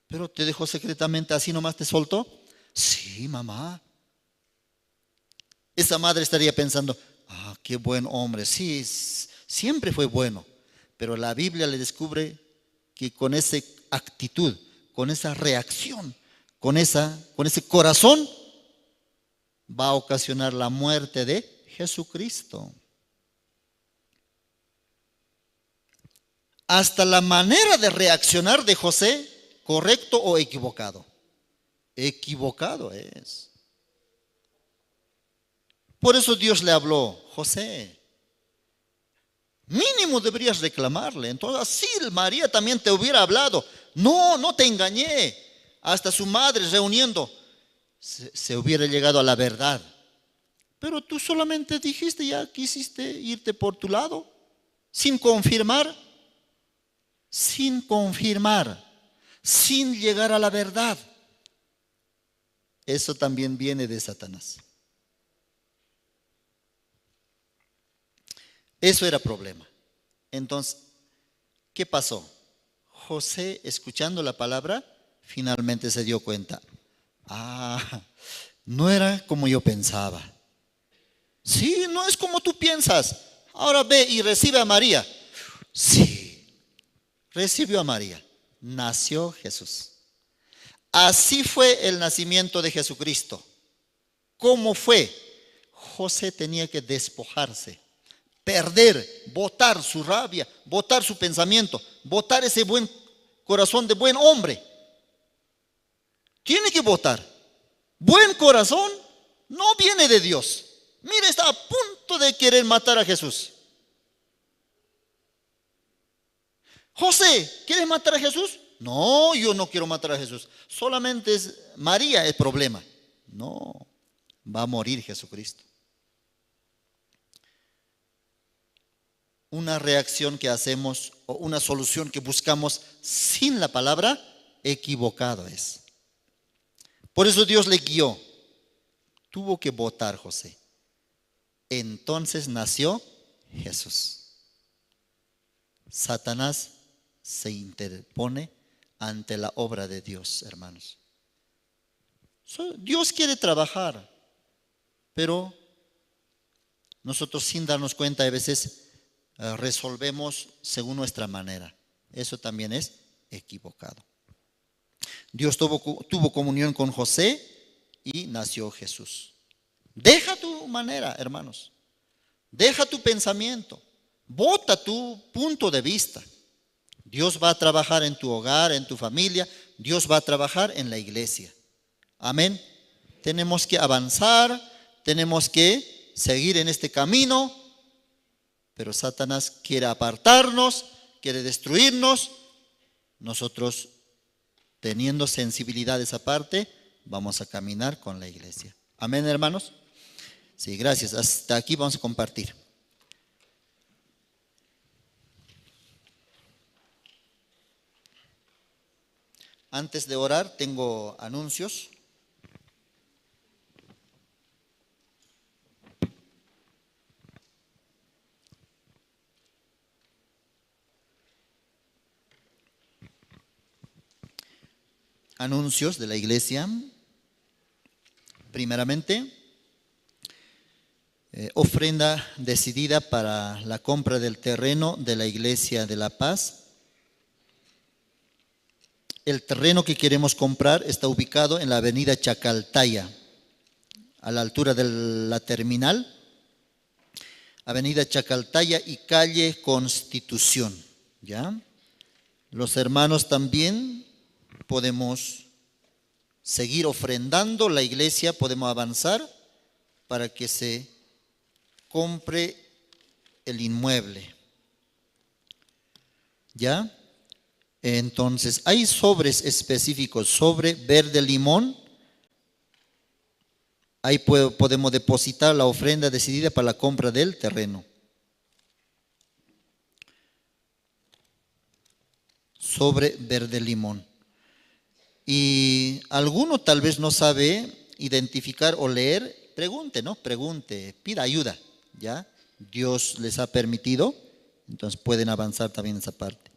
pero te dejó secretamente así nomás, te soltó. Sí, mamá. Esa madre estaría pensando, qué buen hombre. Sí, siempre fue bueno. Pero la Biblia le descubre que con esa actitud, con esa reacción, con ese corazón, va a ocasionar la muerte de Jesucristo. Hasta la manera de reaccionar de José, correcto o equivocado. Equivocado es. Por eso Dios le habló, José, mínimo deberías reclamarle. Entonces, si María también te hubiera hablado, no te engañé. Hasta su madre reuniendo, se hubiera llegado a la verdad. Pero tú solamente dijiste, ya quisiste irte por tu lado, sin confirmar, sin llegar a la verdad. Eso también viene de Satanás. Eso era problema. Entonces, ¿qué pasó? José, escuchando la palabra, finalmente se dio cuenta. No era como yo pensaba. Sí, no es como tú piensas. Ahora ve y recibe a María. Sí, recibió a María. Nació Jesús. Así fue el nacimiento de Jesucristo. ¿Cómo fue? José tenía que despojarse, perder, botar su rabia, botar su pensamiento, botar ese buen corazón de buen hombre. Tiene que botar. Buen corazón no viene de Dios. Mira, está a punto de querer matar a Jesús. José, ¿quieres matar a Jesús? No, yo no quiero matar a Jesús. Solamente es María el problema. No, va a morir Jesucristo. Una reacción que hacemos o una solución que buscamos sin la palabra, equivocado es. Por eso Dios le guió. Tuvo que votar José. Entonces nació Jesús. Satanás se interpone ante la obra de Dios, hermanos. Dios quiere trabajar, pero nosotros sin darnos cuenta a veces resolvemos según nuestra manera. Eso también es equivocado. Dios tuvo comunión con José y nació Jesús. Deja tu manera, hermanos. Deja tu pensamiento. Bota tu punto de vista. Dios va a trabajar en tu hogar, en tu familia. Dios va a trabajar en la iglesia. Amén. Tenemos que avanzar, tenemos que seguir en este camino, pero Satanás quiere apartarnos, quiere destruirnos. Nosotros, teniendo sensibilidad de esa parte, vamos a caminar con la iglesia. Amén, hermanos. Sí, gracias. Hasta aquí vamos a compartir. Antes de orar, tengo anuncios. Anuncios de la iglesia. Primeramente, ofrenda decidida para la compra del terreno de la iglesia de La Paz. El terreno que queremos comprar está ubicado en la avenida Chacaltaya, a la altura de la terminal. Avenida Chacaltaya y calle Constitución. ¿Ya? Los hermanos también podemos seguir ofrendando, la iglesia podemos avanzar para que se compre el inmueble. ¿Ya? Entonces, hay sobres específicos, sobre verde limón. Ahí podemos depositar la ofrenda decidida para la compra del terreno. Sobre verde limón. Y alguno tal vez no sabe identificar o leer, pregunte, ¿no? Pregunte, pida ayuda, ¿ya? Dios les ha permitido, entonces pueden avanzar también en esa parte.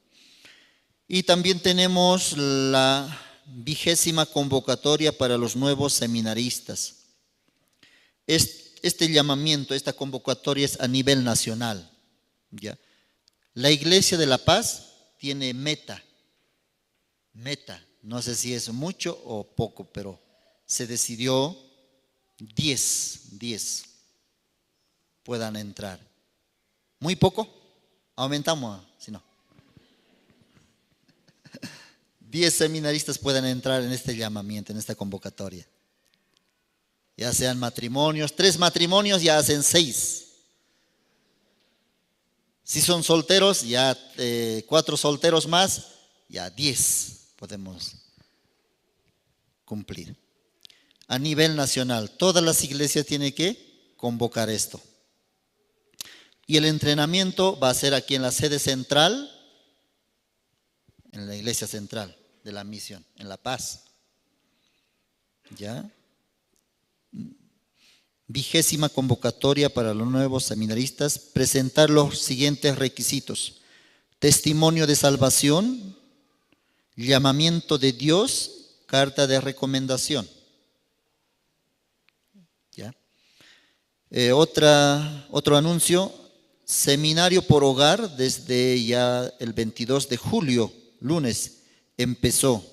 Y también tenemos la 20ª convocatoria para los nuevos seminaristas. Este llamamiento, esta convocatoria es a nivel nacional, ¿ya? La Iglesia de La Paz tiene meta, no sé si es mucho o poco, pero se decidió 10 puedan entrar. ¿Muy poco? Aumentamos, si no. 10 seminaristas puedan entrar en este llamamiento, en esta convocatoria. Ya sean matrimonios, 3 matrimonios ya hacen 6. Si son solteros, ya 4 solteros más, ya 10 podemos cumplir. A nivel nacional, todas las iglesias tienen que convocar esto. Y el entrenamiento va a ser aquí en la sede central, en la iglesia central de la misión, en La Paz. ¿Ya? 20ª convocatoria para los nuevos seminaristas, presentar los siguientes requisitos: testimonio de salvación, llamamiento de Dios, carta de recomendación. ¿Ya? Otro anuncio, seminario por hogar desde ya el 22 de julio, lunes, empezó.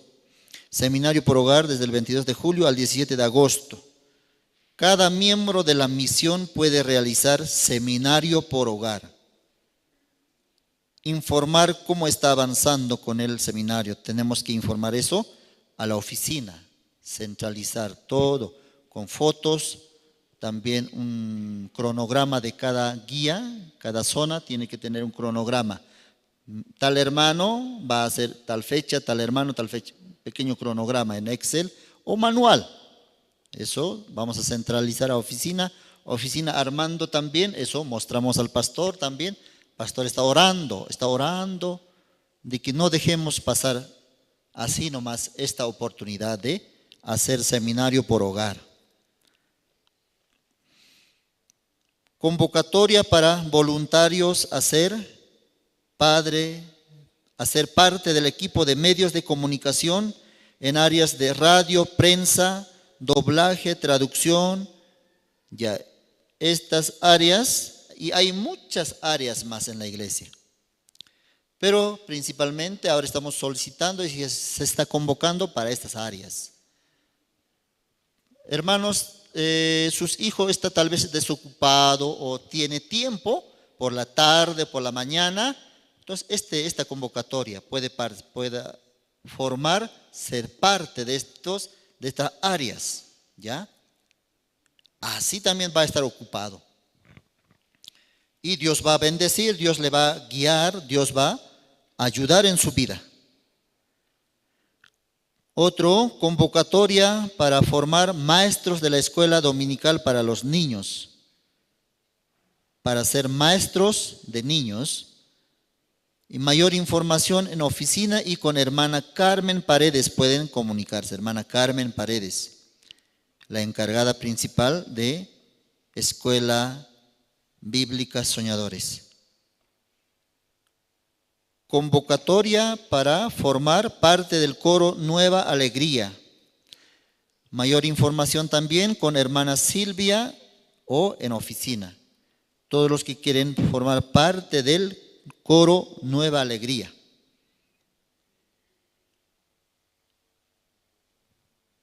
Seminario por hogar desde el 22 de julio al 17 de agosto. Cada miembro de la misión puede realizar seminario por hogar. Informar cómo está avanzando con el seminario. Tenemos que informar eso a la oficina, centralizar todo con fotos, también un cronograma de cada guía, cada zona tiene que tener un cronograma. Tal hermano va a hacer tal fecha, tal hermano, tal fecha. Pequeño cronograma en Excel o manual. Eso vamos a centralizar a oficina armando también, eso mostramos al pastor también. Pastor está orando de que no dejemos pasar así nomás esta oportunidad de hacer seminario por hogar. Convocatoria para voluntarios a ser padre a ser parte del equipo de medios de comunicación en áreas de radio, prensa, doblaje, traducción, ya estas áreas, y hay muchas áreas más en la iglesia. Pero principalmente ahora estamos solicitando y se está convocando para estas áreas. Hermanos, sus hijos está tal vez desocupado o tiene tiempo por la tarde, por la mañana. Entonces, esta convocatoria puede formar, ser parte de estas áreas, ¿ya? Así también va a estar ocupado. Y Dios va a bendecir, Dios le va a guiar, Dios va a ayudar en su vida. Otro, convocatoria para formar maestros de la escuela dominical para los niños. Para ser maestros de niños. Y mayor información en oficina y con hermana Carmen Paredes pueden comunicarse. Hermana Carmen Paredes, la encargada principal de Escuela Bíblica Soñadores. Convocatoria para formar parte del coro Nueva Alegría. Mayor información también con hermana Silvia o en oficina. Todos los que quieren formar parte del coro Nueva Alegría.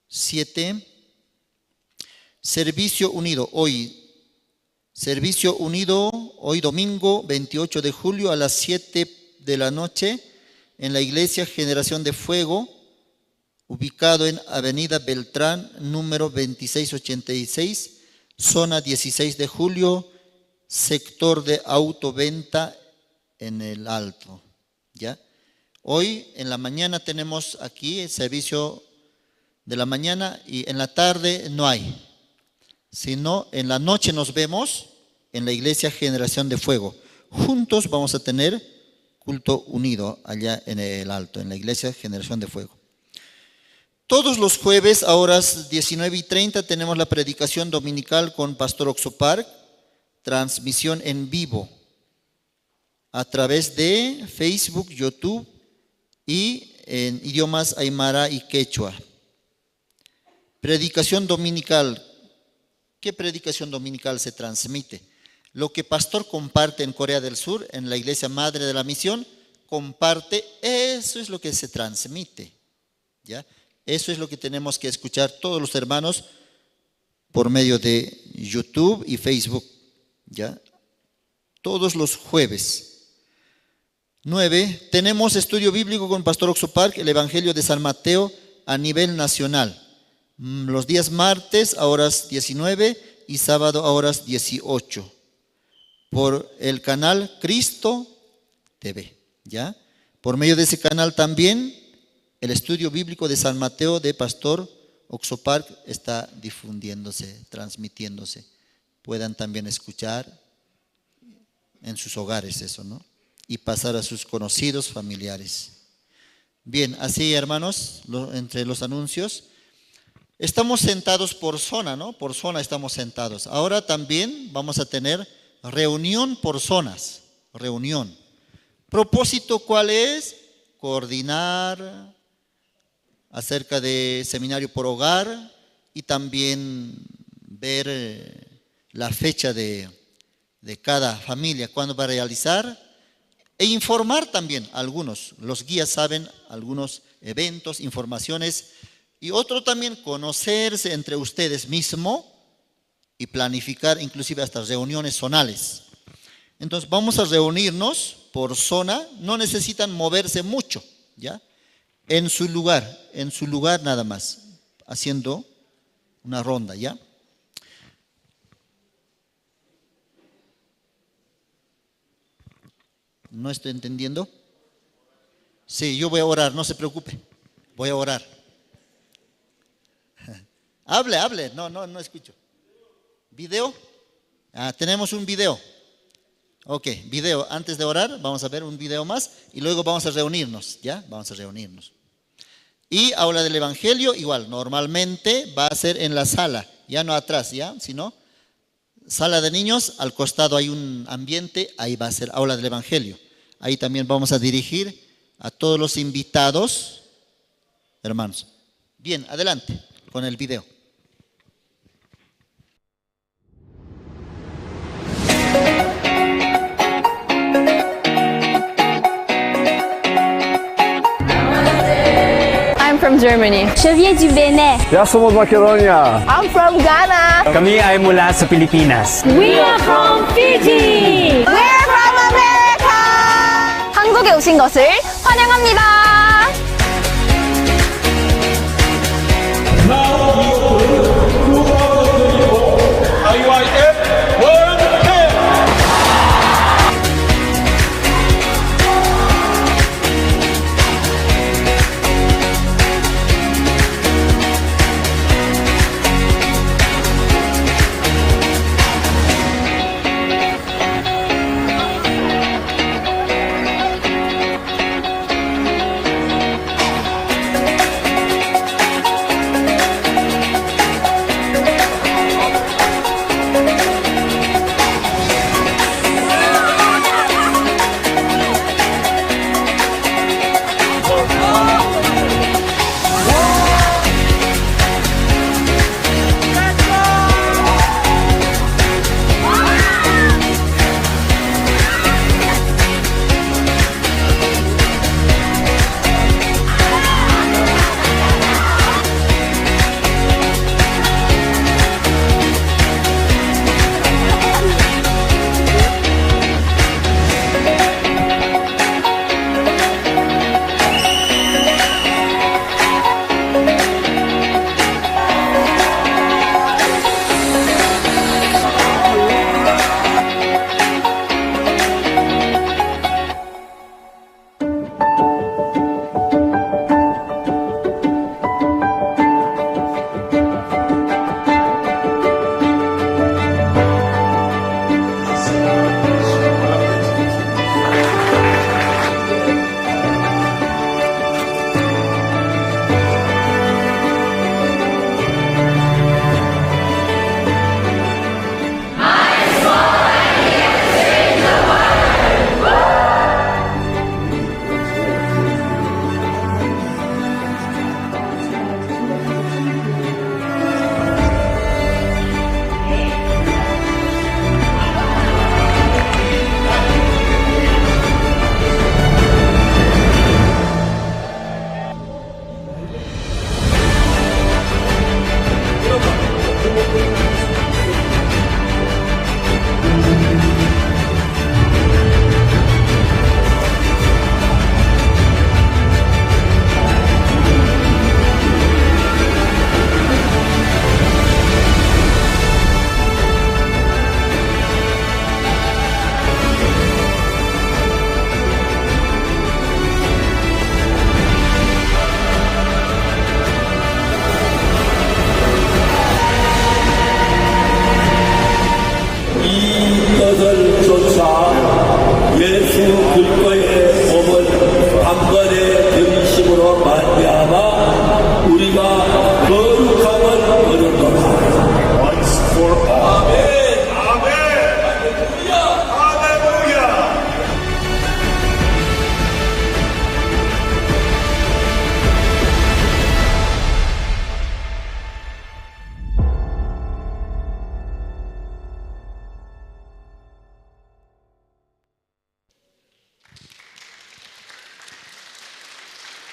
7. Servicio unido. Servicio unido hoy domingo 28 de julio a las 7 de la noche en la iglesia Generación de Fuego, ubicado en Avenida Beltrán, número 2686, zona 16 de julio, sector de autoventa en el Alto. ¿Ya? Hoy en la mañana tenemos aquí el servicio de la mañana y en la tarde no hay, sino en la noche nos vemos en la iglesia Generación de Fuego. Juntos vamos a tener culto unido allá en el Alto, en la iglesia Generación de Fuego. Todos los jueves a horas 19:30 tenemos la predicación dominical con Pastor Oxopark, transmisión en vivo a través de Facebook, YouTube y en idiomas aymara y quechua. Predicación dominical. ¿Qué predicación dominical se transmite? Lo que pastor comparte en Corea del Sur, en la iglesia madre de la misión, comparte, eso es lo que se transmite. ¿Ya? Eso es lo que tenemos que escuchar todos los hermanos por medio de YouTube y Facebook. ¿Ya? Todos los jueves. 9. Tenemos estudio bíblico con Pastor Oxopark, el Evangelio de San Mateo a nivel nacional. Los días martes a horas 19 y sábado a horas 18. Por el canal Cristo TV, ¿ya? Por medio de ese canal también el estudio bíblico de San Mateo de Pastor Oxopark está difundiéndose, transmitiéndose. Puedan también escuchar en sus hogares eso, ¿no? Y pasar a sus conocidos, familiares. Bien, así hermanos, entre los anuncios, estamos sentados por zona, ¿no? Por zona estamos sentados. Ahora también vamos a tener reunión por zonas, reunión. ¿Propósito cuál es? Coordinar acerca de seminario por hogar y también ver la fecha de cada familia, cuándo va a realizar, e informar también a algunos. Los guías saben algunos eventos, informaciones, y otro también conocerse entre ustedes mismos y planificar inclusive hasta reuniones zonales. Entonces vamos a reunirnos por zona, no necesitan moverse mucho, ¿ya? En su lugar nada más, haciendo una ronda, ¿ya? ¿No estoy entendiendo? Sí, yo voy a orar, no se preocupe, voy a orar. Hable, no escucho. ¿Video? Tenemos un video. Ok, video. Antes de orar, vamos a ver un video más y luego vamos a reunirnos, ¿ya? Vamos a reunirnos. Y aula del Evangelio, igual, normalmente va a ser en la sala, ya no atrás, ¿ya? Sino sala de niños, al costado hay un ambiente, ahí va a ser aula del Evangelio. Ahí también vamos a dirigir a todos los invitados, hermanos. Bien, adelante con el video. I'm from Germany. Je viens du Bénin. somos Makedonia. I'm from Ghana. Kami ay mula sa Pilipinas. We are from Fiji. We're from America. 한국에 오신 것을 환영합니다.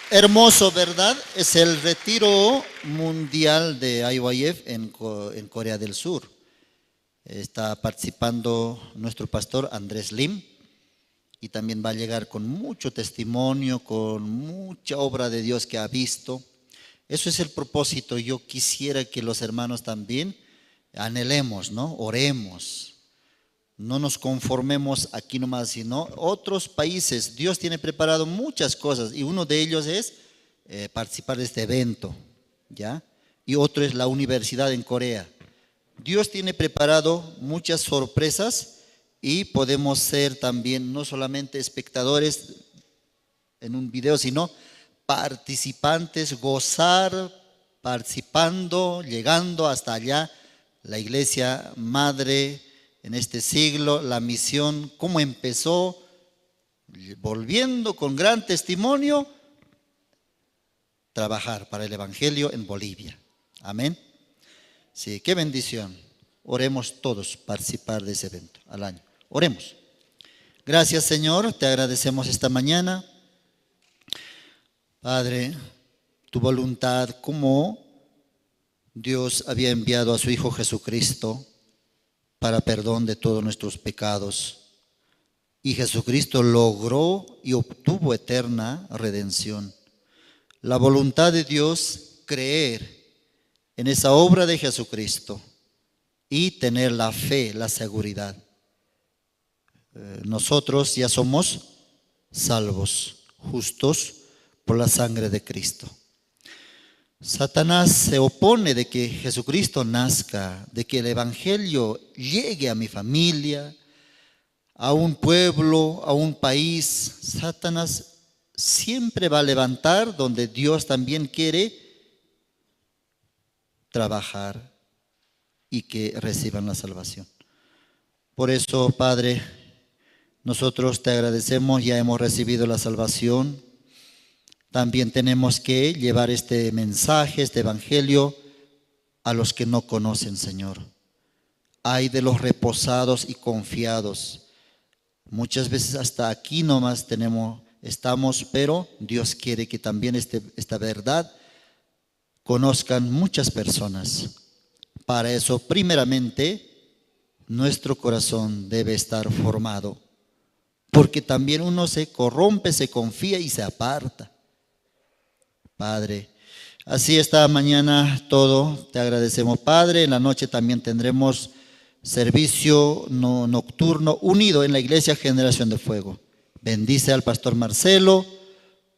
Hermoso, ¿verdad? Es el retiro mundial de IYF en Corea del Sur. Está participando nuestro pastor Andrés Lim y también va a llegar con mucho testimonio, con mucha obra de Dios que ha visto. Eso es el propósito. Yo quisiera que los hermanos también anhelemos, ¿no? Oremos. No nos conformemos aquí nomás, sino otros países. Dios tiene preparado muchas cosas y uno de ellos es participar de este evento, ¿ya? Y otro es la universidad en Corea. Dios tiene preparado muchas sorpresas y podemos ser también no solamente espectadores en un video, sino participantes, gozar, participando, llegando hasta allá, la iglesia madre en este siglo, la misión, cómo empezó, volviendo con gran testimonio, trabajar para el Evangelio en Bolivia. Amén. Sí, qué bendición. Oremos todos participar de ese evento al año. Oremos. Gracias, Señor, te agradecemos esta mañana. Padre, tu voluntad, como Dios había enviado a su Hijo Jesucristo para perdón de todos nuestros pecados. Y Jesucristo logró y obtuvo eterna redención. La voluntad de Dios, creer en esa obra de Jesucristo y tener la fe, la seguridad. Nosotros ya somos salvos, justos por la sangre de Cristo. Satanás se opone de que Jesucristo nazca, de que el Evangelio llegue a mi familia, a un pueblo, a un país. Satanás siempre va a levantar donde Dios también quiere trabajar y que reciban la salvación. Por eso, Padre, nosotros te agradecemos, ya hemos recibido la salvación. También tenemos que llevar este mensaje, este evangelio a los que no conocen, Señor. Ay de los reposados y confiados. Muchas veces hasta aquí nomás estamos, pero Dios quiere que también esta verdad conozcan muchas personas. Para eso, primeramente, nuestro corazón debe estar formado, porque también uno se corrompe, se confía y se aparta. Padre, así esta mañana todo, te agradecemos, Padre. En la noche también tendremos servicio nocturno unido en la Iglesia Generación de Fuego. Bendice al pastor Marcelo,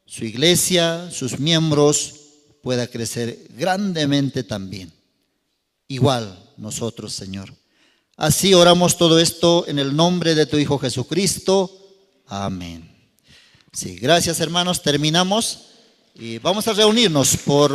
su iglesia, sus miembros, pueda crecer grandemente también. Igual nosotros, Señor. Así oramos todo esto en el nombre de tu Hijo Jesucristo. Amén. Sí, gracias, hermanos. Terminamos y vamos a reunirnos por